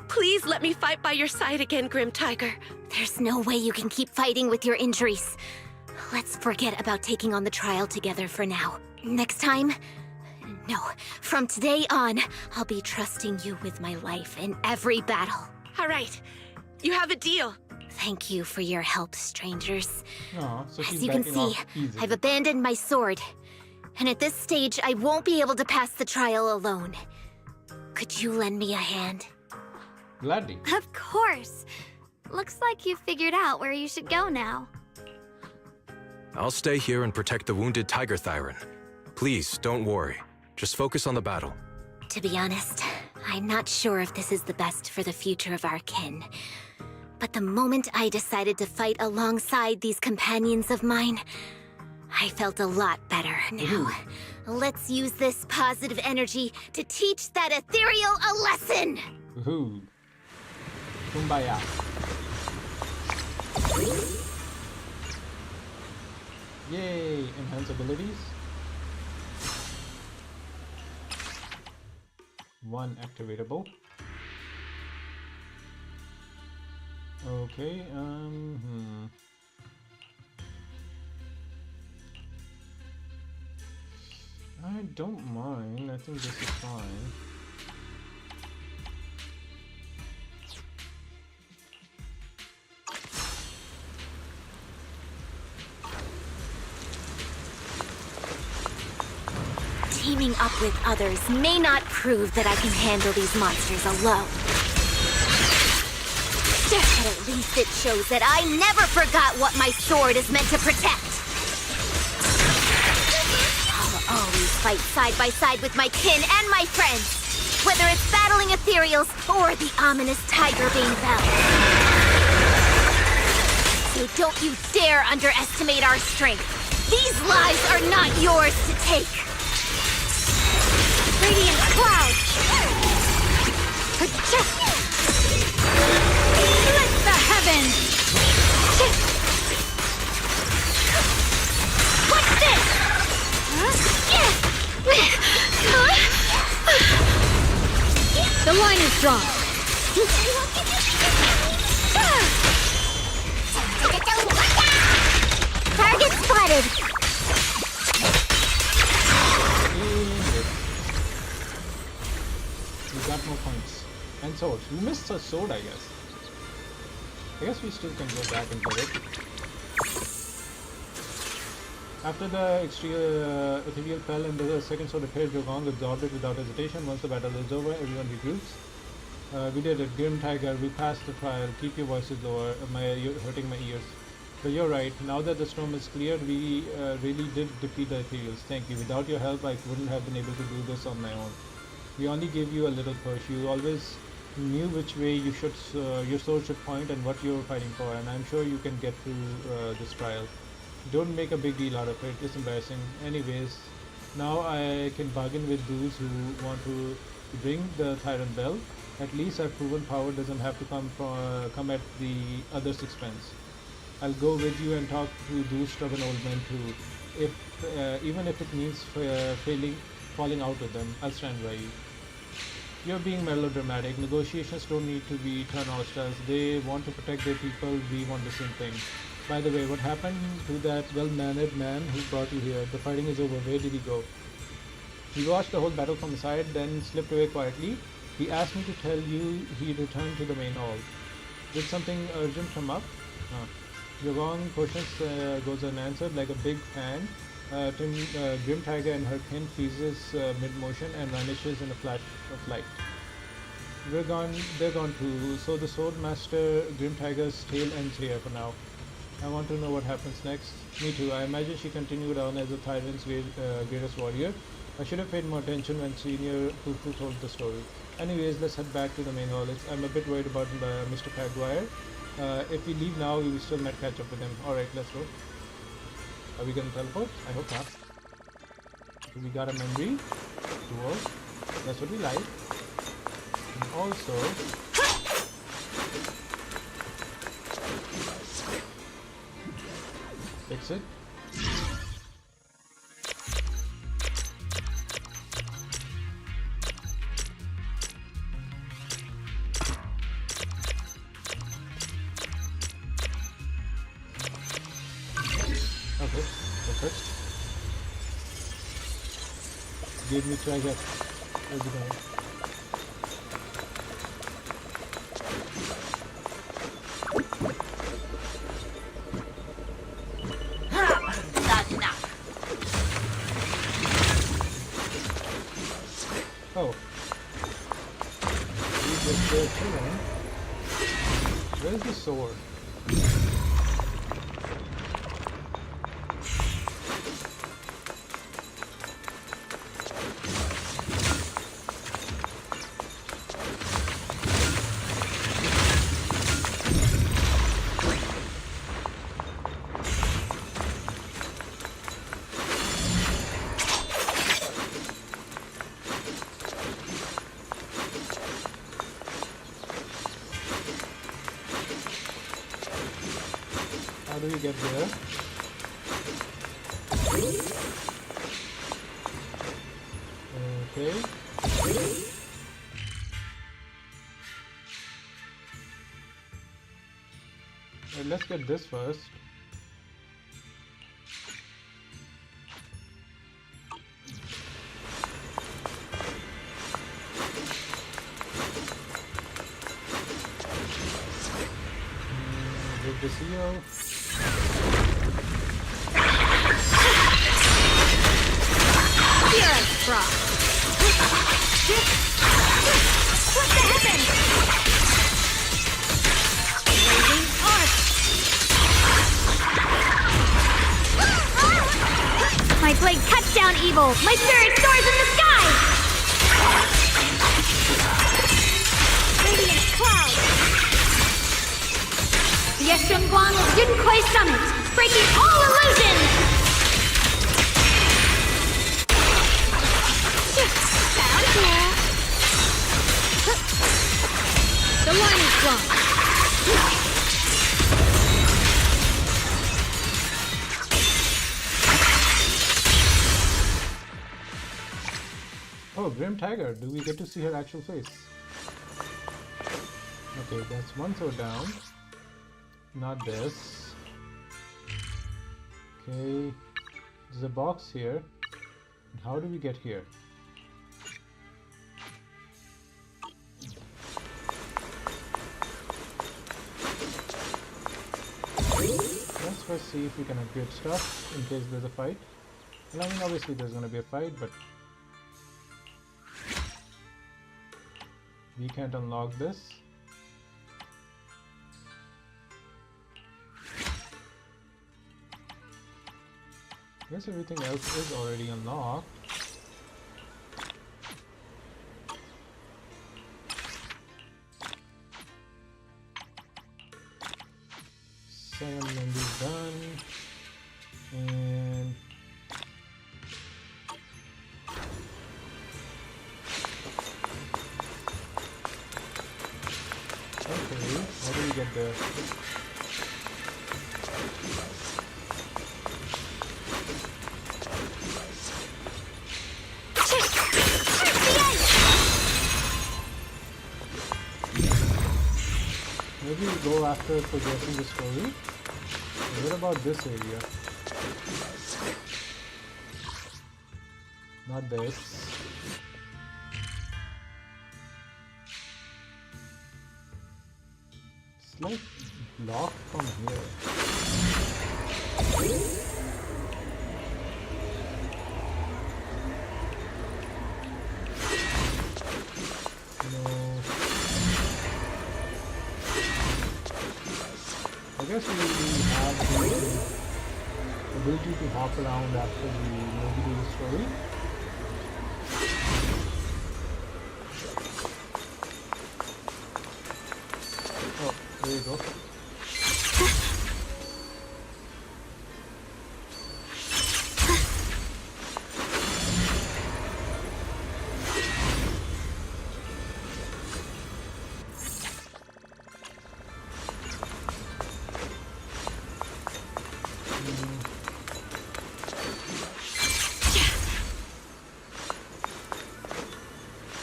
please let me fight by your side again, Grim Tiger. There's no way you can keep fighting with your injuries. Let's forget about taking on the trial together for now. Next time? No. From today on, I'll be trusting you with my life in every battle. All right. You have a deal. Thank you for your help, strangers. Aw, so she's As you can backing see, off easy. I've abandoned my sword. And at this stage, I won't be able to pass the trial alone. Could you lend me a hand? Gladly. Of course. Looks like you've figured out where you should go now. I'll stay here and protect the wounded Tiger Thyran. Please, don't worry. Just focus on the battle. To be honest, I'm not sure if this is the best for the future of our kin. But the moment I decided to fight alongside these companions of mine, I felt a lot better now. Let's use this positive energy to teach that ethereal a lesson! Woohoo. Kumbaya. Yay! Enhance abilities. One activatable. Okay, I don't mind. I think this is fine. Teaming up with others may not prove that I can handle these monsters alone. But at least it shows that I never forgot what my sword is meant to protect. I'll always fight side by side with my kin and my friends, whether it's battling ethereals or the ominous Tiger-Bane Bell. So don't you dare underestimate our strength. These lives are not yours to take. Radiant Cloud! Split the heavens! What's this? The line is drawn. Target spotted! We got more points. And swords. We missed a sword, I guess. I guess we still can go back and get it. After the ethereal fell and the second sword appeared, Wukong absorbed it without hesitation. Once the battle is over, everyone regroups. We did it. Grim Tiger, we passed the trial. Keep your voices lower. You're hurting my ears. But you're right. Now that the storm is cleared, we really did defeat the ethereals. Thank you. Without your help, I wouldn't have been able to do this on my own. We only gave you a little push. You always knew which way you should, your sword should point and what you're fighting for, and I'm sure you can get through this trial. Don't make a big deal out of it. It's embarrassing. Anyways, now I can bargain with those who want to bring the Tyrant Bell. At least our proven power doesn't have to come at the other's expense. I'll go with you and talk to those stubborn old men too. Even if it means falling out with them, I'll stand by you. You're being melodramatic. Negotiations don't need to be turned hostiles. They want to protect their people. We want the same thing. By the way, what happened to that well-mannered man who brought you here? The fighting is over. Where did he go? He watched the whole battle from the side, then slipped away quietly. He asked me to tell you he returned to the main hall. Did something urgent come up? Wukong questions goes unanswered like a big fan. Grim Tiger and her kin freezes mid-motion and vanishes in a flash of light. They're gone too, so the Swordmaster Grim Tiger's tale ends here for now. I want to know what happens next. Me too. I imagine she continued on as the Tyrant's greatest warrior. I should have paid more attention when Senior Fufu told the story. Anyways, let's head back to the main hall. I'm a bit worried about Mr. Caguire. If we leave now, we will still not catch up with him. Alright, let's go. Are we gonna teleport? I hope not. We got a memory. Duo. That's what we like. And also... fix it. Okay, perfect. Give me treasure. Where's it going? Oh. We just there chilling. Where's the sword? How do we get there? Okay. Let's get this first. With the seal. What the heavens? behold, my spirit soars in the sky! Radiant cloud! The Guan of Dunquay Summit, breaking all illusions! Down here! The line is drawn. Oh, Grim Tiger. Do we get to see her actual face? Okay, that's one sword down. Not this. Okay. There's a box here. How do we get here? Let's first see if we can upgrade stuff in case there's a fight. Well, I mean, obviously there's gonna be a fight, but we can't unlock this. I guess everything else is already unlocked. Seven members done. And okay, how do we get there? Maybe we go after progressing the story. What about this area? Not this. It's like blocked from here. No. I guess we have the ability to hop around after we maybe do the story. Oh, there you go.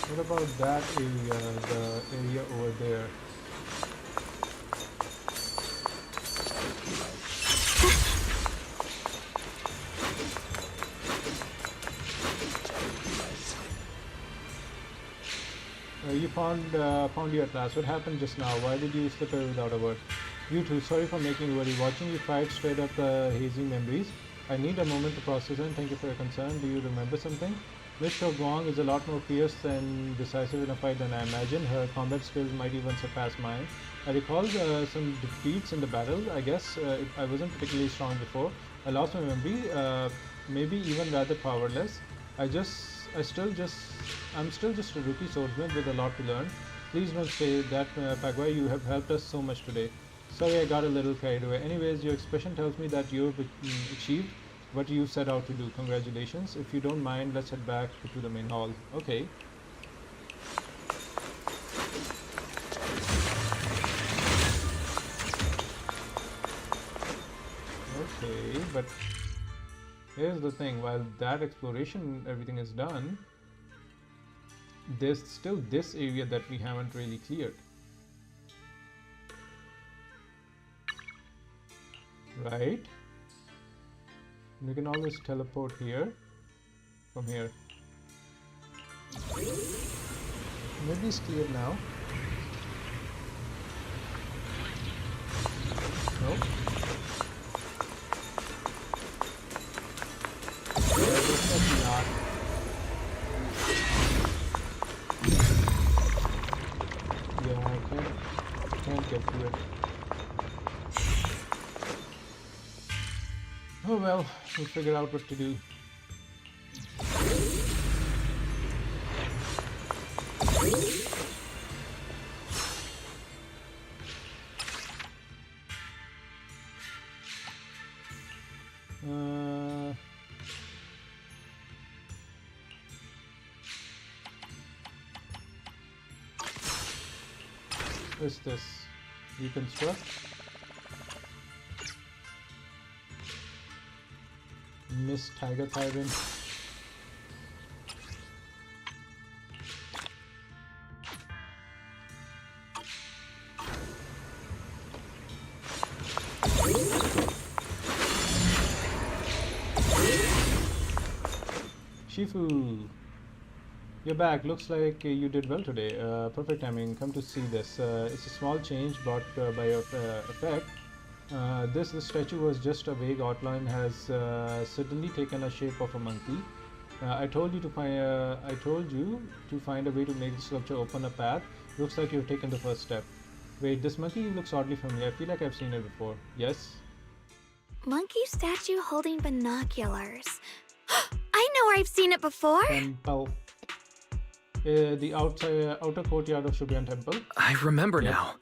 What about that area, the area over there? You found you at last. What happened just now? Why did you slip away without a word? You too, sorry for making you worry. Watching you fight straight up hazy memories. I need a moment to process and thank you for your concern. Do you remember something? Miss Wukong is a lot more fierce and decisive in a fight than I imagine. Her combat skills might even surpass mine. I recall some defeats in the battle. I guess I wasn't particularly strong before. I lost my memory, maybe even rather powerless. I'm still just a rookie swordsman with a lot to learn. Please don't say that, Pagwai. You have helped us so much today. Sorry, I got a little carried away. Anyways, your expression tells me that you've achieved what you set out to do. Congratulations. If you don't mind, let's head back to the main hall. Okay. Okay, but here's the thing. While that exploration, everything is done, there's still this area that we haven't really cleared. Right? We can always teleport here, from here. Maybe it's cleared now. Nope. Yeah, definitely not. Yeah, I can't get to it. Oh well, we'll figure out what to do. What's this? Reconstruct. Miss Tiger Tyrant. Shifu, you're back. Looks like you did well today. Perfect timing. Come to see this. It's a small change brought by effect. This statue was just a vague outline. Has suddenly taken a shape of a monkey. I told you to find a way to make the sculpture open a path. Looks like you've taken the first step. Wait, this monkey looks oddly familiar. I feel like I've seen it before. Yes. Monkey statue holding binoculars. I know where I've seen it before. Temple. The outer courtyard of Shubian Temple. I remember Yep. now.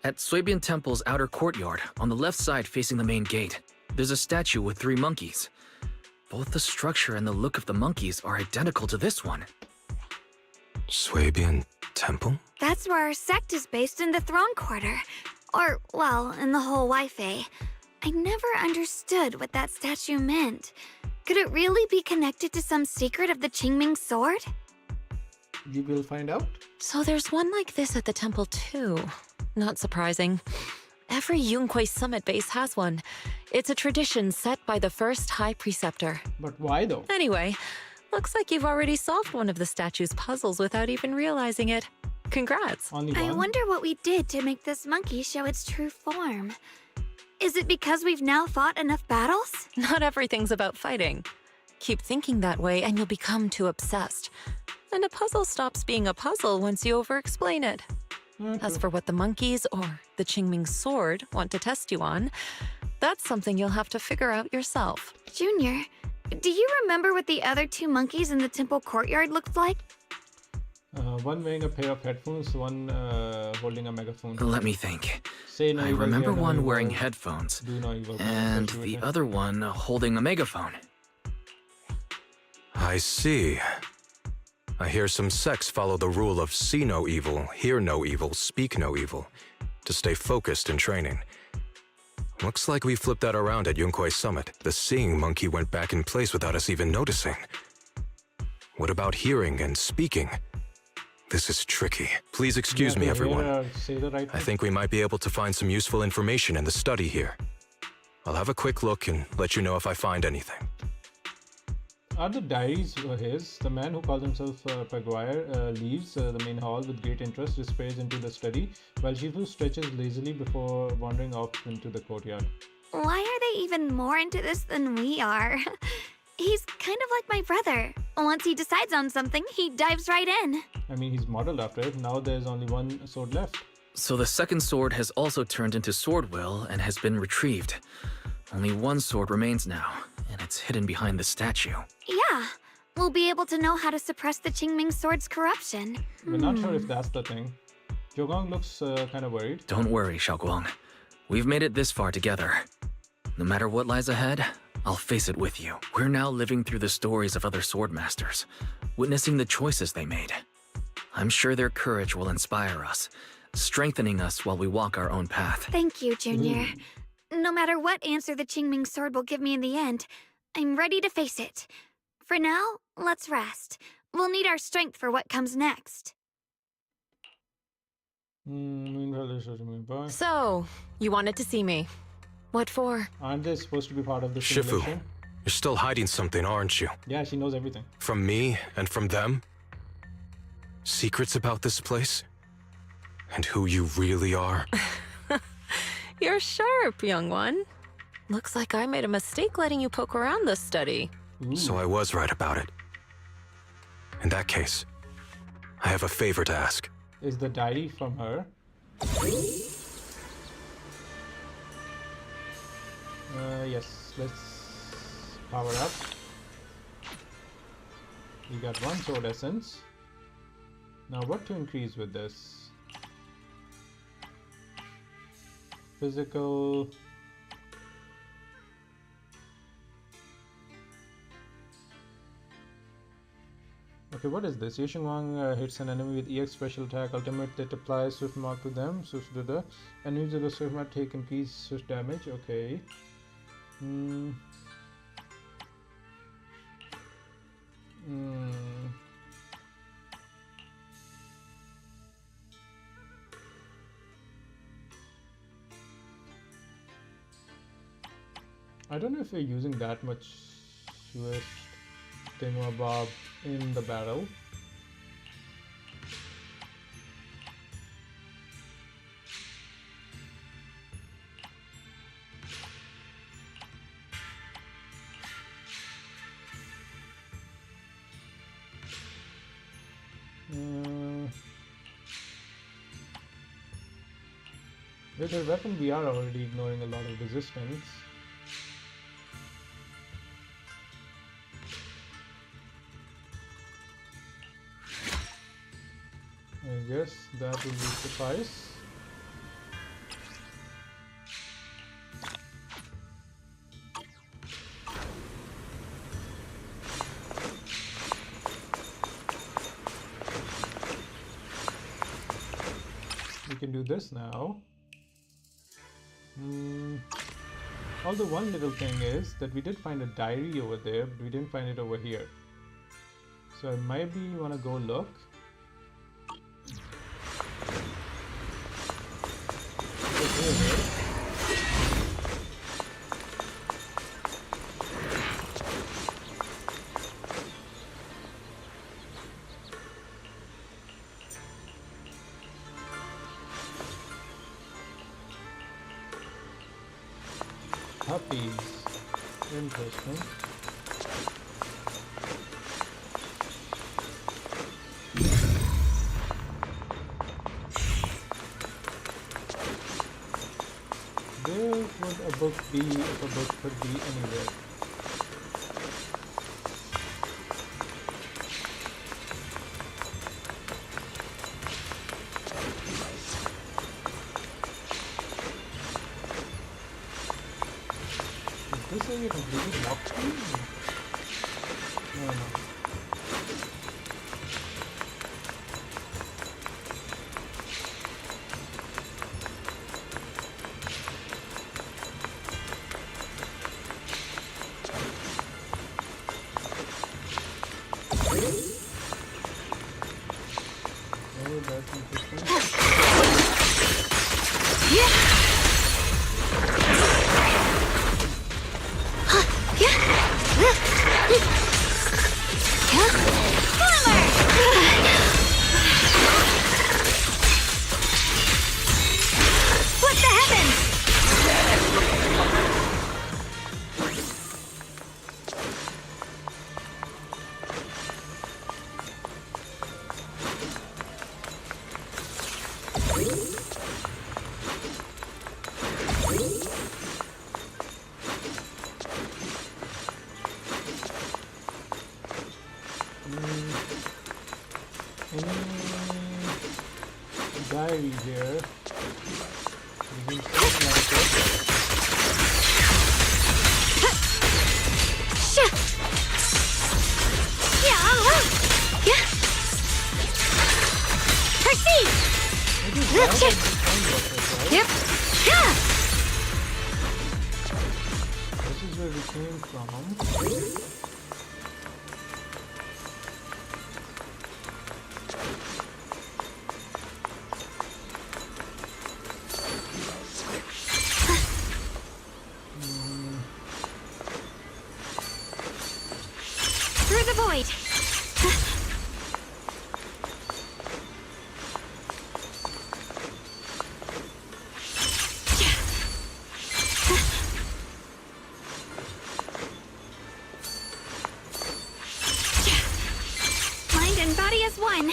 At Suibian Temple's outer courtyard, on the left side facing the main gate, there's a statue with 3 monkeys. Both the structure and the look of the monkeys are identical to this one. Swabian Temple? That's where our sect is based, in the Throne Quarter. Or, well, in the whole Wi-Fi. I never understood what that statue meant. Could it really be connected to some secret of the Qingming sword? You will find out. So there's one like this at the temple too. Not surprising. Every Yunquei summit base has one. It's a tradition set by the first High Preceptor. But why though? Anyway, looks like you've already solved one of the statue's puzzles without even realizing it. Congrats. Only I one? wonder what we did to make this monkey show its true form. Is it because we've now fought enough battles? Not everything's about fighting. Keep thinking that way and you'll become too obsessed. And a puzzle stops being a puzzle once you over-explain it. As for what the monkeys or the Qingming sword want to test you on, that's something you'll have to figure out yourself. Junior, do you remember what the other 2 monkeys in the temple courtyard looked like? One wearing a pair of headphones, one holding a megaphone. Let me think. Say no I evil, remember hear no one evil, wearing headphones, do no evil. and That's the what other one holding a megaphone. I see. I hear some sects follow the rule of see no evil, hear no evil, speak no evil, to stay focused in training. Looks like we flipped that around at Yunquei Summit. The seeing monkey went back in place without us even noticing. What about hearing and speaking? This is tricky. Please excuse me, everyone. Say the right I thing. think we might be able to find some useful information in the study here. I'll have a quick look and let you know if I find anything. Are the diaries his? The man who calls himself Paguire leaves the main hall with great interest, disappears into the study, while Shifu stretches lazily before wandering off into the courtyard. Why are they even more into this than we are? He's kind of like my brother. Once he decides on something, he dives right in. I mean, he's modeled after it. Now there's only one sword left. So the second sword has also turned into Swordwill and has been retrieved. Only one sword remains now, and it's hidden behind the statue. Yeah, we'll be able to know how to suppress the Qingming sword's corruption. We're not sure if that's the thing. Jogong looks kind of worried. Don't worry, Xiaoguang. We've made it this far together. No matter what lies ahead, I'll face it with you. We're now living through the stories of other swordmasters, witnessing the choices they made. I'm sure their courage will inspire us, strengthening us while we walk our own path. Thank you, Junior. No matter what answer the Qingming sword will give me in the end, I'm ready to face it. For now, let's rest. We'll need our strength for what comes next. So, you wanted to see me. What for? Aren't they supposed to be part of the Shifu, simulation? you're still hiding something, aren't you? Yeah, she knows everything. From me and from them? Secrets about this place? And who you really are? You're sharp, young one. Looks like I made a mistake letting you poke around this study. Ooh. So I was right about it. In that case, I have a favor to ask. Is the diary from her? Yes, let's power up. We got one sword essence. Now what to increase with this? Physical. Okay, Okay, what is this? Yashin Wang hits an enemy with EX special attack ultimate that applies Swift Mark to them. Swift enemies with a Swift Mark take increased Swift damage. Okay. I don't know if we're using that much Swift Thingamabob in the battle. With her weapon, we are already ignoring a lot of resistance. I guess that will suffice. We can do this now. Although one little thing is that we did find a diary over there, but we didn't find it over here. So I maybe want to go look. Puppies. Interesting. Where would a book be if a book could be anywhere? Is this area completely locked to me? No. Oh, that's interesting. What the heavens? Any diary here? Doesn't seem like it. Proceed! It is right at the end of it, right? Yep. This is where we came from. Through the void. Mind and body as one.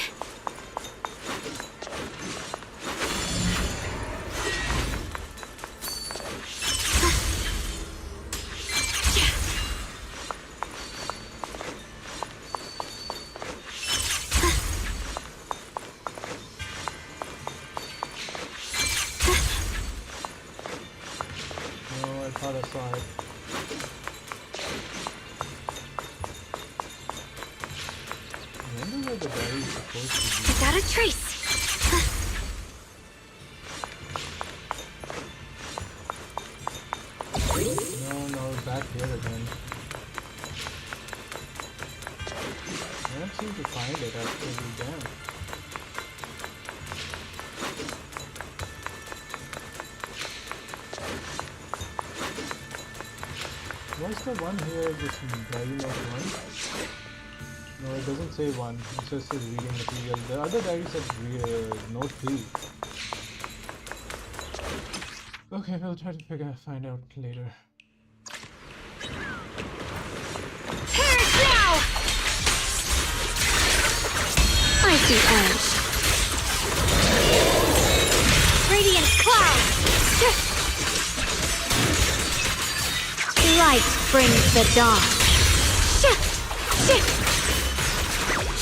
No, I thought I saw it. I wonder Trace! No, back here again. I don't seem to find it actually, damn. What's the one here, this diary note 1? No, it doesn't say 1, it just says reading material. The other diary says note 3. Okay, we'll try to find out later. Perish now! I see edge. Radiant cloud! Light brings the dawn.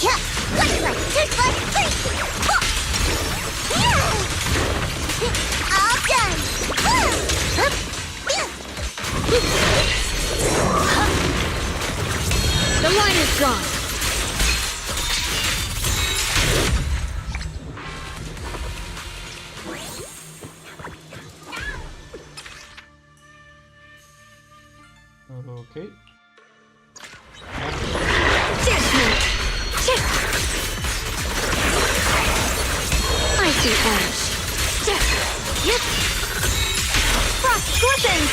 Yeah, all done. The line is drawn. Okay. I see edge. Yep. Frost glistens.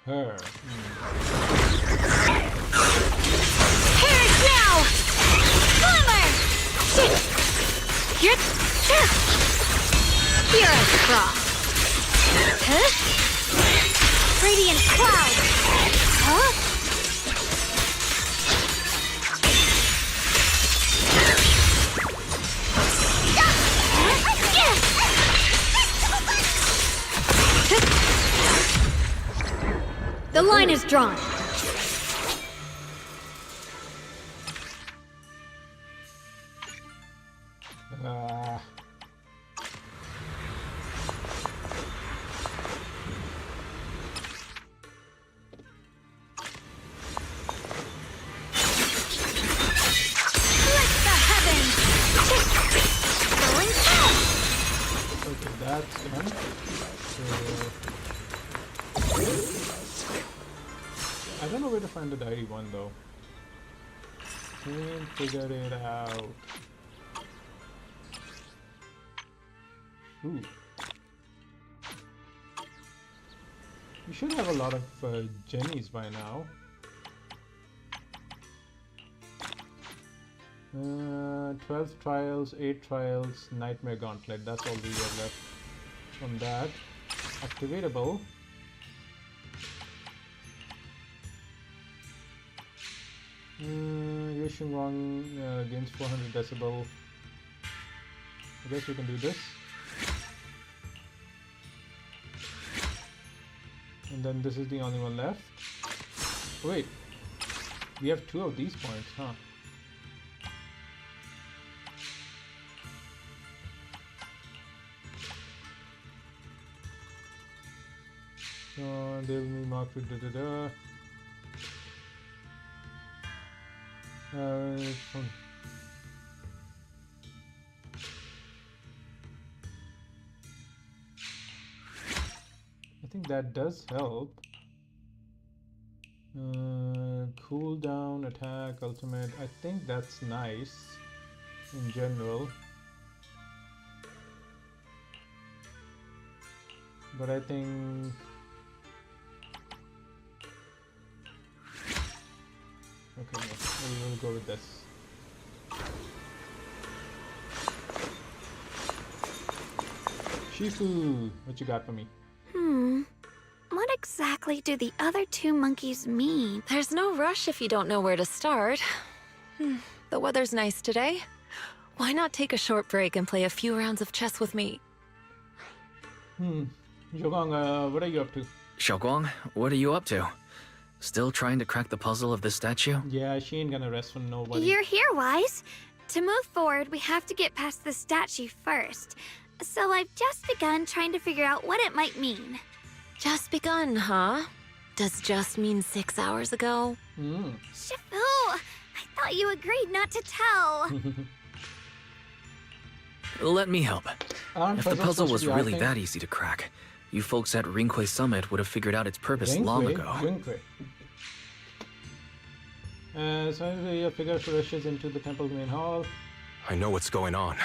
Her. Perish now! Glimmer! Hero's cross. Huh? Radiant cloud. Huh? The line is drawn. Okay, that's done. I don't know where to find the diary 1 though. Can't figure it out. Ooh. We should have a lot of Jennies by now. 12 trials, 8 trials, Nightmare Gauntlet. That's all we have left from that. Activatable. Yushing Wang gains 400 decibel. I guess we can do this. And then this is the only one left. Wait, we have 2 of these points, huh? So they will be marked with da-da-da. I think that does help. Cooldown, attack, ultimate. I think that's nice in general. But I think okay, no, we'll go with this. Shifu, what you got for me? What exactly do the other 2 monkeys mean? There's no rush if you don't know where to start. The weather's nice today. Why not take a short break and play a few rounds of chess with me? Wukong, what are you up to? Xiaoguang, what are you up to? Still trying to crack the puzzle of this statue? Yeah, she ain't gonna rest for nobody. You're here, Wise. To move forward, we have to get past the statue first. So I've just begun trying to figure out what it might mean. Just begun, huh? Does just mean 6 hours ago? Shifu, I thought you agreed not to tell. Let me help. Aren't If the puzzles puzzle supposed was to be really our that thing? easy to crack, you folks at Ringquay Summit would have figured out its purpose long ago. Ringquay. So your figure rushes into the temple main hall. I know what's going on.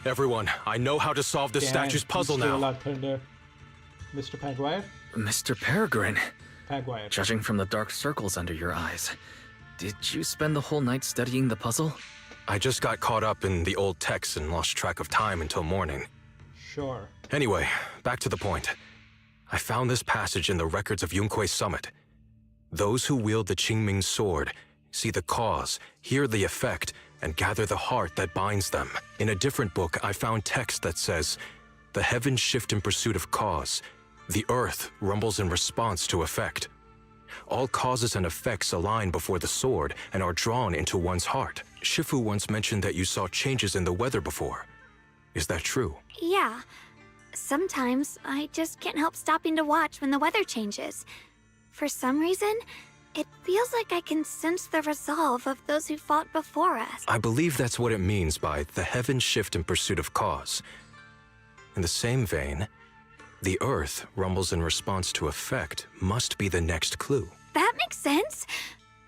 Everyone, I know how to solve this statue's puzzle now. Thunder. Mr. Pagwire? Mr. Peregrine, Pagwire. judging from the dark circles under your eyes, did you spend the whole night studying the puzzle? I just got caught up in the old texts and lost track of time until morning. Sure. Anyway, back to the point. I found this passage in the records of Yunquay Summit. Those who wield the Qingming sword see the cause, hear the effect, and gather the heart that binds them. In a different book, I found text that says, "The heavens shift in pursuit of cause. The earth rumbles in response to effect. All causes and effects align before the sword and are drawn into one's heart." Shifu once mentioned that you saw changes in the weather before. Is that true? Yeah. Sometimes I just can't help stopping to watch when the weather changes. For some reason, it feels like I can sense the resolve of those who fought before us. I believe that's what it means by the heavens shift in pursuit of cause. In the same vein, the earth rumbles in response to effect must be the next clue. That makes sense.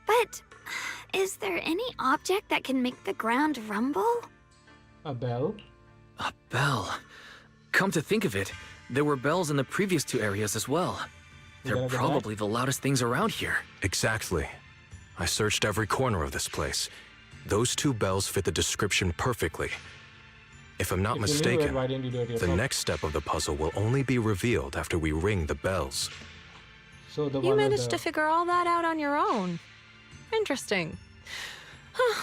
But is there any object that can make the ground rumble? A bell? A bell. Come to think of it, there were bells in the previous two areas as well. They're gonna go probably the loudest things around here. Exactly. I searched every corner of this place. Those two bells fit the description perfectly. If I'm not If you knew it, mistaken, why didn't you do it the yourself? next step of the puzzle will only be revealed after we ring the bells. So the You one with managed to figure all that out on your own. Interesting.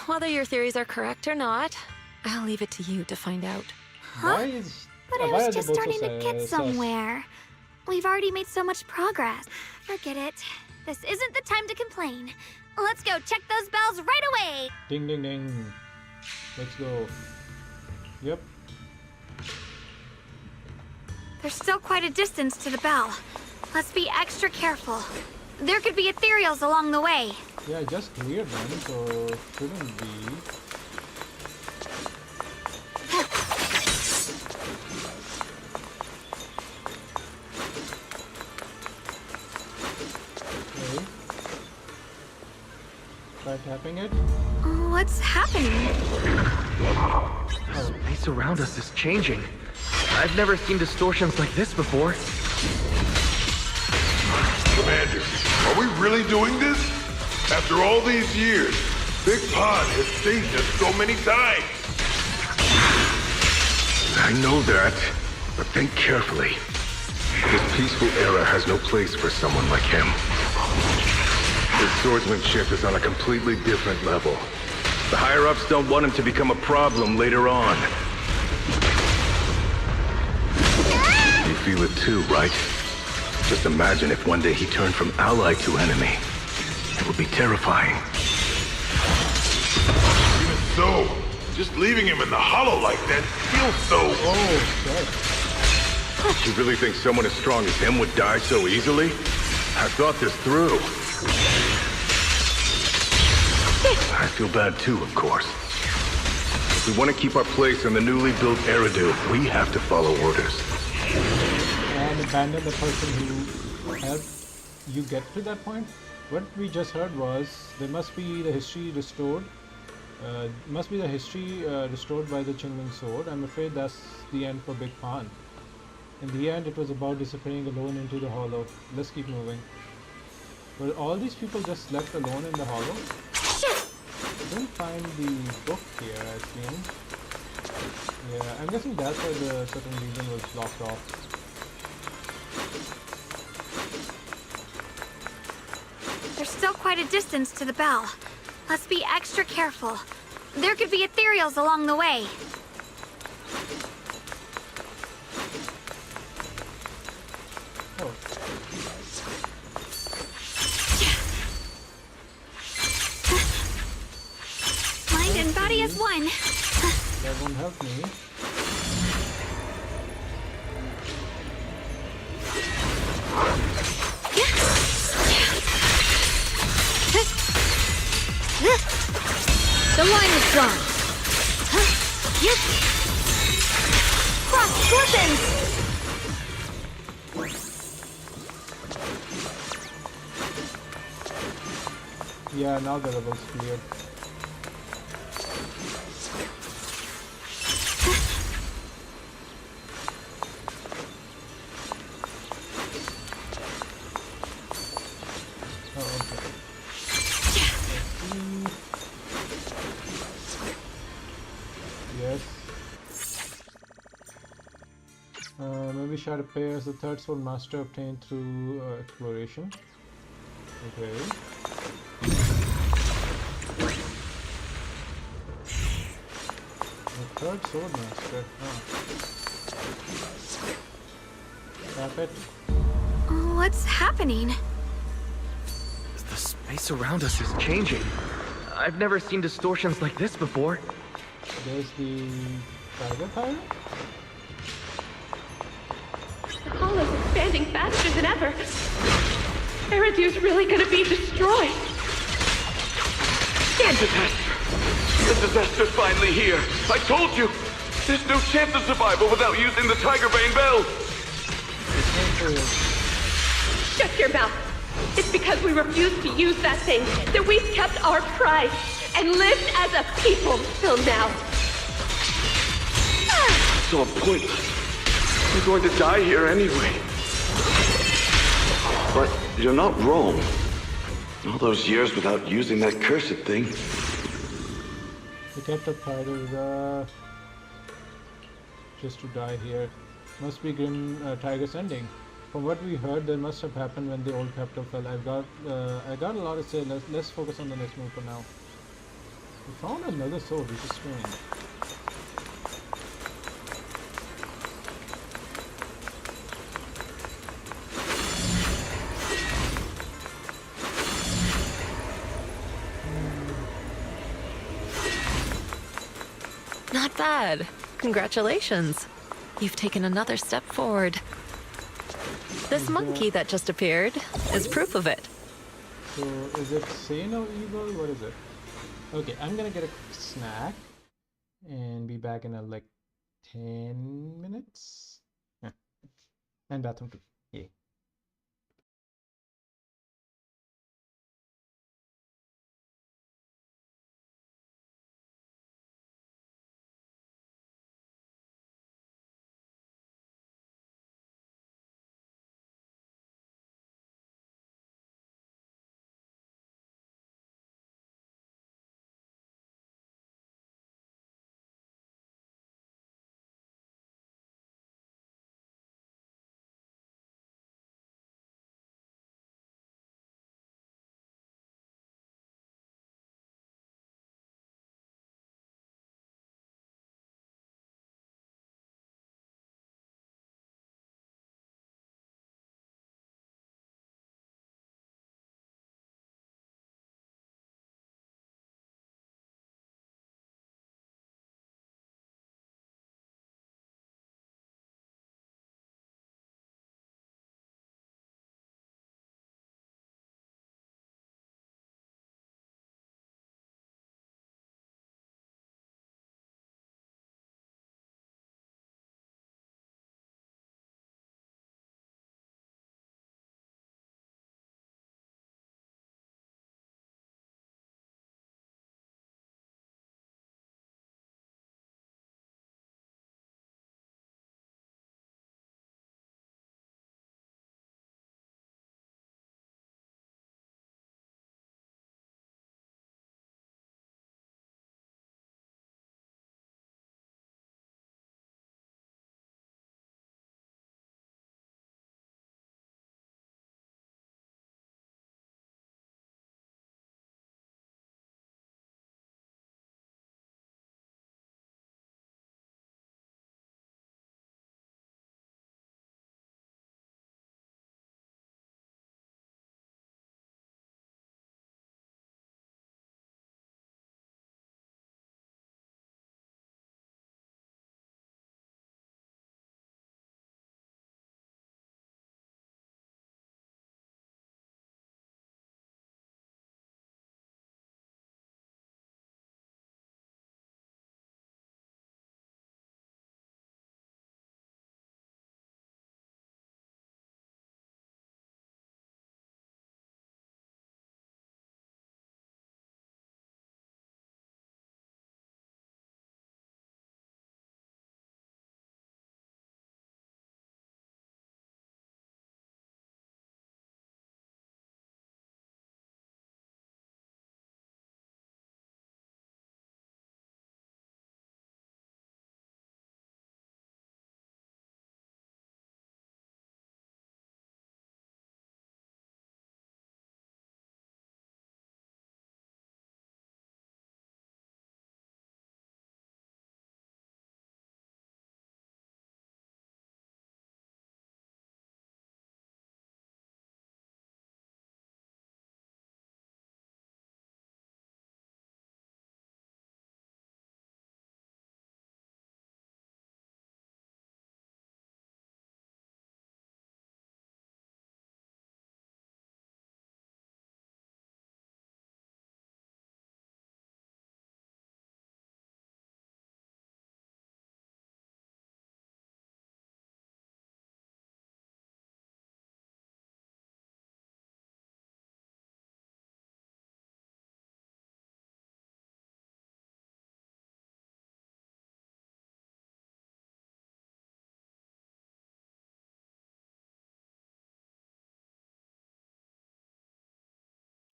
Whether your theories are correct or not, I'll leave it to you to find out. Why is... But I why was are they just both so starting to get sus? somewhere. We've already made so much progress. Forget it. This isn't the time to complain. Let's go check those bells right away. Ding, ding, ding. Let's go. Yep. There's still quite a distance to the bell. Let's be extra careful. There could be ethereals along the way. Yeah, I just cleared them, so it shouldn't be. Okay. Try tapping it. What's happening? The space around us is changing. I've never seen distortions like this before. Commander, are we really doing this? After all these years, Big Pond has saved us so many times. I know that, but think carefully. This peaceful era has no place for someone like him. His swordsmanship is on a completely different level. The higher-ups don't want him to become a problem later on. You feel it too, right? Just imagine if one day he turned from ally to enemy. It would be terrifying. Even so, just leaving him in the hollow like that feels so... You really think someone as strong as him would die so easily? I thought this through. I feel bad too, of course. If we want to keep our place in the newly built Eridu, we have to follow orders. And abandon the person who helped you get to that point. What we just heard was there must be the history restored. Restored by the Qingming sword. I'm afraid that's the end for Big Pan. In the end, it was about disappearing alone into the hollow. Let's keep moving. Were all these people just left alone in the hollow? I don't find the book here, I think. Yeah, I'm guessing that's why the certain region was blocked off. There's still quite a distance to the bell. Let's be extra careful. There could be ethereals along the way. Oh. There's one. That won't help me. The line is drawn. Cross scorpions! Yeah, now the level's clear. Oh, okay. Yes. Maybe shard appears the third sword master obtained through exploration. Okay. The third sword master. Oh. Tap it. What's happening? The space around us is changing. I've never seen distortions like this before. There's the tiger pirate. The hollow's expanding faster than ever. Eridu's really gonna be destroyed. The disaster's finally here. I told you! There's no chance of survival without using the Tiger Bane Bell! Shut your mouth! It's because we refused to use that thing that we've kept our pride and lived as a people till now. So I'm pointless. We're going to die here anyway. But you're not wrong. All those years without using that cursed thing. We kept up fighters just to die here. Must be grim Tiger's ending. From what we heard, that must have happened when the old capital fell. I got a lot to say. Let's focus on the next move for now. We found another sword, which is strange. Not bad. Congratulations. You've taken another step forward. This monkey that just appeared is proof of it. So, is it say no evil? What is it? Okay, I'm gonna get a snack and be back in like 10 minutes. Yeah. And bathroom too. Yay.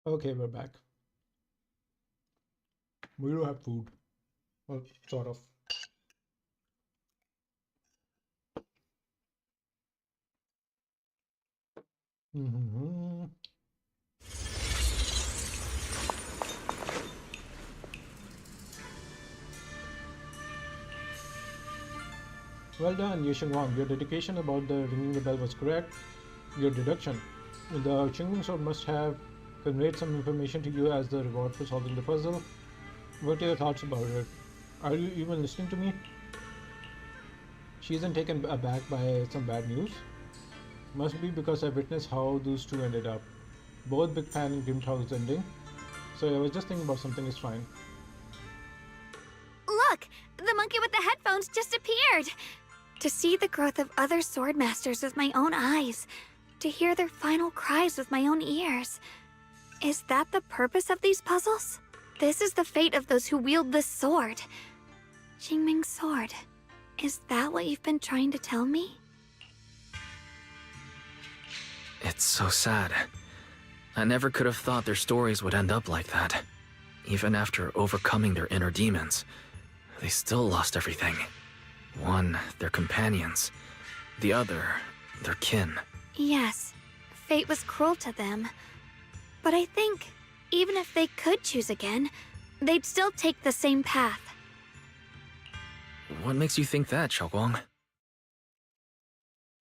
Okay, we're back. We do have food. Well, sort of. Mm-hmm. Well done, Yesheng Wang. Your dedication about the ringing the bell was correct. Your deduction. The Qingming sword must have conveyed some information to you as the reward for solving the puzzle. What are your thoughts about it? Are you even listening to me? She isn't taken aback by some bad news. Must be because I witnessed how those two ended up. Both big fan and Grimthau's ending. So I was just thinking about something is fine. Look! The monkey with the headphones just appeared! To see the growth of other sword masters with my own eyes, to hear their final cries with my own ears. Is that the purpose of these puzzles? This is the fate of those who wield this sword. Qingming's sword. Is that what you've been trying to tell me? It's so sad. I never could have thought their stories would end up like that. Even after overcoming their inner demons, they still lost everything. One, their companions. The other, their kin. Yes, fate was cruel to them. But I think, even if they could choose again, they'd still take the same path. What makes you think that, Xiaoguang?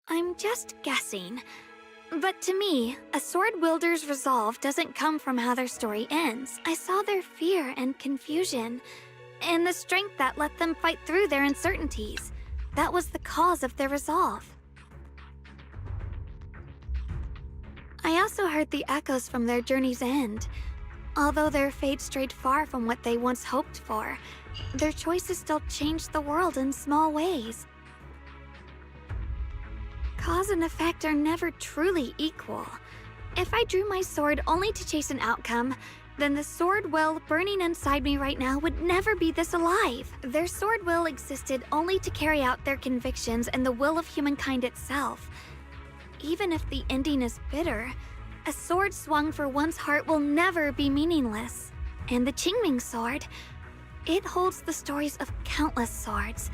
I'm just guessing. But to me, a sword wielder's resolve doesn't come from how their story ends. I saw their fear and confusion, and the strength that let them fight through their uncertainties. That was the cause of their resolve. I also heard the echoes from their journey's end. Although their fate strayed far from what they once hoped for, their choices still changed the world in small ways. Cause and effect are never truly equal. If I drew my sword only to chase an outcome, then the sword will burning inside me right now would never be this alive. Their sword will existed only to carry out their convictions and the will of humankind itself. Even if the ending is bitter, a sword swung for one's heart will never be meaningless. And the Qingming sword, it holds the stories of countless swords,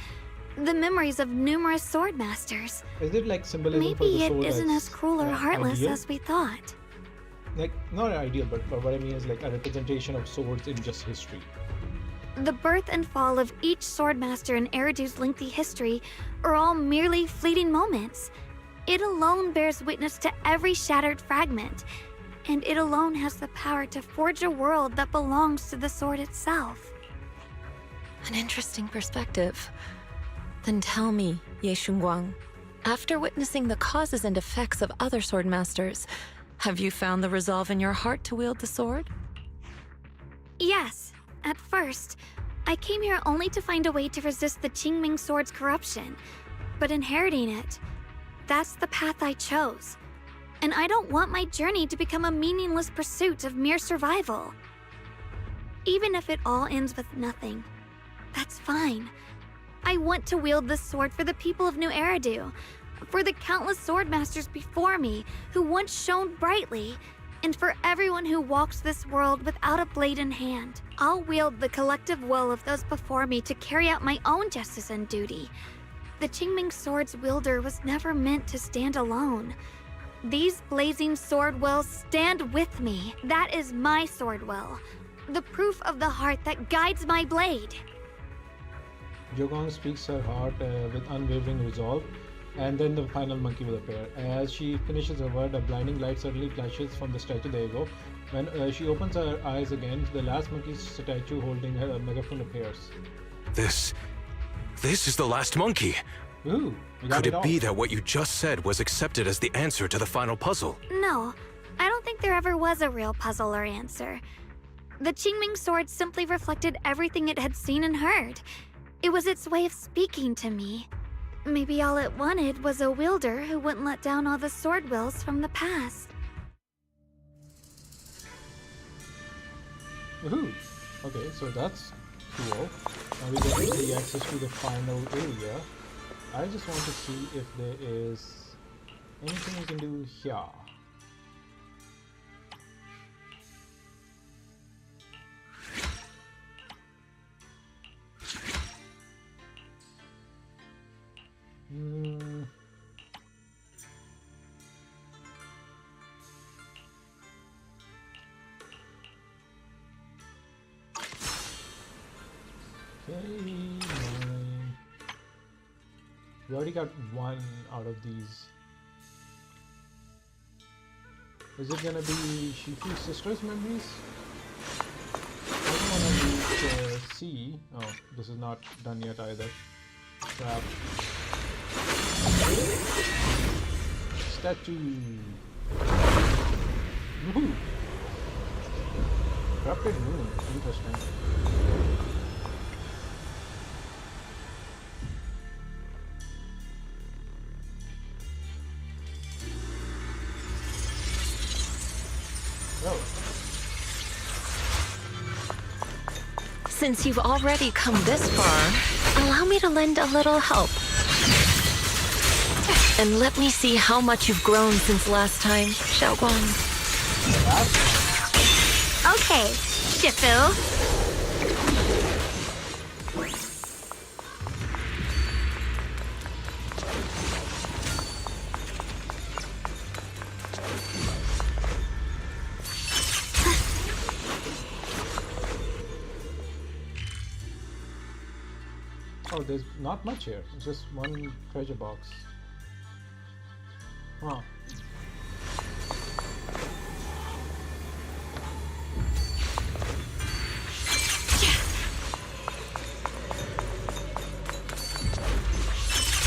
the memories of numerous sword masters. Is it like symbolism for the Maybe soul it isn't as cruel or heartless ideal? as we thought. Like, not ideal, but what I mean is like a representation of swords in just history. The birth and fall of each swordmaster in Eridu's lengthy history are all merely fleeting moments. It alone bears witness to every shattered fragment, and it alone has the power to forge a world that belongs to the sword itself. An interesting perspective. Then tell me, Ye Shunguang, after witnessing the causes and effects of other swordmasters, have you found the resolve in your heart to wield the sword? Yes, at first. I came here only to find a way to resist the Qingming sword's corruption, but inheriting it, that's the path I chose. And I don't want my journey to become a meaningless pursuit of mere survival. Even if it all ends with nothing, that's fine. I want to wield this sword for the people of New Eridu, for the countless swordmasters before me who once shone brightly, and for everyone who walks this world without a blade in hand. I'll wield the collective will of those before me to carry out my own justice and duty. The Qingming sword's wielder was never meant to stand alone. These blazing sword wills stand with me. That is my sword will, the proof of the heart that guides my blade. Jogong speaks her heart with unwavering resolve, and then the final monkey will appear. As she finishes her word, a blinding light suddenly flashes from the statue. There you go. When she opens her eyes again, the last monkey statue holding her megaphone appears. This is the last monkey. Ooh, you got Could it all. be that what you just said was accepted as the answer to the final puzzle? No, I don't think there ever was a real puzzle or answer. The Qingming sword simply reflected everything it had seen and heard. It was its way of speaking to me. Maybe all it wanted was a wielder who wouldn't let down all the sword wills from the past. Woohoo! Okay, so that's cool. Now we get the access to the final area. I just want to see if there is anything we can do here. nine. We already got one out of these. Is it gonna be Shifu's sister's memories? I don't wanna use C. Oh, this is not done yet either. Crap. Statue. Woohoo! Corrupted moon. Interesting. Oh. Since you've already come this far, allow me to lend a little help. And let me see how much you've grown since last time, Xiaoguang. Okay, Shifu. Oh, there's not much here. It's just one treasure box. Huh.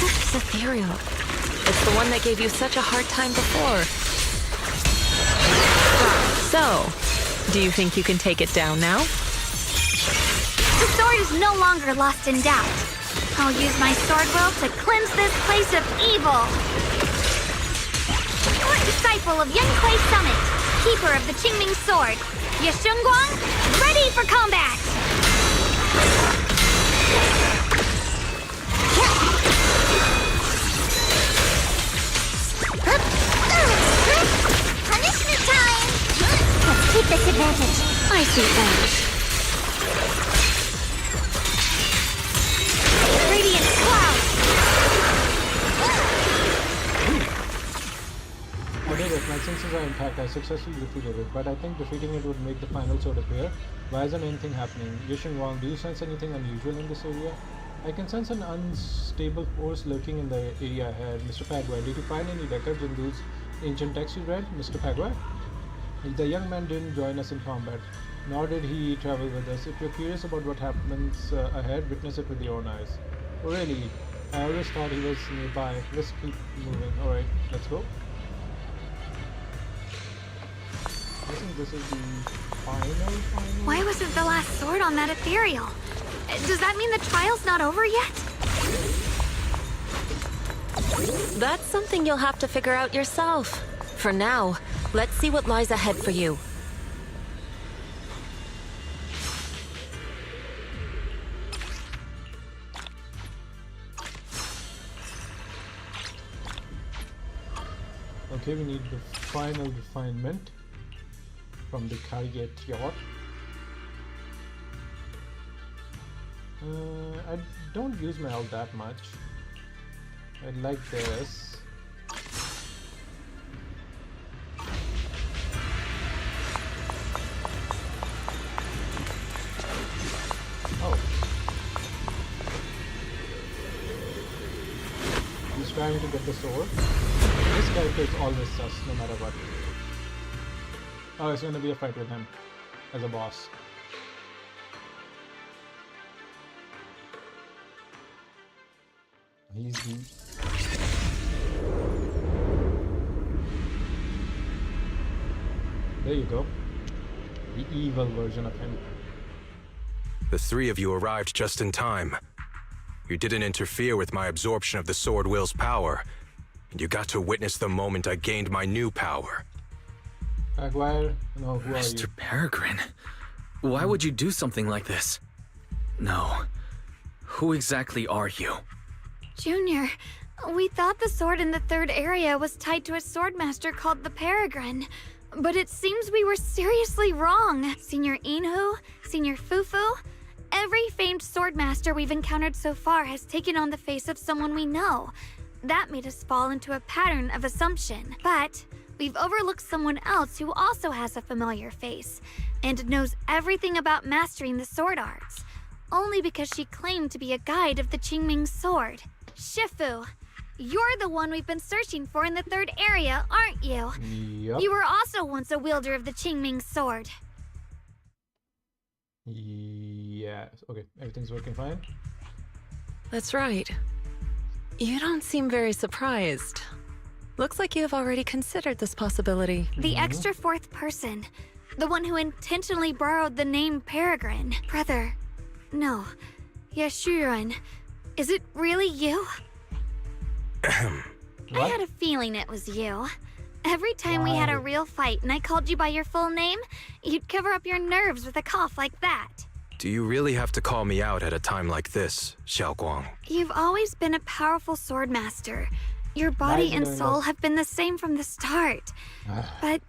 It's ethereal. It's the one that gave you such a hard time before. So, do you think you can take it down now? The sword is no longer lost in doubt. I'll use my sword will to cleanse this place of evil. Short disciple of Yankuei Summit, keeper of the Qingming sword, Yeshunguang, ready for combat! Punishment time! Let's keep this advantage. I see that. Radiant cloud! I did it. My senses are intact. I successfully defeated it, but I think defeating it would make the final sword appear. Why isn't anything happening? Yushin Wang, do you sense anything unusual in this area? I can sense an unstable force lurking in the area ahead. Mr. Pagwai, did you find any records in those ancient texts you read? Mr. Pagwai? The young man didn't join us in combat, nor did he travel with us. If you're curious about what happens ahead, witness it with your own eyes. Oh, really? I always thought he was nearby. Let's keep moving. Alright, let's go. I think this is the final. Why wasn't the last sword on that ethereal? Does that mean the trial's not over yet? That's something you'll have to figure out yourself. For now, let's see what lies ahead for you. Okay, we need the final refinement from the Karget yacht. I don't use my ult that much. I like this. Oh. He's trying to get the sword. This character is always sus, no matter what. Oh, it's gonna be a fight with him as a boss. There you go. The evil version of him. The three of you arrived just in time. You didn't interfere with my absorption of the Sword Will's power, and you got to witness the moment I gained my new power. Aguirre, no, who are you? Mr. Peregrine, why would you do something like this? No. Who exactly are you? Junior, we thought the sword in the third area was tied to a swordmaster called the Peregrine, but it seems we were seriously wrong. Senior Inhu, Senior Fufu, every famed swordmaster we've encountered so far has taken on the face of someone we know. That made us fall into a pattern of assumption, but we've overlooked someone else who also has a familiar face and knows everything about mastering the sword arts. only because she claimed to be a guide of the Qingming sword. Shifu, you're the one we've been searching for in the third area, aren't you? Yep. You were also once a wielder of the Qingming sword. Yeah. Okay, everything's working fine. That's right. You don't seem very surprised. Looks like you have already considered this possibility. The extra fourth person. The one who intentionally borrowed the name Peregrine. Brother. No. Yashuren. Is it really you? I had a feeling it was you. Every time we had a real fight and I called you by your full name, you'd cover up your nerves with a cough like that. Do you really have to call me out at a time like this, Xiaoguang? You've always been a powerful sword master. Your body and soul have been the same from the start. But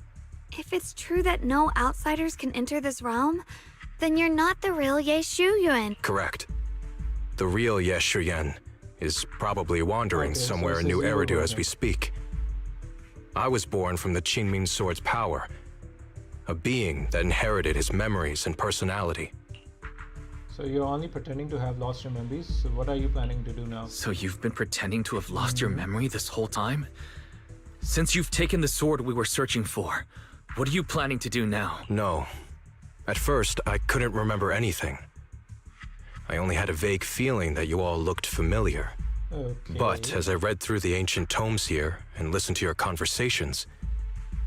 if it's true that no outsiders can enter this realm, then you're not the real Ye Shuyuan. Correct. The real Ye Shuyuan is probably wandering somewhere in New Eridu as we speak. I was born from the Qingming sword's power, a being that inherited his memories and personality. So you're only pretending to have lost your memories. So what are you planning to do now? So you've been pretending to have lost your memory this whole time? Since you've taken the sword we were searching for, what are you planning to do now? No. At first, I couldn't remember anything. I only had a vague feeling that you all looked familiar. Okay. But as I read through the ancient tomes here and listened to your conversations,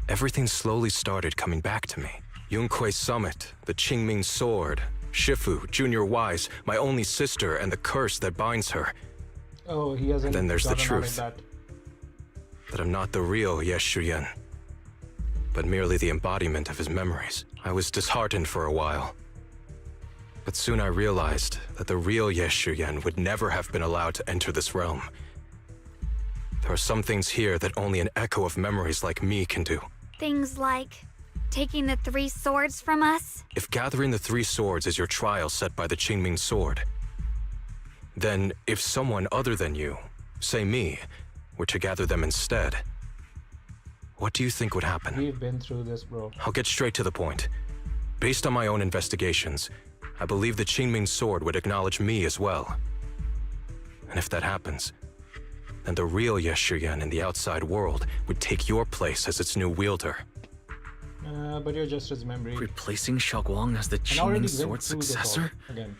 everything slowly started coming back to me. Yunque's summit, the Qingming sword, Shifu, Junior Wise, my only sister, and the curse that binds her. Oh, he hasn't. And then there's the gotten out of truth. that. That I'm not the real Ye Shuyuan, but merely the embodiment of his memories. I was disheartened for a while. But soon I realized that the real Ye Shuyuan would never have been allowed to enter this realm. There are some things here that only an echo of memories like me can do. Things like taking the 3 swords from us? If gathering the 3 swords is your trial set by the Qingming sword, then if someone other than you, say me, were to gather them instead, what do you think would happen? We've been through this, bro. I'll get straight to the point. Based on my own investigations, I believe the Qingming sword would acknowledge me as well. And if that happens, then the real Ye Shuyuan in the outside world would take your place as its new wielder. But you're just his memory. Replacing Xiaoguang as the And already Qingming went sword through this all successor? again.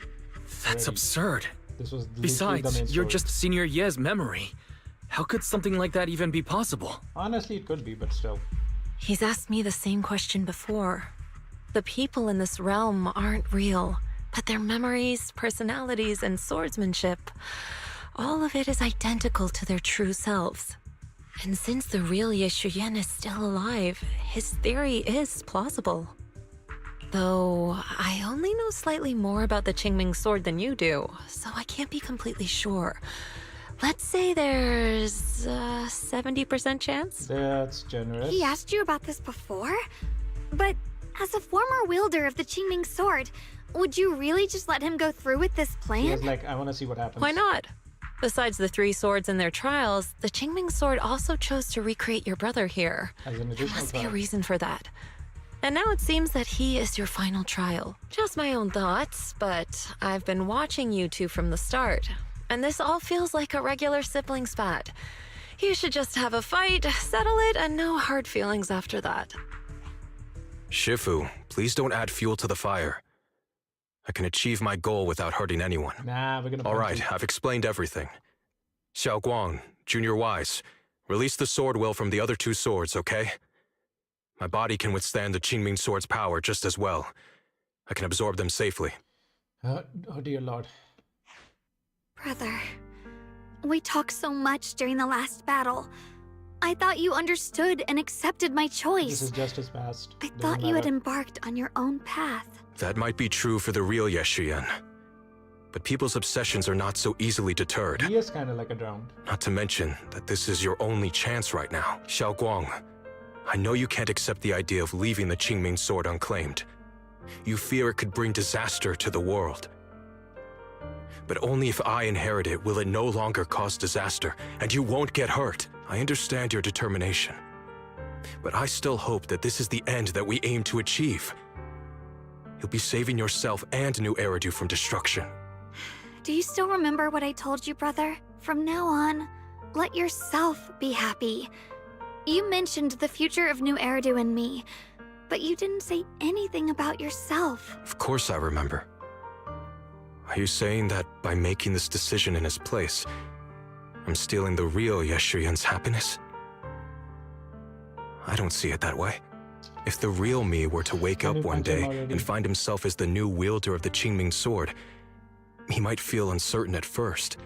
That's Already. absurd. This was literally the main Besides, you're story. just Senior Ye's memory. How could something like that even be possible? Honestly, it could be, but still. He's asked me the same question before. The people in this realm aren't real, but their memories, personalities, and swordsmanship, all of it is identical to their true selves. And since the real Ye Shuyuan is still alive, his theory is plausible. Though, I only know slightly more about the Qingming sword than you do, so I can't be completely sure. Let's say there's a 70% chance? That's generous. He asked you about this before? But as a former wielder of the Qingming sword, would you really just let him go through with this He plan? was like, I want to see what happens. Why not? Besides the 3 swords and their trials, the Qingming sword also chose to recreate your brother here. As an There additional must be a trial. reason for that. And now it seems that he is your final trial. Just my own thoughts, but I've been watching you two from the start, and this all feels like a regular sibling spat. You should just have a fight, settle it, and no hard feelings after that. Shifu, please don't add fuel to the fire. I can achieve my goal without hurting anyone. Nah, we're gonna. All punch right, you. I've explained everything. Xiaoguang, Junior Wise, release the sword will from the other 2 swords, okay? My body can withstand the Qingming sword's power just as well. I can absorb them safely. Oh dear lord. Brother, we talked so much during the last battle. I thought you understood and accepted my This choice. is just his past. I Doesn't thought you had matter. embarked on your own path. That might be true for the real Ye Shuyuan. But people's obsessions are not so easily deterred. He is kind of like a drowned. Not to mention that this is your only chance right now. Xiaoguang, I know you can't accept the idea of leaving the Qingming sword unclaimed. You fear it could bring disaster to the world. But only if I inherit it will it no longer cause disaster, and you won't get hurt. I understand your determination. But I still hope that this is the end that we aim to achieve. You'll be saving yourself and New Eridu from destruction. Do you still remember what I told you, brother? From now on, let yourself be happy. You mentioned the future of New Eridu and me, but you didn't say anything about yourself. Of course I remember. Are you saying that by making this decision in his place, I'm stealing the real Yeshuyun's happiness? I don't see it that way. If the real me were to wake up one day and find himself as the new wielder of the Qingming sword, he might feel uncertain at first.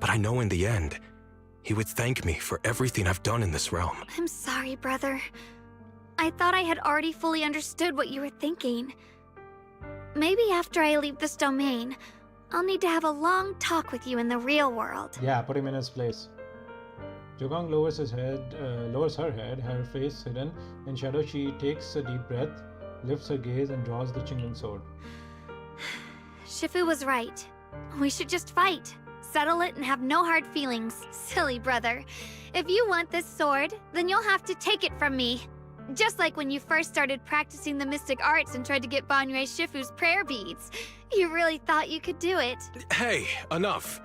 But I know in the end, he would thank me for everything I've done in this realm. I'm sorry, brother. I thought I had already fully understood what you were thinking. Maybe after I leave this domain, I'll need to have a long talk with you in the real world. Yeah, put him in his place. Wukong lowers her head, her face hidden in shadow. She takes a deep breath, lifts her gaze, and draws the Qingming sword. Shifu was right. We should just fight. Settle it and have no hard feelings. Silly brother. If you want this sword, then you'll have to take it from me. Just like when you first started practicing the mystic arts and tried to get Banyue Shifu's prayer beads. You really thought you could do it. Hey, enough.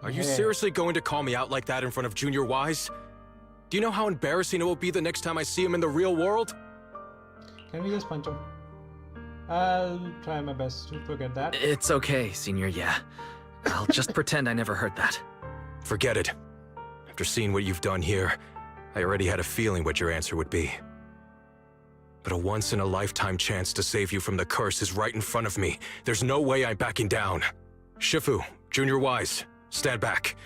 Are you seriously going to call me out like that in front of Junior Wise? Do you know how embarrassing it will be the next time I see him in the real world? Can we just punch him? I'll try my best to forget that. It's okay, Senior, yeah. I'll just pretend I never heard that. Forget it. After seeing what you've done here, I already had a feeling what your answer would be. But a once-in-a-lifetime chance to save you from the curse is right in front of me. There's no way I'm backing down. Shifu, Junior Wise, stand back.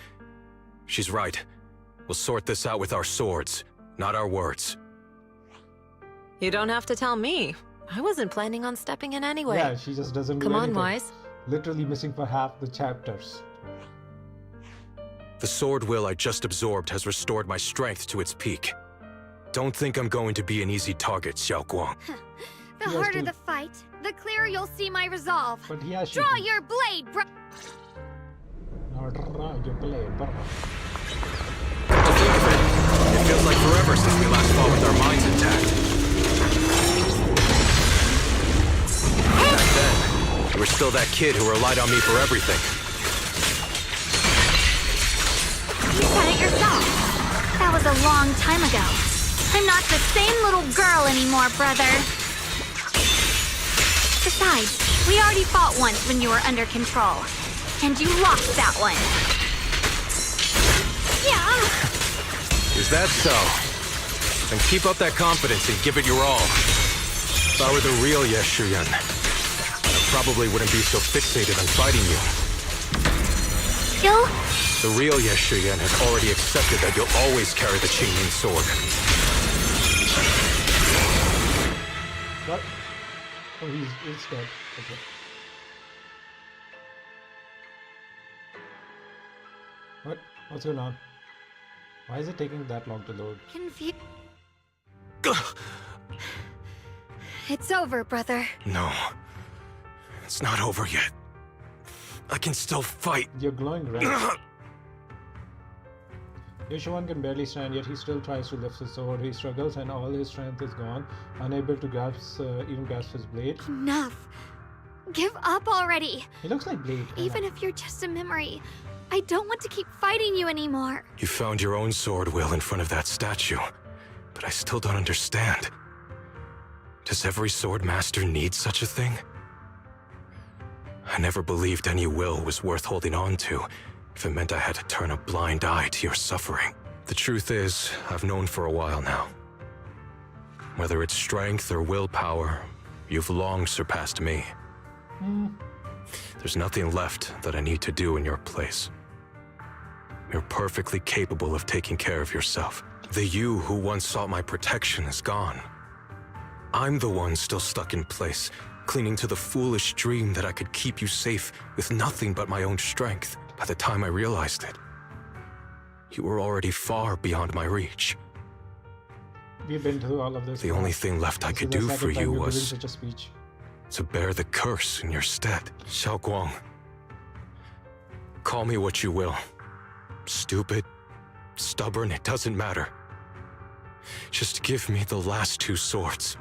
She's right. We'll sort this out with our swords, not our words. You don't have to tell me. I wasn't planning on stepping in anyway. Yeah, she just doesn't do Come on, anything. Wise. Literally missing for half the chapters. The sword will I just absorbed has restored my strength to its peak. Don't think I'm going to be an easy target, Xiao Guang. The harder the fight, the clearer you'll see my resolve. But yeah, Draw your blade, bro. Draw your blade, bro. To think of it, it feels like forever since we last fought with our minds intact. Back then, you were still that kid who relied on me for everything. You said it yourself. That was a long time ago. I'm not the same little girl anymore, brother. Besides, we already fought once when you were under control. And you lost that one. Yeah! Is that so? Then keep up that confidence and give it your all. If I were the real Yeshuyun, I probably wouldn't be so fixated on fighting you. Skill? The real Yeshuyun has already accepted that you'll always carry the Qingming sword. What? Oh, he's dead. Okay. What's going on? Why is it taking that long to load? Confused. It's over, brother. No. It's not over yet. I can still fight. You're glowing red. Yeshuyun can barely stand, yet he still tries to lift his sword. He struggles and all his strength is gone, unable to even grasp his blade. Enough. Give up already. He looks like Blade. Even if you're just a memory, I don't want to keep fighting you anymore. You found your own sword, Will, in front of that statue. But I still don't understand. Does every sword master need such a thing? I never believed any will was worth holding on to, if it meant I had to turn a blind eye to your suffering. The truth is, I've known for a while now. Whether it's strength or willpower, you've long surpassed me. There's nothing left that I need to do in your place. You're perfectly capable of taking care of yourself. The you who once sought my protection is gone. I'm the one still stuck in place, clinging to the foolish dream that I could keep you safe with nothing but my own strength. By the time I realized it, you were already far beyond my reach. We've been through all of this. The only thing left I could do for you was such a speech. to bear the curse in your stead. Xiao Guang, call me what you will. Stupid, stubborn, it doesn't matter. Just give me the last two swords.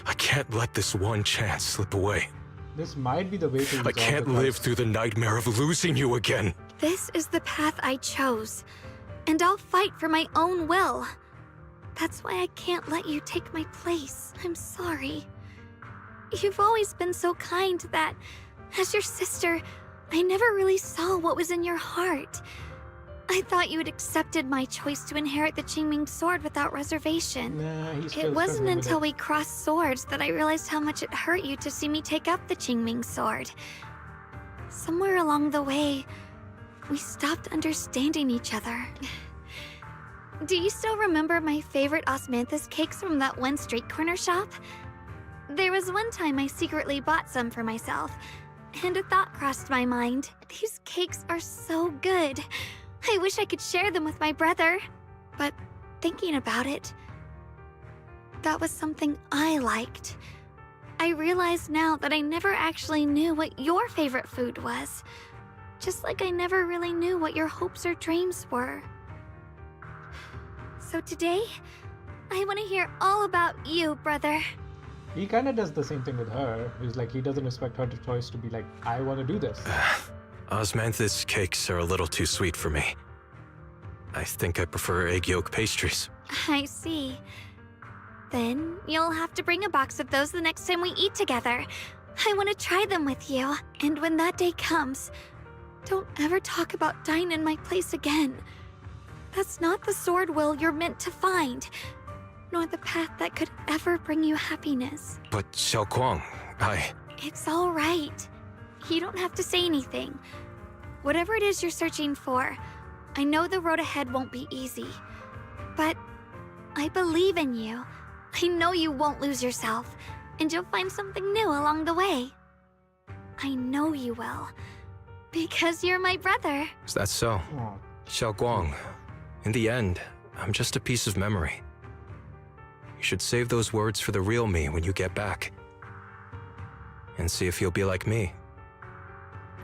I can't let this one chance slip away. This might be the way to resolve I can't the live crisis. through the nightmare of losing you again. This is the path I chose, and I'll fight for my own will. That's why I can't let you take my place. I'm sorry. You've always been so kind that, as your sister, I never really saw what was in your heart. I thought you had accepted my choice to inherit the Qingming sword without reservation. Nah, he's still It wasn't struggling with until it. we crossed swords that I realized how much it hurt you to see me take up the Qingming sword. Somewhere along the way, we stopped understanding each other. Do you still remember my favorite osmanthus cakes from that one street corner shop? There was one time I secretly bought some for myself, and a thought crossed my mind. These cakes are so good. I wish I could share them with my brother. But thinking about it, that was something I liked. I realize now that I never actually knew what your favorite food was. Just like I never really knew what your hopes or dreams were. So today, I want to hear all about you, brother. He kind of does the same thing with her. He's like, he doesn't expect her choice to be like, I want to do this. Osmanthus cakes are a little too sweet for me. I think I prefer egg yolk pastries. I see. Then you'll have to bring a box of those the next time we eat together. I want to try them with you. And when that day comes, don't ever talk about dying in my place again. That's not the sword will you're meant to find, nor the path that could ever bring you happiness. But Xiao Guang, It's all right. You don't have to say anything. Whatever it is you're searching for, I know the road ahead won't be easy. But I believe in you. I know you won't lose yourself, and you'll find something new along the way. I know you will, because you're my brother. is that so? Aw. Xiao Guang, in the end, I'm just a piece of memory. You should save those words for the real me when you get back. And see if you'll be like me.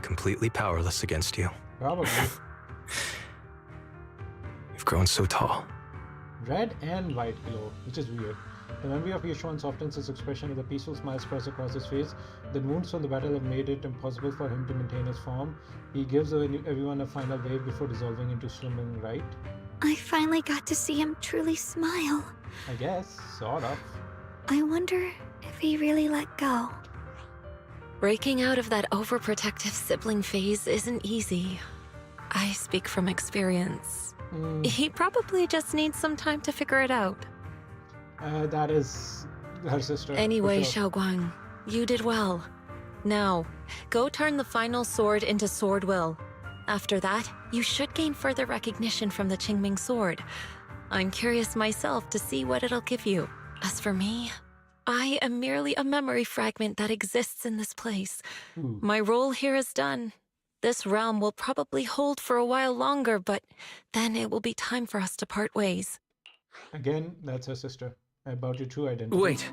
Completely powerless against you. Probably. You've grown so tall. Red and white glow, which is weird. The memory of Yishuan softens his expression with a peaceful smile spreads across his face. The wounds from the battle have made it impossible for him to maintain his form. He gives everyone a final wave before dissolving into swimming, right? I finally got to see him truly smile. I guess, sort of. I wonder if he really let go. Breaking out of that overprotective sibling phase isn't easy. I speak from experience. He probably just needs some time to figure it out. That is her sister. for Anyway, sure. Xiaoguang, you did well. Now, go turn the final sword into Sword Will. After that, you should gain further recognition from the Qingming sword. I'm curious myself to see what it'll give you. As for me, I am merely a memory fragment that exists in this place. Ooh. My role here is done. This realm will probably hold for a while longer, but then it will be time for us to part ways. Again, that's her sister. About your true identity. Wait,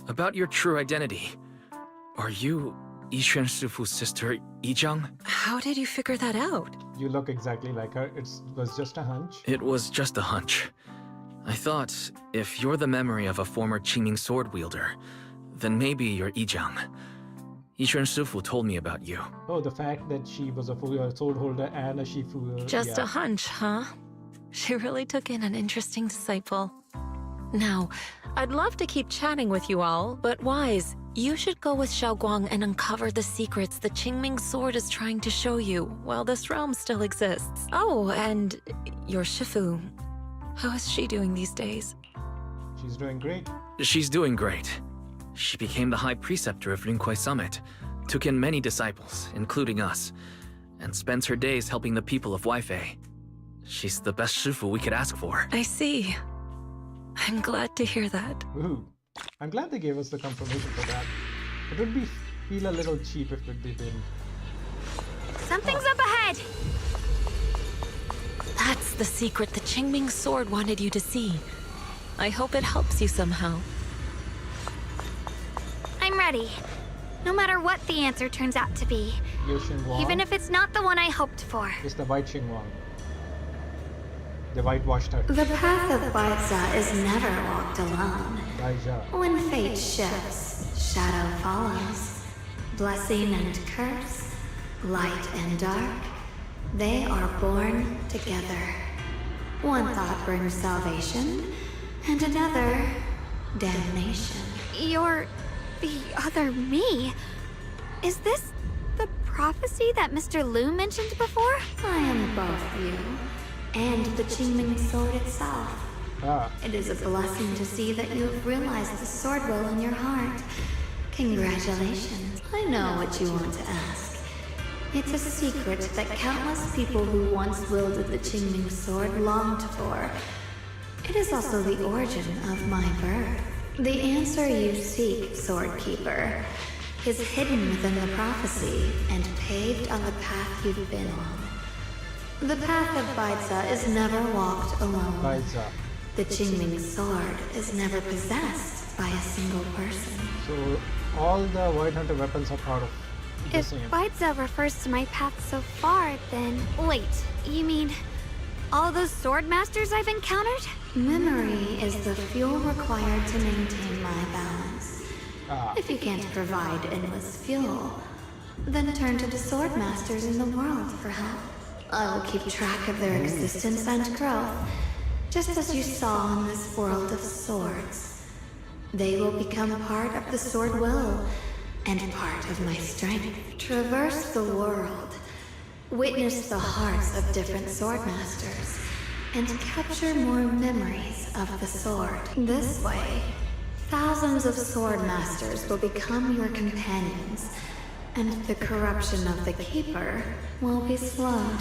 about your true identity. Are you Yishuan Shifu's sister, Yizhang? How did you figure that out? You look exactly like her. It was just a hunch. It was just a hunch. I thought, if you're the memory of a former Qingming sword wielder, then maybe you're Yizhang. Yishuan Shifu told me about you. Oh, the fact that she was a sword holder and a Shifu. Just yeah. a hunch, huh? She really took in an interesting disciple. Now, I'd love to keep chatting with you all, but Wise, you should go with Xiaoguang and uncover the secrets the Qingming sword is trying to show you while this realm still exists. Oh, and your Shifu. How is she doing these days? She's doing great. She's doing great. She became the High Preceptor of Rinquai Summit, took in many disciples, including us, and spends her days helping the people of Weifei. She's the best Shifu we could ask for. I see. I'm glad to hear that. Woohoo. I'm glad they gave us the confirmation for that. It would feel a little cheap if they didn't. Something's up ahead! That's the secret the Qingming sword wanted you to see. I hope it helps you somehow. I'm ready. No matter what the answer turns out to be. Yoshin Wang Even if it's not the one I hoped for. is the white Xinguang. They whitewashed her. The path of Baizha is never walked alone. Baizha. When fate shifts, shadow follows. Blessing and curse, light and dark, they are born together. One thought brings salvation, and another, damnation. You're the other me. Is this the prophecy that Mr. Liu mentioned before? I am both you, and the Qingming sword itself. It is a blessing to see that you have realized the sword will in your heart. Congratulations. I know what you want to ask. It's a secret that countless people who once wielded the Qingming sword longed for. It is also the origin of my birth. The answer you seek, Sword Keeper, is hidden within the prophecy and paved on the path you've been on. The path of Baiza is never walked alone. Baiza. The Qingming sword is never possessed by a single person. So all the White Hunter weapons are part of the If same. Baiza refers to my path so far, then... Wait, you mean all those sword masters I've encountered? Memory is the fuel required to maintain my balance. If you can't provide endless fuel, then turn to the sword masters in the world for help. I will keep track of their existence and growth, just as you saw in this world of swords. They will become part of the sword will, and part of my strength. Traverse the world, witness the hearts of different sword masters, and capture more memories of the sword. This way, thousands of sword masters will become your companions, and the corruption of the Keeper will be slowed.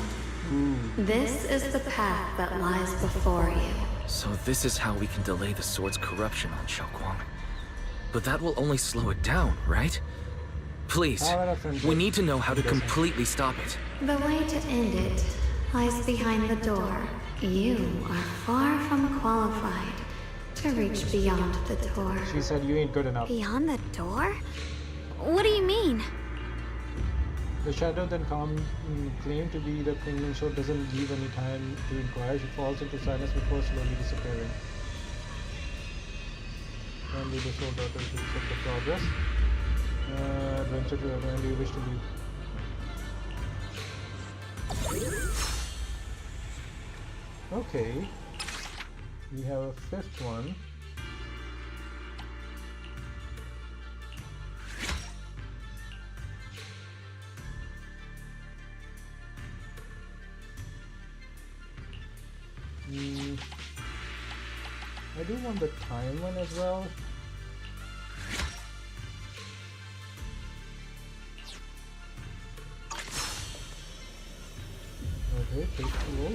This is the path that lies before you. So this is how we can delay the sword's corruption on Xiaoguang. But that will only slow it down, right? Please, we need to know how to completely stop it. The way to end it lies behind the door. You are far from qualified to reach beyond the door. She said you ain't good enough. Beyond the door? What do you mean? The shadow then claimed to be the Qingming sword doesn't leave any time to inquire. She falls into silence before slowly disappearing. And lead the sword daughter to check the progress. Adventure to wherever you wish to leave. Okay. We have a fifth one. I do want the time one as well. Okay, take cool.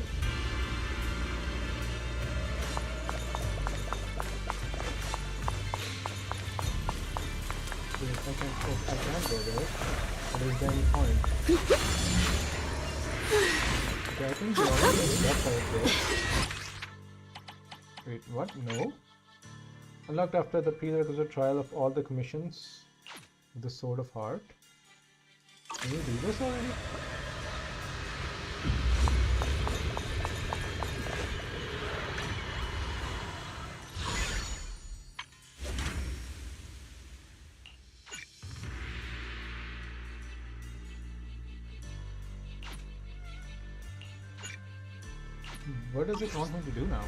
I can't go there. What is the end point? Okay, I think we already stepped out there. Wait, what? No? Unlocked after the prerequisite trial of all the commissions. The Sword of Heart. Can you do this already? What does it want me to do now?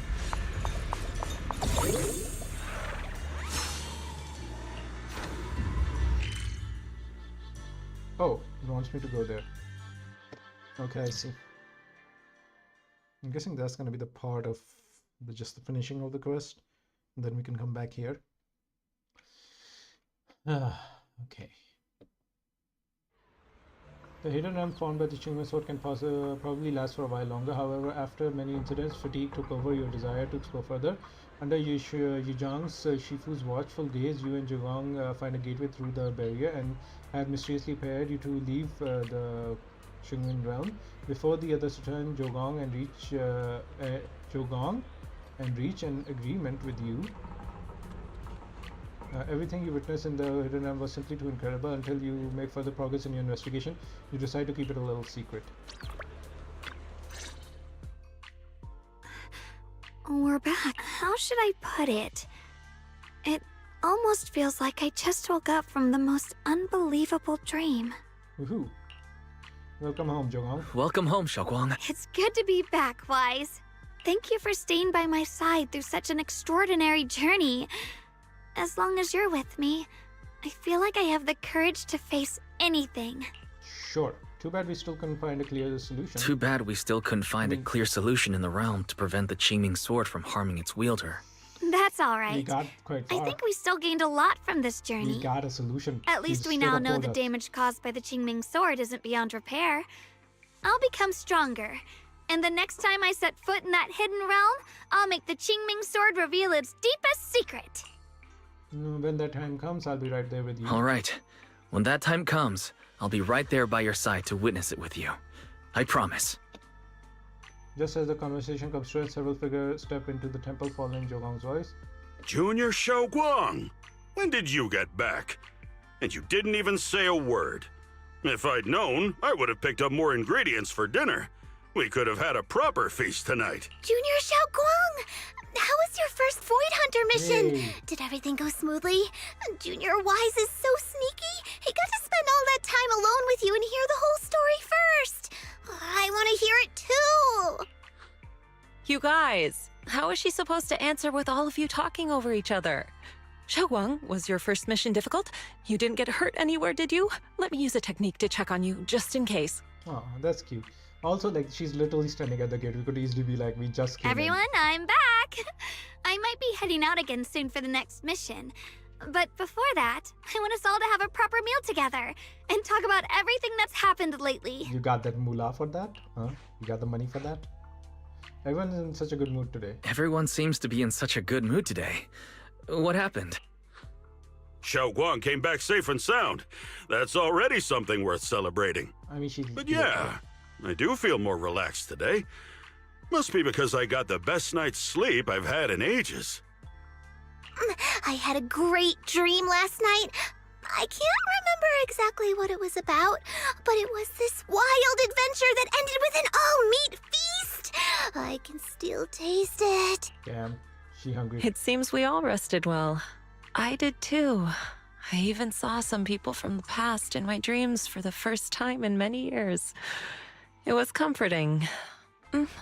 Oh, it wants me to go there. Okay, I see. I'm guessing that's going to be the part of just the finishing of the quest. And then we can come back here. Okay. The hidden realm found by the Qingming sword can probably last for a while longer. However, after many incidents, fatigue took over your desire to explore further. Under Yuzhang's Shifu's watchful gaze, you and Zhugong find a gateway through the barrier and had mysteriously prepared you to leave the Qingming realm. Before the others return, Zhugong and reach an agreement with you. Everything you witnessed in the hidden realm was simply too incredible. Until you make further progress in your investigation, you decide to keep it a little secret. We're back. How should I put it? It almost feels like I just woke up from the most unbelievable dream. Woohoo. Welcome home, Jogong. Welcome home, Xiaoguang. It's good to be back, Wise. Thank you for staying by my side through such an extraordinary journey. As long as you're with me, I feel like I have the courage to face anything. Sure. Too bad we still couldn't find a clear solution. Too bad we still couldn't find a clear solution in the realm to prevent the Qingming sword from harming its wielder. That's all We right. got quite far. I think we still gained a lot from this We journey. got a solution. At least we straight now up know told the us. damage caused by the Qingming sword isn't beyond repair. I'll become stronger, and the next time I set foot in that hidden realm, I'll make the Qingming sword reveal its deepest secret. When that time comes, I'll be right there with you. All right. When that time comes, I'll be right there by your side to witness it with you. I promise. Just as the conversation comes to it, several figures step into the temple following Jogong's voice. Junior Xiaoguang, when did you get back? And you didn't even say a word. If I'd known, I would have picked up more ingredients for dinner. We could have had a proper feast tonight. Junior Xiaoguang! How was your first Void Hunter mission? Hey. Did everything go smoothly? Junior Wise is so sneaky. He got to spend all that time alone with you and hear the whole story first. I want to hear it too. You guys, how is she supposed to answer with all of you talking over each other? Xiaoguang, was your first mission difficult? You didn't get hurt anywhere, did you? Let me use a technique to check on you, just in case. Oh, that's cute. Also, like, she's literally standing at the gate. We could easily be like, we just came in. Everyone, I'm back! I might be heading out again soon for the next mission. But before that, I want us all to have a proper meal together and talk about everything that's happened lately. You got that moolah for that? Huh? You got the money for that? Everyone's in such a good mood today. Everyone seems to be in such a good mood today. What happened? Xiaoguang came back safe and sound. That's already something worth celebrating. I mean, she's... But yeah, I do feel more relaxed today. Must be because I got the best night's sleep I've had in ages. I had a great dream last night. I can't remember exactly what it was about, but it was this wild adventure that ended with an all-meat feast. I can still taste it. Damn, she hungry. It seems we all rested well. I did too. I even saw some people from the past in my dreams for the first time in many years. It was comforting.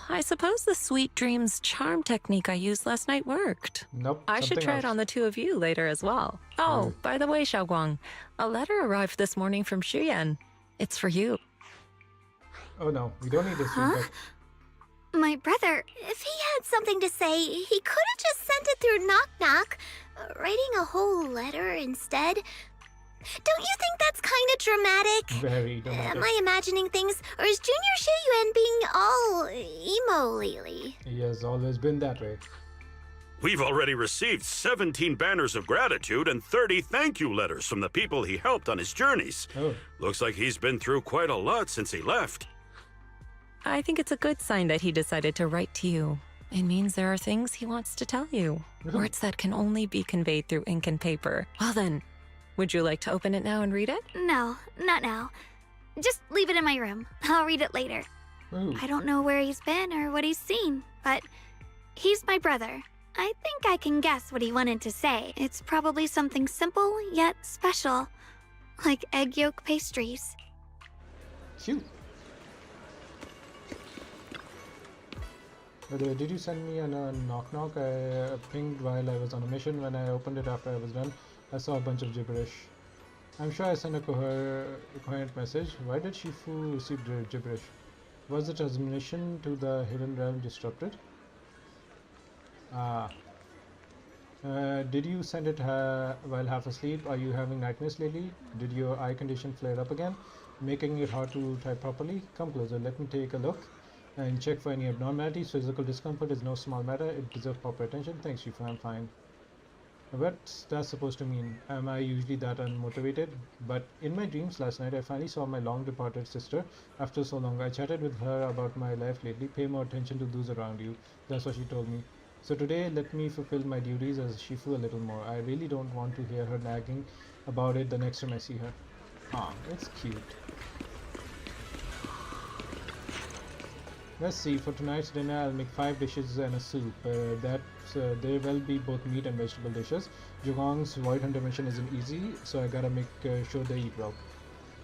I suppose the sweet dreams charm technique I used last night worked. Nope. I should something try else. it on the two of you later as well. Oh, by the way, Xiaoguang, a letter arrived this morning from Xuyan. It's for you. Oh no, we don't need this. Huh? My brother, If he had something to say, he could have just sent it through Knock Knock, writing a whole letter instead. Don't you think that's kind of dramatic? Very dramatic. Am I imagining things, or is Junior Shiyuan being all emo lately? He has always been that way. We've already received 17 banners of gratitude and 30 thank you letters from the people he helped on his journeys. Oh. Looks like he's been through quite a lot since he left. I think it's a good sign that he decided to write to you. It means there are things he wants to tell you. Words that can only be conveyed through ink and paper. Well then, would you like to open it now and read it? no, not now. Just leave it in my room. I'll read it later. Ooh. I don't know where he's been or what he's seen, but he's my brother. I think I can guess what he wanted to say. It's probably something simple yet special, like egg yolk pastries. Cute. By the way, did you send me a knock knock? I pinged while I was on a mission. When I opened it after I was done, I saw a bunch of gibberish. I'm sure I sent a coherent message. Why did Shifu receive the gibberish? Was the transmission to the hidden realm disrupted? Did you send it while half asleep? Are you having nightmares lately? Did your eye condition flare up again, making it hard to type properly? Come closer, let me take a look and check for any abnormalities. Physical discomfort is no small matter. It deserves proper attention. Thanks, Shifu. I'm fine. What's that supposed to mean? Am I usually that unmotivated? But in my dreams last night, I finally saw my long departed sister after so long. I chatted with her about my life lately. Pay more attention to those around you. That's what she told me. So today, let me fulfill my duties as Shifu a little more. I really don't want to hear her nagging about it the next time I see her. Ah, it's cute. Let's see, for tonight's dinner I'll make 5 dishes and a soup. There will be both meat and vegetable dishes. Wukong's Void Hunter mission isn't easy, so I gotta make sure they eat well.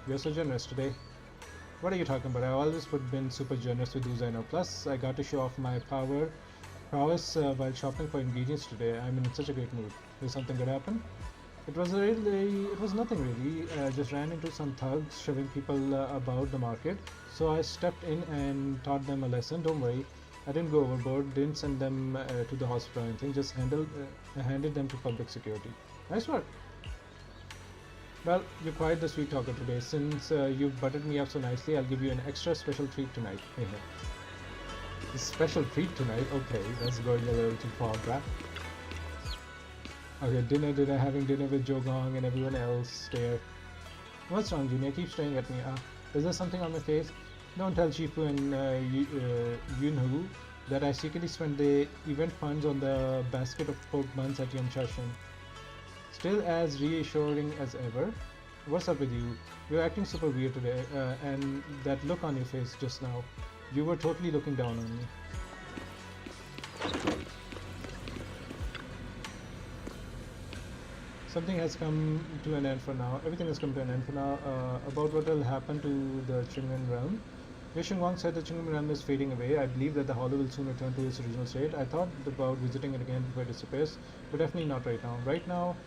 You're so generous today. What are you talking about? I always been super generous with those I know. Plus, I got to show off my prowess while shopping for ingredients today. I'm in such a great mood. Did something good happen? It was nothing really. Just ran into some thugs shoving people about the market. So I stepped in and taught them a lesson. Don't worry, I didn't go overboard. Didn't send them to the hospital or anything. Just handed them to public security. Nice work. Well, you're quite the sweet talker today. Since you've buttered me up so nicely, I'll give you an extra special treat tonight. A special treat tonight? Okay, that's going a little too far back. Okay, dinner, having dinner with Wukong and everyone else there. What's wrong, Junior? Keep staring at me. Is there something on my face? Don't tell Shifu and Yunhu that I secretly spent the event funds on the basket of pork buns at Yamchashin. Still as reassuring as ever. What's up with you? You're acting super weird today, and that look on your face just now. You were totally looking down on me. Something has come to an end for now. Everything has come to an end for now. About what will happen to the Qingmen realm. Wei Wang said the Qingmen realm is fading away. I believe that the hollow will soon return to its original state. I thought about visiting it again before it disappears, but definitely not right now. Right now,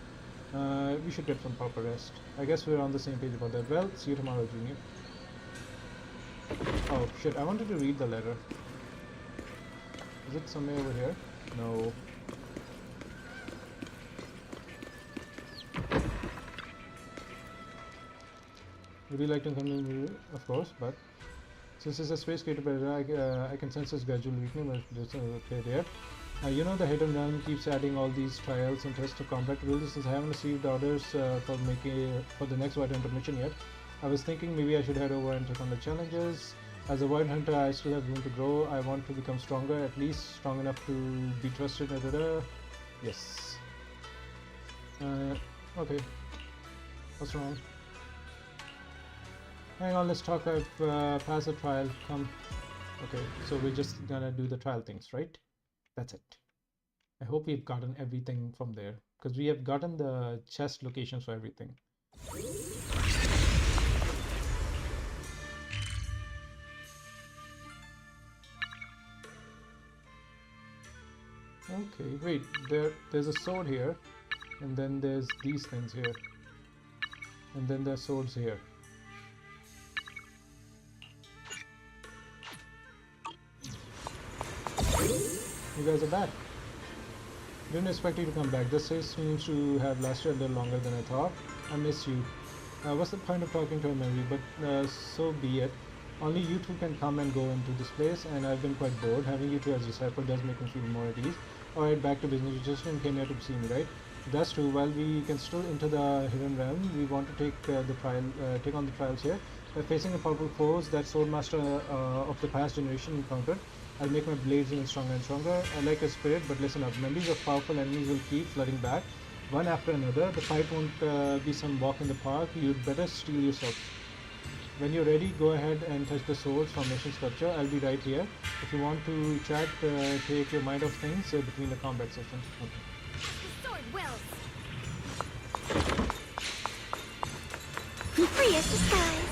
we should get some proper rest. I guess we're on the same page about that. Well, see you tomorrow, Junior. Oh shit, I wanted to read the letter. Is it somewhere over here? No. Would you like to come in here? Of course, but since it's a space created by I can sense its gradual weakening, but it's okay there. You know, the Hidden Realm keeps adding all these trials and tests to combat abilities. Since I haven't received orders for the next Void Hunter mission yet, I was thinking maybe I should head over and take on the challenges. As a Void Hunter, I still have room to grow. I want to become stronger, at least strong enough to be trusted. Yes. Okay. What's wrong? Hang on, let's talk. I've passed the trial. Come. Okay, so we're just gonna do the trial things, right? That's it. I hope we've gotten everything from there, because we have gotten the chest locations for everything. Okay, wait, there's a sword here, and then there's these things here, and then there's swords here. You guys are back. Didn't expect you to come back. This race seems to have lasted a little longer than I thought. I miss you. What's the point of talking to a memory? But so be it. Only you two can come and go into this place, and I've been quite bored. Having you two as disciple does make me feel more at ease. Alright, back to business. You just came here to see me, right? That's true. While we can still enter the Hidden Realm, we want to take take on the trials here. By facing a powerful foes that Swordmaster of the past generation encountered, I'll make my blades even stronger and stronger. I like a spirit, but listen up. Memories of powerful enemies will keep flooding back, one after another. The fight won't be some walk in the park. You'd better steel yourself. When you're ready, go ahead and touch the swords formation sculpture. I'll be right here. If you want to chat, take your mind off things between the combat sessions. Okay. The sword wills. Free as the skies.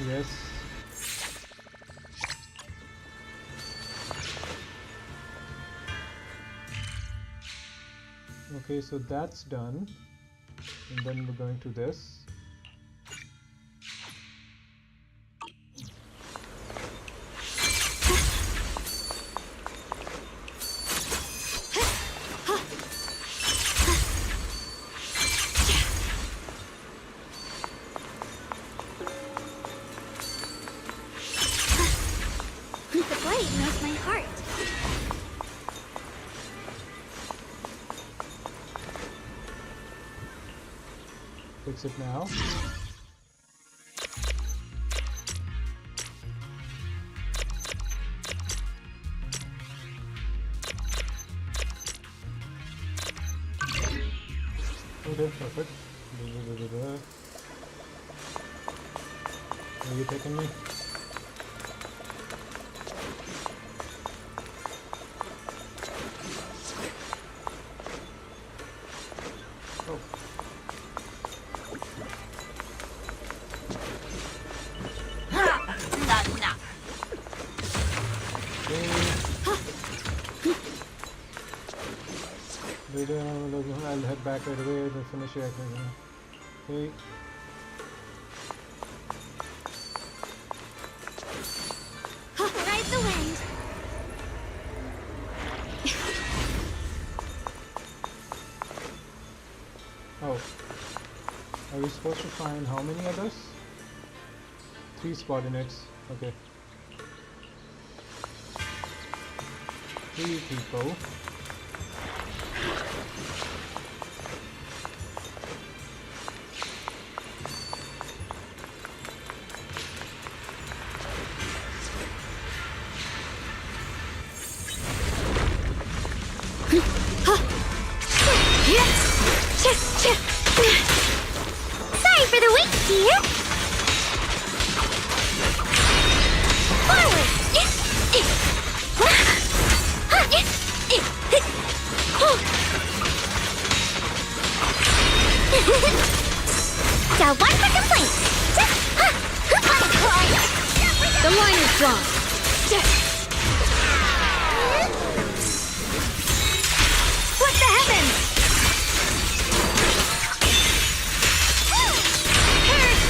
Yes. Okay, so that's done. And then we're going to this. Fix it now. Okay, perfect. Are you taking me? Oh. I'll head back right away to finish it. Okay. Ride the wind. Oh. Are we supposed to find how many others? 3 coordinates. Okay. 3 people. Sorry for the wait, dear. Forward. Got one for complaint. The line is drawn. What the heavens?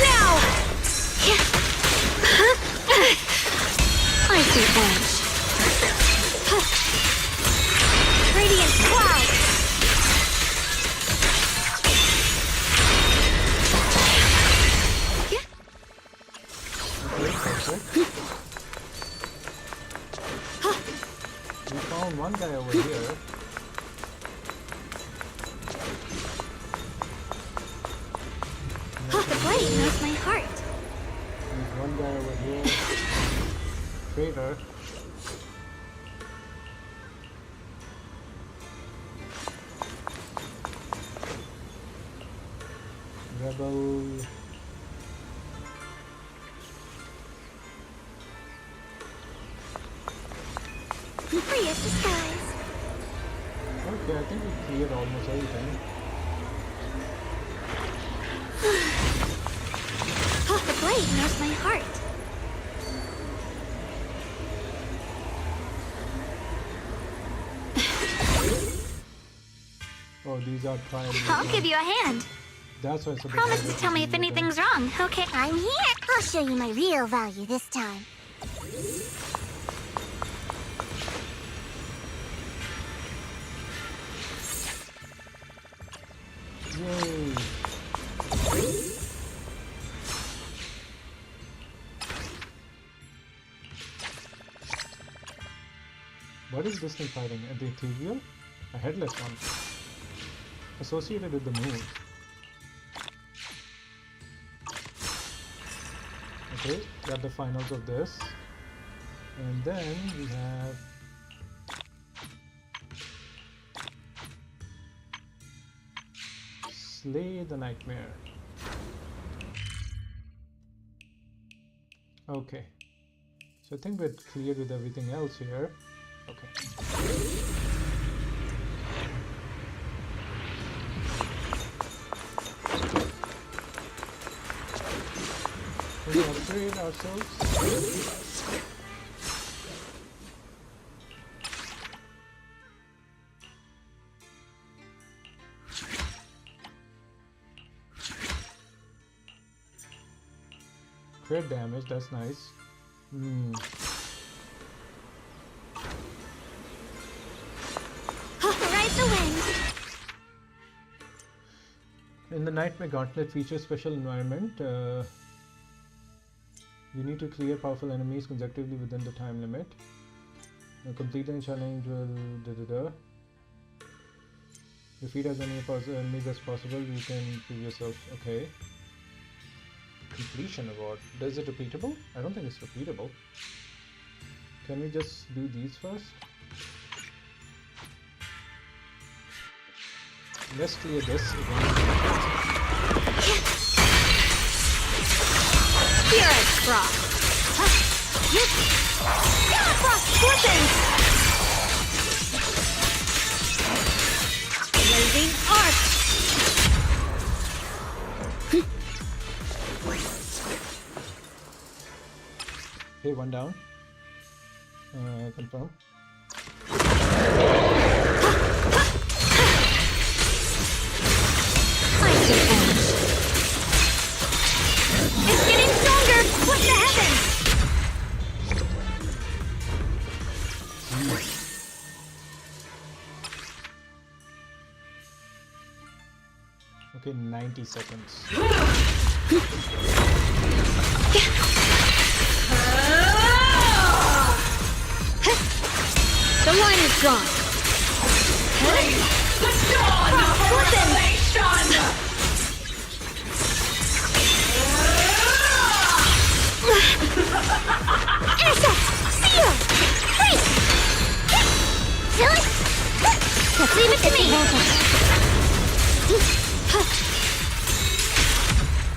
Now! I see edge. Radiant cloud! We found one guy over here. The blade knows my heart. There's one guy over here. Traitor. Rebel. Free as the skies. Okay, I think we cleared almost everything. The blade knows my heart. Oh, these are trials. I'll give you a hand. That's why it's a bit Promise harder to tell me if deal with anything's wrong. Okay, I'm here. I'll show you my real value this time. them. Yay! What is this thing fighting? The ethereal? A headless one. Associated with the moon. Okay, got the finals of this. And then we have Slay the Nightmare. Okay. So I think we're cleared with everything else here. Okay. Can we upgrade ourselves? Crit damage, that's nice. Ride the wind. In the Nightmare Gauntlet features special environment. You need to clear powerful enemies consecutively within the time limit. Completing challenge will defeat as many enemies as possible. You can prove yourself. Okay. Completion award. Is it repeatable? I don't think it's repeatable. Can we just do these first? Let's clear this again. Here is Frost. Frost Wuthering! Blazing Arc! Okay, one down. Confirm. Icy Edge. It's getting stronger! What the heavens? Okay, 90 seconds. The line is drawn. Intercept! Seal! Freeze! Silly! Just leave it to me!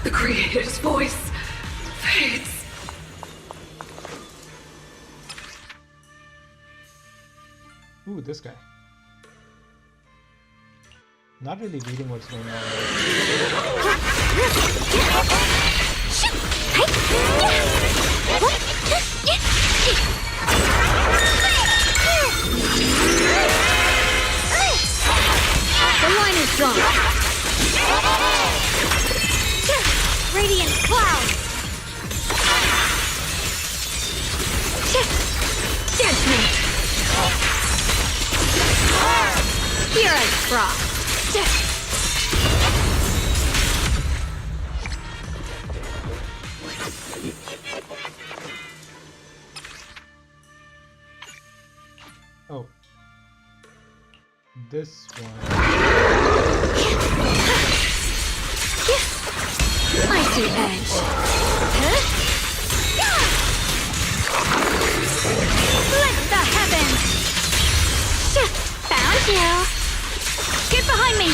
The Creator's voice fades. Ooh, this guy. Not really reading what's going on. The line is drawn. Radiant cloud. Judgment. Here is Frost. Oh. This one. Icy Edge. Split the heavens. Found you. Get behind me.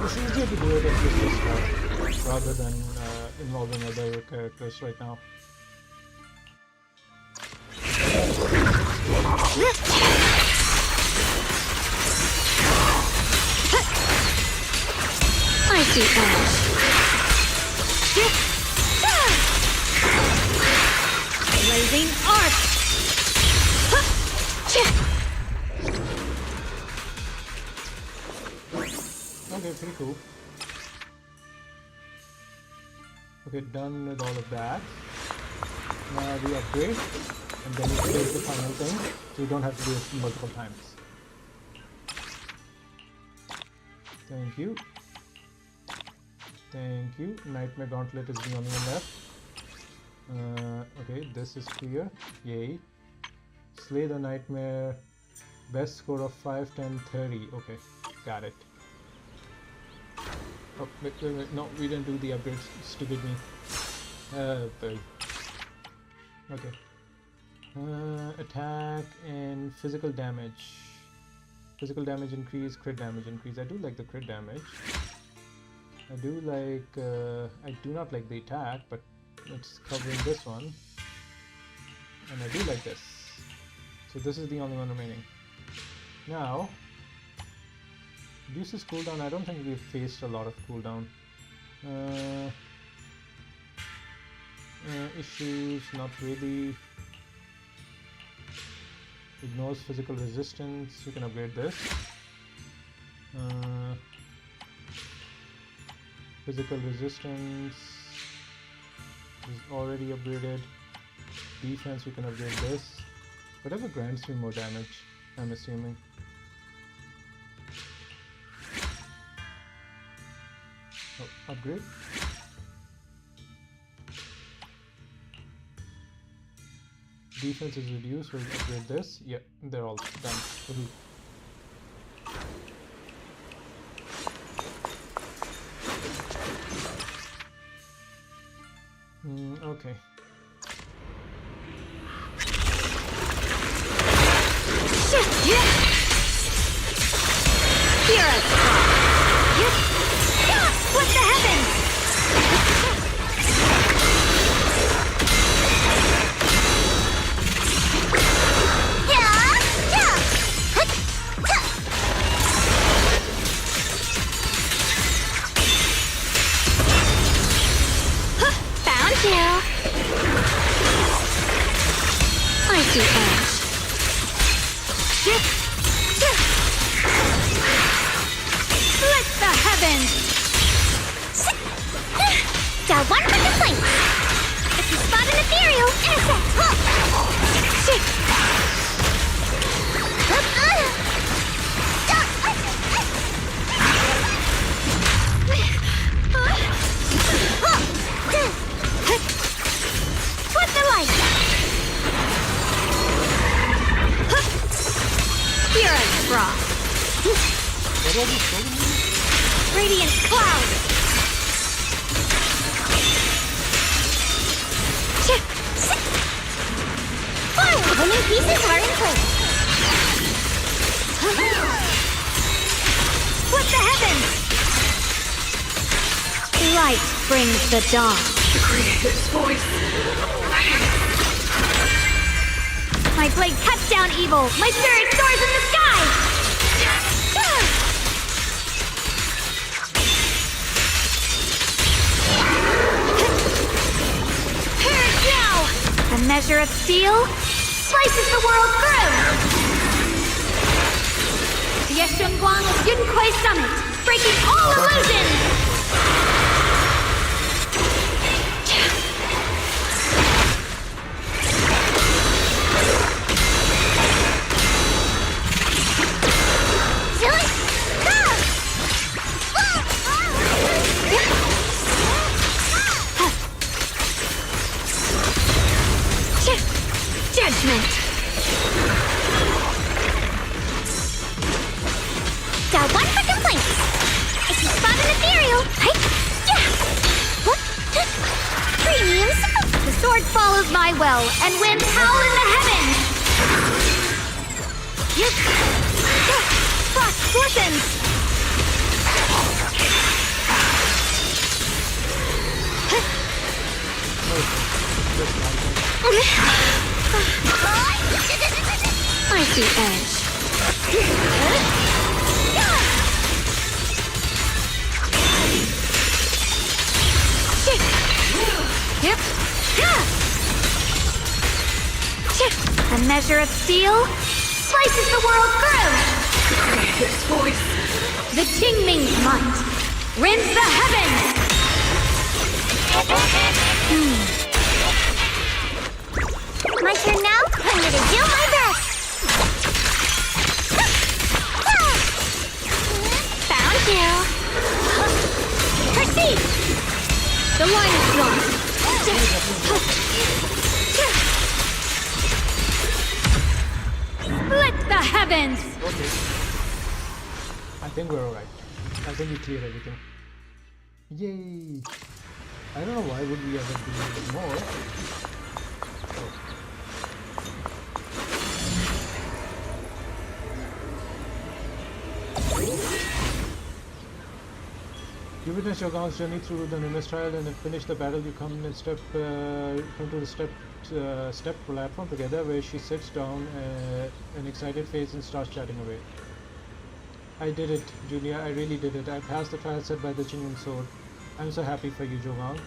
It's easier to do it at this time rather than involving other characters right now. Icy Edge. Blazing Arc. Okay, pretty cool. Okay, done with all of that. Now we upgrade, and then we take the final thing, so you don't have to do it multiple times. Thank you. Thank you. Nightmare Gauntlet is the only one left. Okay, this is clear. Yay. Slay the Nightmare. Best score of 5, 10, 30. Okay, got it. Oh, wait. No, we didn't do the upgrades. Stupid me. Boo. Okay. Attack and physical damage. Physical damage increase, crit damage increase. I do like the crit damage. I do like, I do not like the attack, but it's covering this one. And I do like this. So this is the only one remaining. Now, reduces cooldown. I don't think we've faced a lot of cooldown. Issues, not really. Ignores physical resistance. You can upgrade this. Physical resistance is already upgraded. Defense, we can upgrade this. Whatever grants me more damage, I'm assuming. Oh, upgrade. Defense is reduced, we'll upgrade this. Yep, they're all done. Okay. see edge. Split the heavens! Got one for complaint. If you spot an ethereal, intercept. Split the light. Pure frost. What are these called? Radiant cloud. Forward when your pieces are in place. Split the heavens! Light brings the dawn. The Creator's voice. My blade cuts down evil. My spirit soars in the sky. Perish now! A measure of steel slices the world through. Yeshunguang's Yunquai Summit, breaking all illusions. Judgment! Got one for complaints. If you spot an ethereal, premium soup. The sword follows my will, and winds howl in the heavens! Frost glistens! I see edge. Yep. A measure of steel slices the world through. The Creator's voice. The Qingming's might rends the heavens. My turn now? I'm gonna do my best. Found you. Proceed. The line is drawn. Split the heavens. Okay. I think we're alright. I think we cleared everything. Yay! I don't know why would we ever do more. You witness your Gong's journey through the Nimbus trial, and at finish the battle you come to the step platform together, where she sits down an excited face and starts chatting away. I did it, Julia, I really did it. I passed the trial set by the Qingming sword. I'm so happy for you, Zhougang.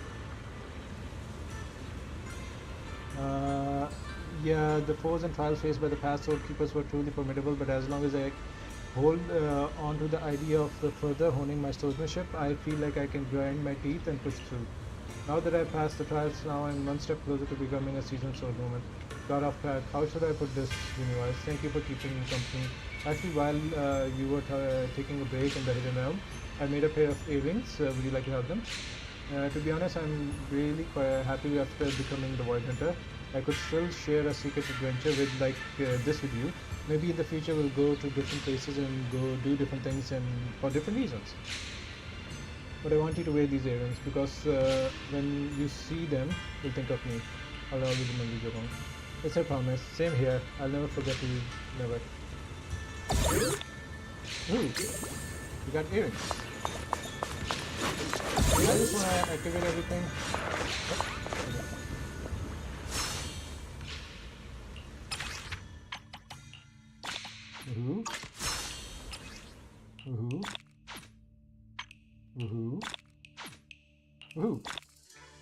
Yeah, the foes and trials faced by the past sword keepers were truly formidable, but as long as I hold on to the idea of further honing my swordsmanship, I feel like I can grind my teeth and push through. Now that I've passed the trials, now I'm one step closer to becoming a seasoned swordwoman. God of Pratt, how should I put this, universe? Thank you for keeping me company. Actually, while you were taking a break in the Hidden Realm, I made a pair of earrings. Would you like to have them? To be honest, I'm really quite happy after becoming the Void Hunter. I could still share a secret adventure with this with you. Maybe in the future we'll go to different places and go do different things and for different reasons. But I want you to wear these earrings because when you see them, you'll think of me. I'll always remember you. It's a promise. Same here. I'll never forget you. Never. Ooh, you got earrings. I just want to activate everything. Woohoo. Woohoo. Woohoo. Woohoo.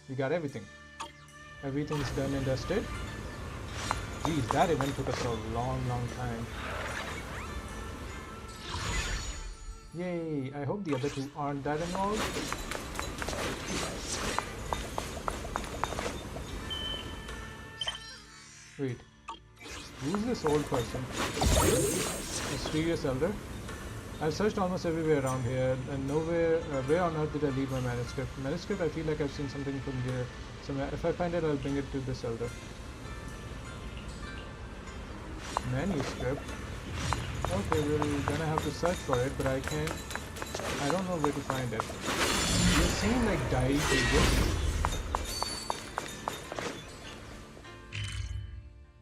We got everything. Everything's done and dusted. Geez, that event took us a long time. Yay, I hope the other two aren't that involved. Wait, who's this old person? Mysterious elder? I've searched almost everywhere around here, and nowhere, where on earth did I leave my manuscript? Manuscript, I feel like I've seen something from here somewhere. If I find it, I'll bring it to this elder. Manuscript? Okay, we're gonna have to search for it, but I don't know where to find it. You've seen like diary pages.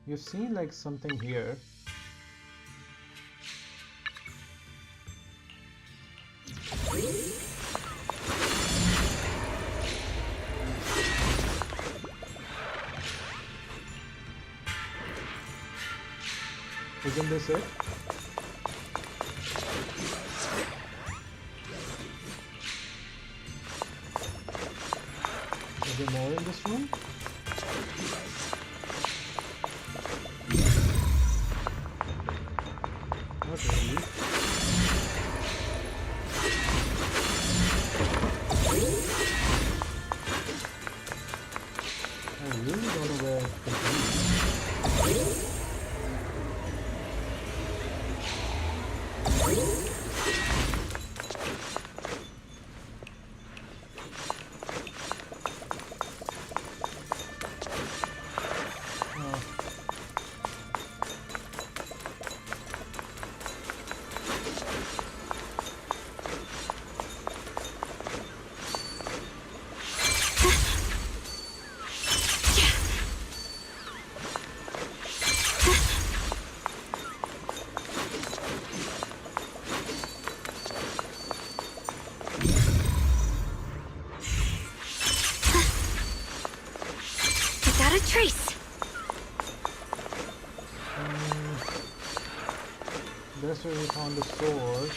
You've seen like something here. Isn't this it? Is there more in this room? Not really. I really don't know where it could be. Trace. That's where we found the sword.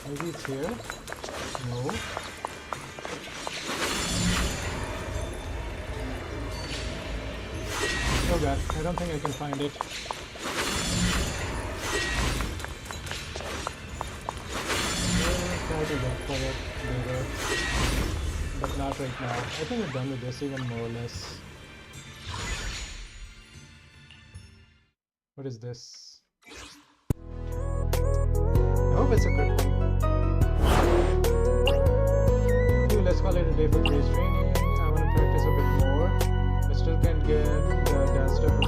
Maybe it's here? No. Oh god, I don't think I can find it. Try to look for it later, but not right now. I think we're done with this, even more or less. What is this? I hope it's a good one. Let's call it a day for today's training. I want to practice a bit more. I still can't get the dance step, of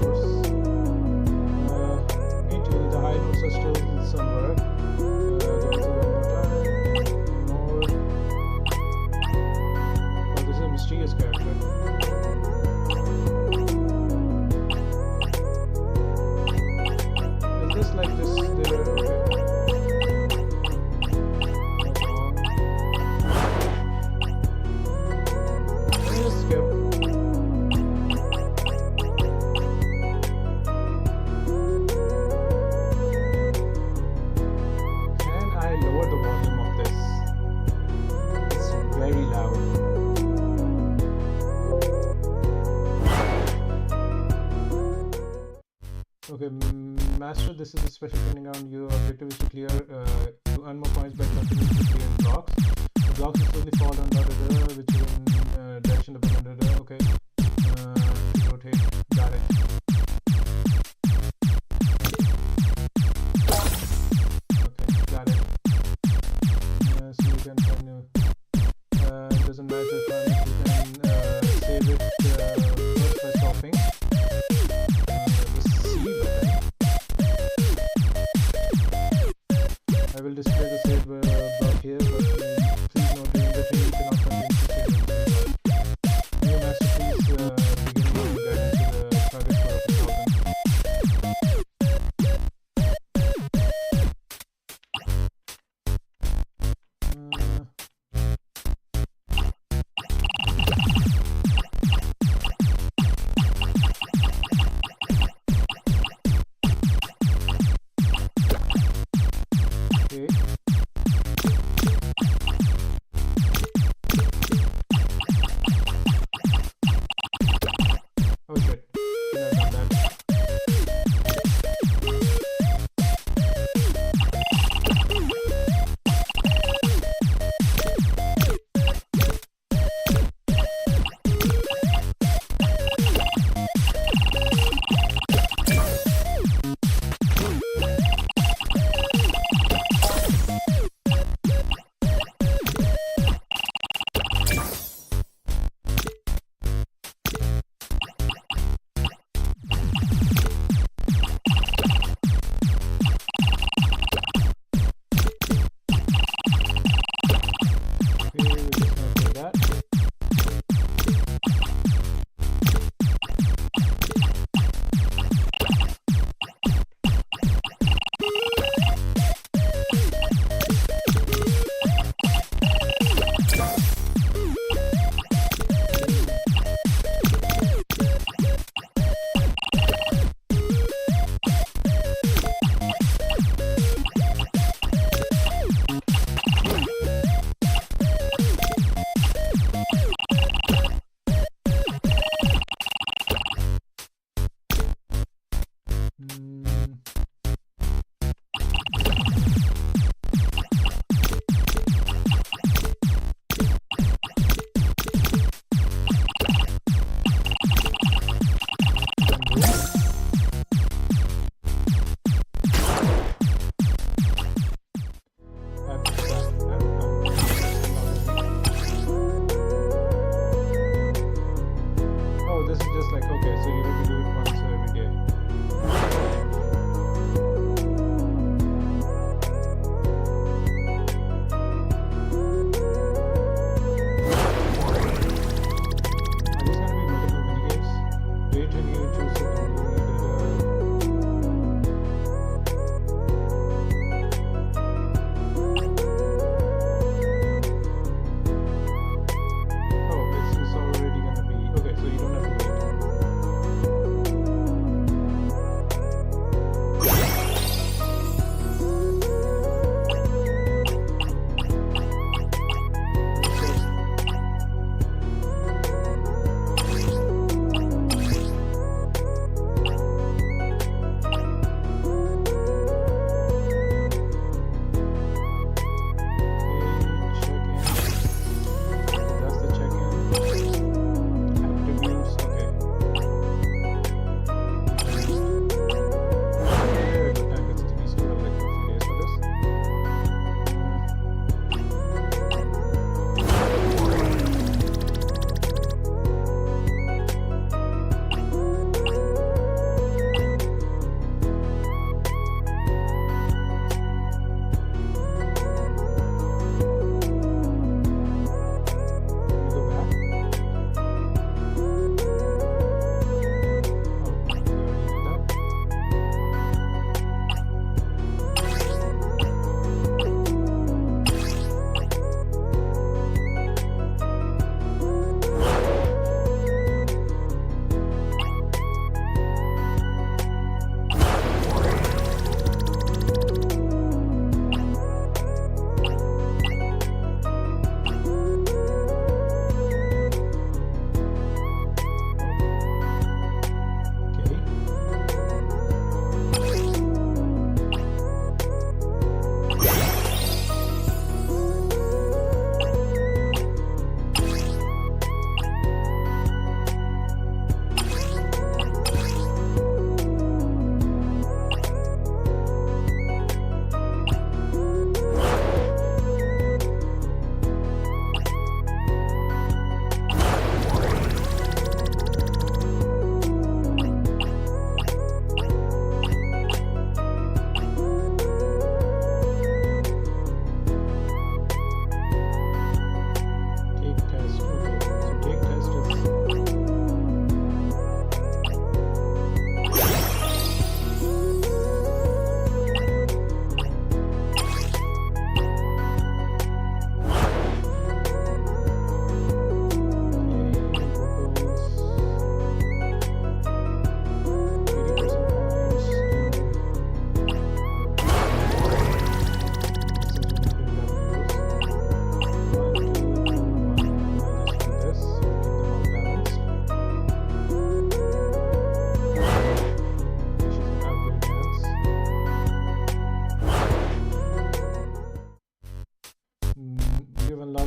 course. Me too, the high notes are still some work. Mysterious character. Is this like this there? Okay. Let's just skip. Can I lower the volume of this? It's very loud. Okay, Master, this is a special training round. Your objective is to clear, to earn more points by continuing to clear blocks. The blocks will slowly fall down, which is in direction of the okay. Rotate, got it. Okay, got it. So you can continue. It doesn't matter if you can save it first by stopping. I will display the save block here, but please note during the thing you cannot continue to save it. New master, please begin moving that into the target for 1000. Okay.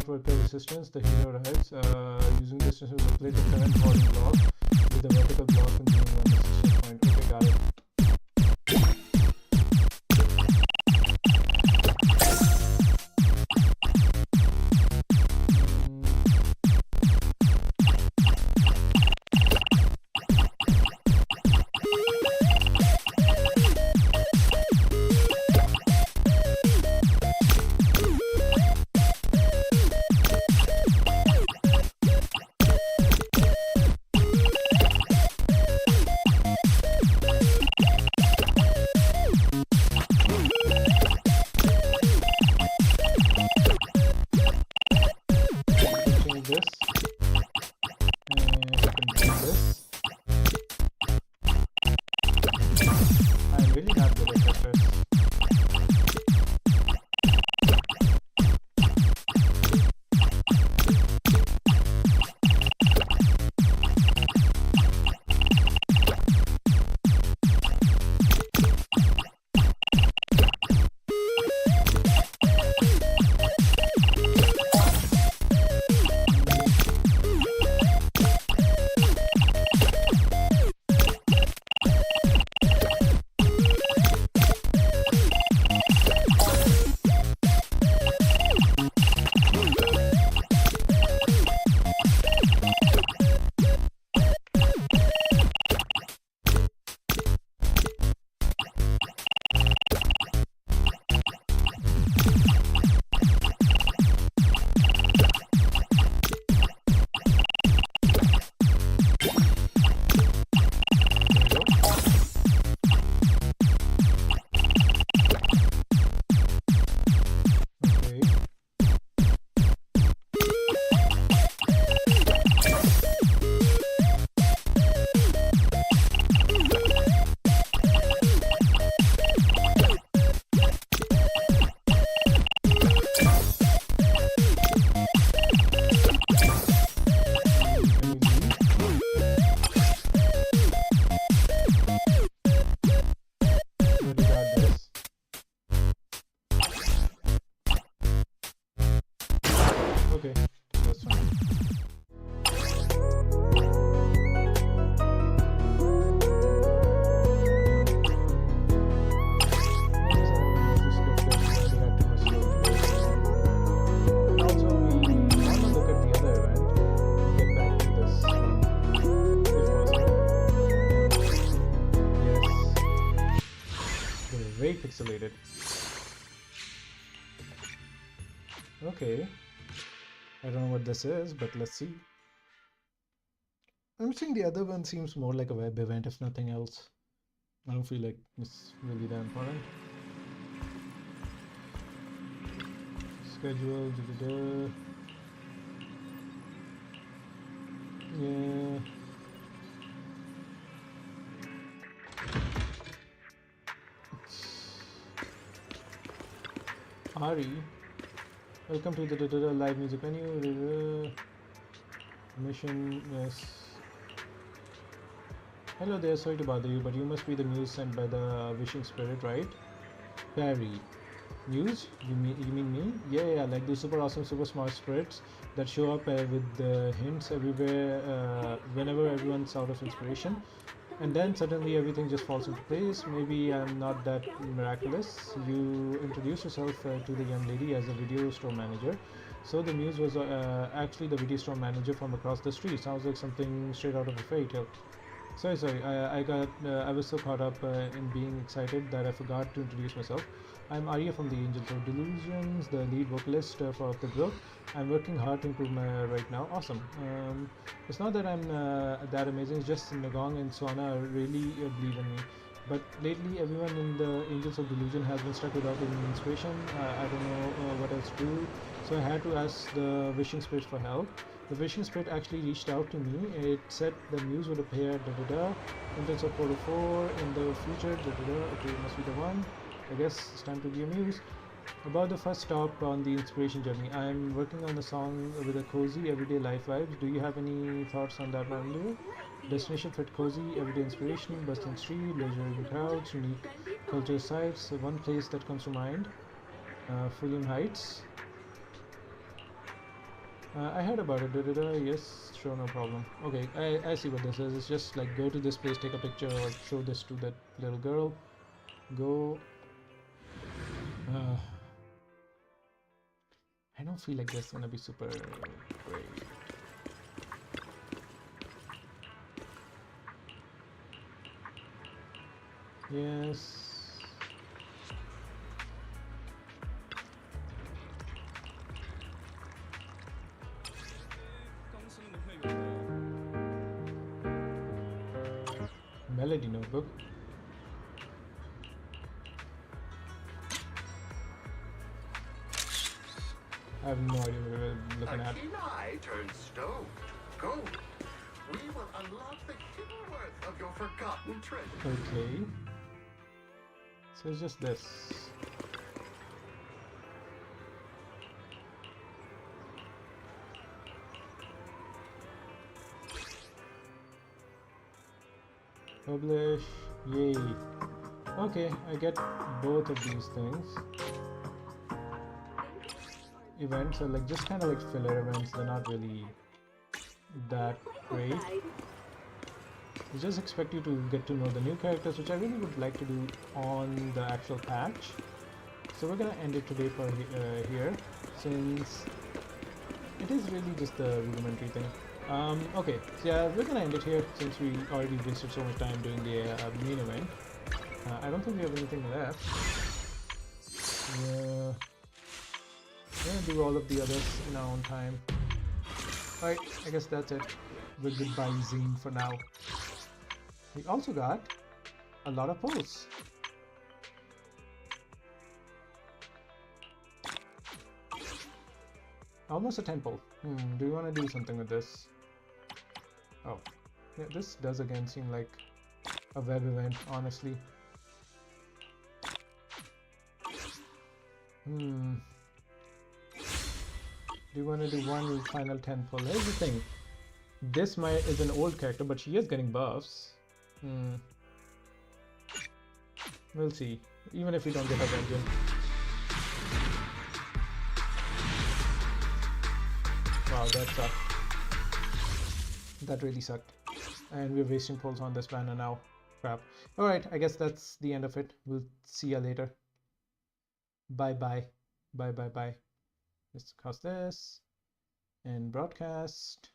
worker resistance, the hero arrives. Using this to replace the current volume block with a vertical block and doing one resistance point. Okay, got it. Pixelated. Okay. I don't know what this is, but let's see. I'm saying the other one seems more like a web event, if nothing else. I don't feel like it's really that important. Schedule, yeah. Ari, welcome to the live music menu. Mission, yes. Hello there, sorry to bother you, but you must be the muse sent by the wishing spirit, right? Barry. Muse? You mean me? Yeah, like those super awesome, super smart spirits that show up with the hints everywhere whenever everyone's out of inspiration. And then suddenly everything just falls into place. Maybe I'm not that miraculous. You introduce yourself to the young lady as a video store manager. So the muse was actually the video store manager from across the street. Sounds like something straight out of a fairy tale. Sorry. I was so caught up in being excited that I forgot to introduce myself. I'm Arya from the Angels of Delusions, the lead vocalist for the group. I'm working hard to improve my right now. Awesome. It's not that I'm that amazing. It's just Nagong and Swana really believe in me. But lately, everyone in the Angels of Delusion has been stuck without any inspiration. I don't know what else to do. So I had to ask the Wishing Spirit for help. The Wishing Spirit actually reached out to me. It said the muse would appear Intents of 404 in the future Okay, it must be the one. I guess it's time to be a muse. About the first stop on the inspiration journey, I'm working on a song with a cozy everyday life vibes. Do you have any thoughts on that one? Destination fit cozy, everyday inspiration, bustling street, leisure crowds, unique culture sites. One place that comes to mind, Fulham Heights. I heard about it. Yes, sure, no problem. Okay, I see what this is. It's just like go to this place, take a picture, or show this to that little girl. Go. I don't feel like this is gonna be super great. Yes. Melody notebook. I have no idea what we're looking at. A keen eye turns stone to gold. We will unlock the hidden worth of your forgotten treasure. Okay. So it's just this. Publish. Yay. Okay, I get both of these things. Events are like just kind of like filler events. They're not really that great. They just expect you to get to know the new characters, which I really would like to do on the actual patch. So we're gonna end it today for here, since it is really just the rudimentary thing. Okay, so yeah, we're gonna end it here since we already wasted so much time doing the main event. I don't think we have anything left. Yeah. We're gonna do all of the others in our own time. Alright, I guess that's it. We're goodbye-zing for now. We also got a lot of posts. Almost a temple. Do we want to do something with this? Oh, yeah, this does again seem like a web event, honestly. Do you want to do one final temple? Here's the thing. This is an old character, but she is getting buffs. We'll see. Even if we don't get a vengeance. Wow, that sucked. That really sucked. And we're wasting pulls on this banner now. Crap. Alright, I guess that's the end of it. We'll see ya later. Bye bye. Bye bye bye. Let's cast this. And broadcast.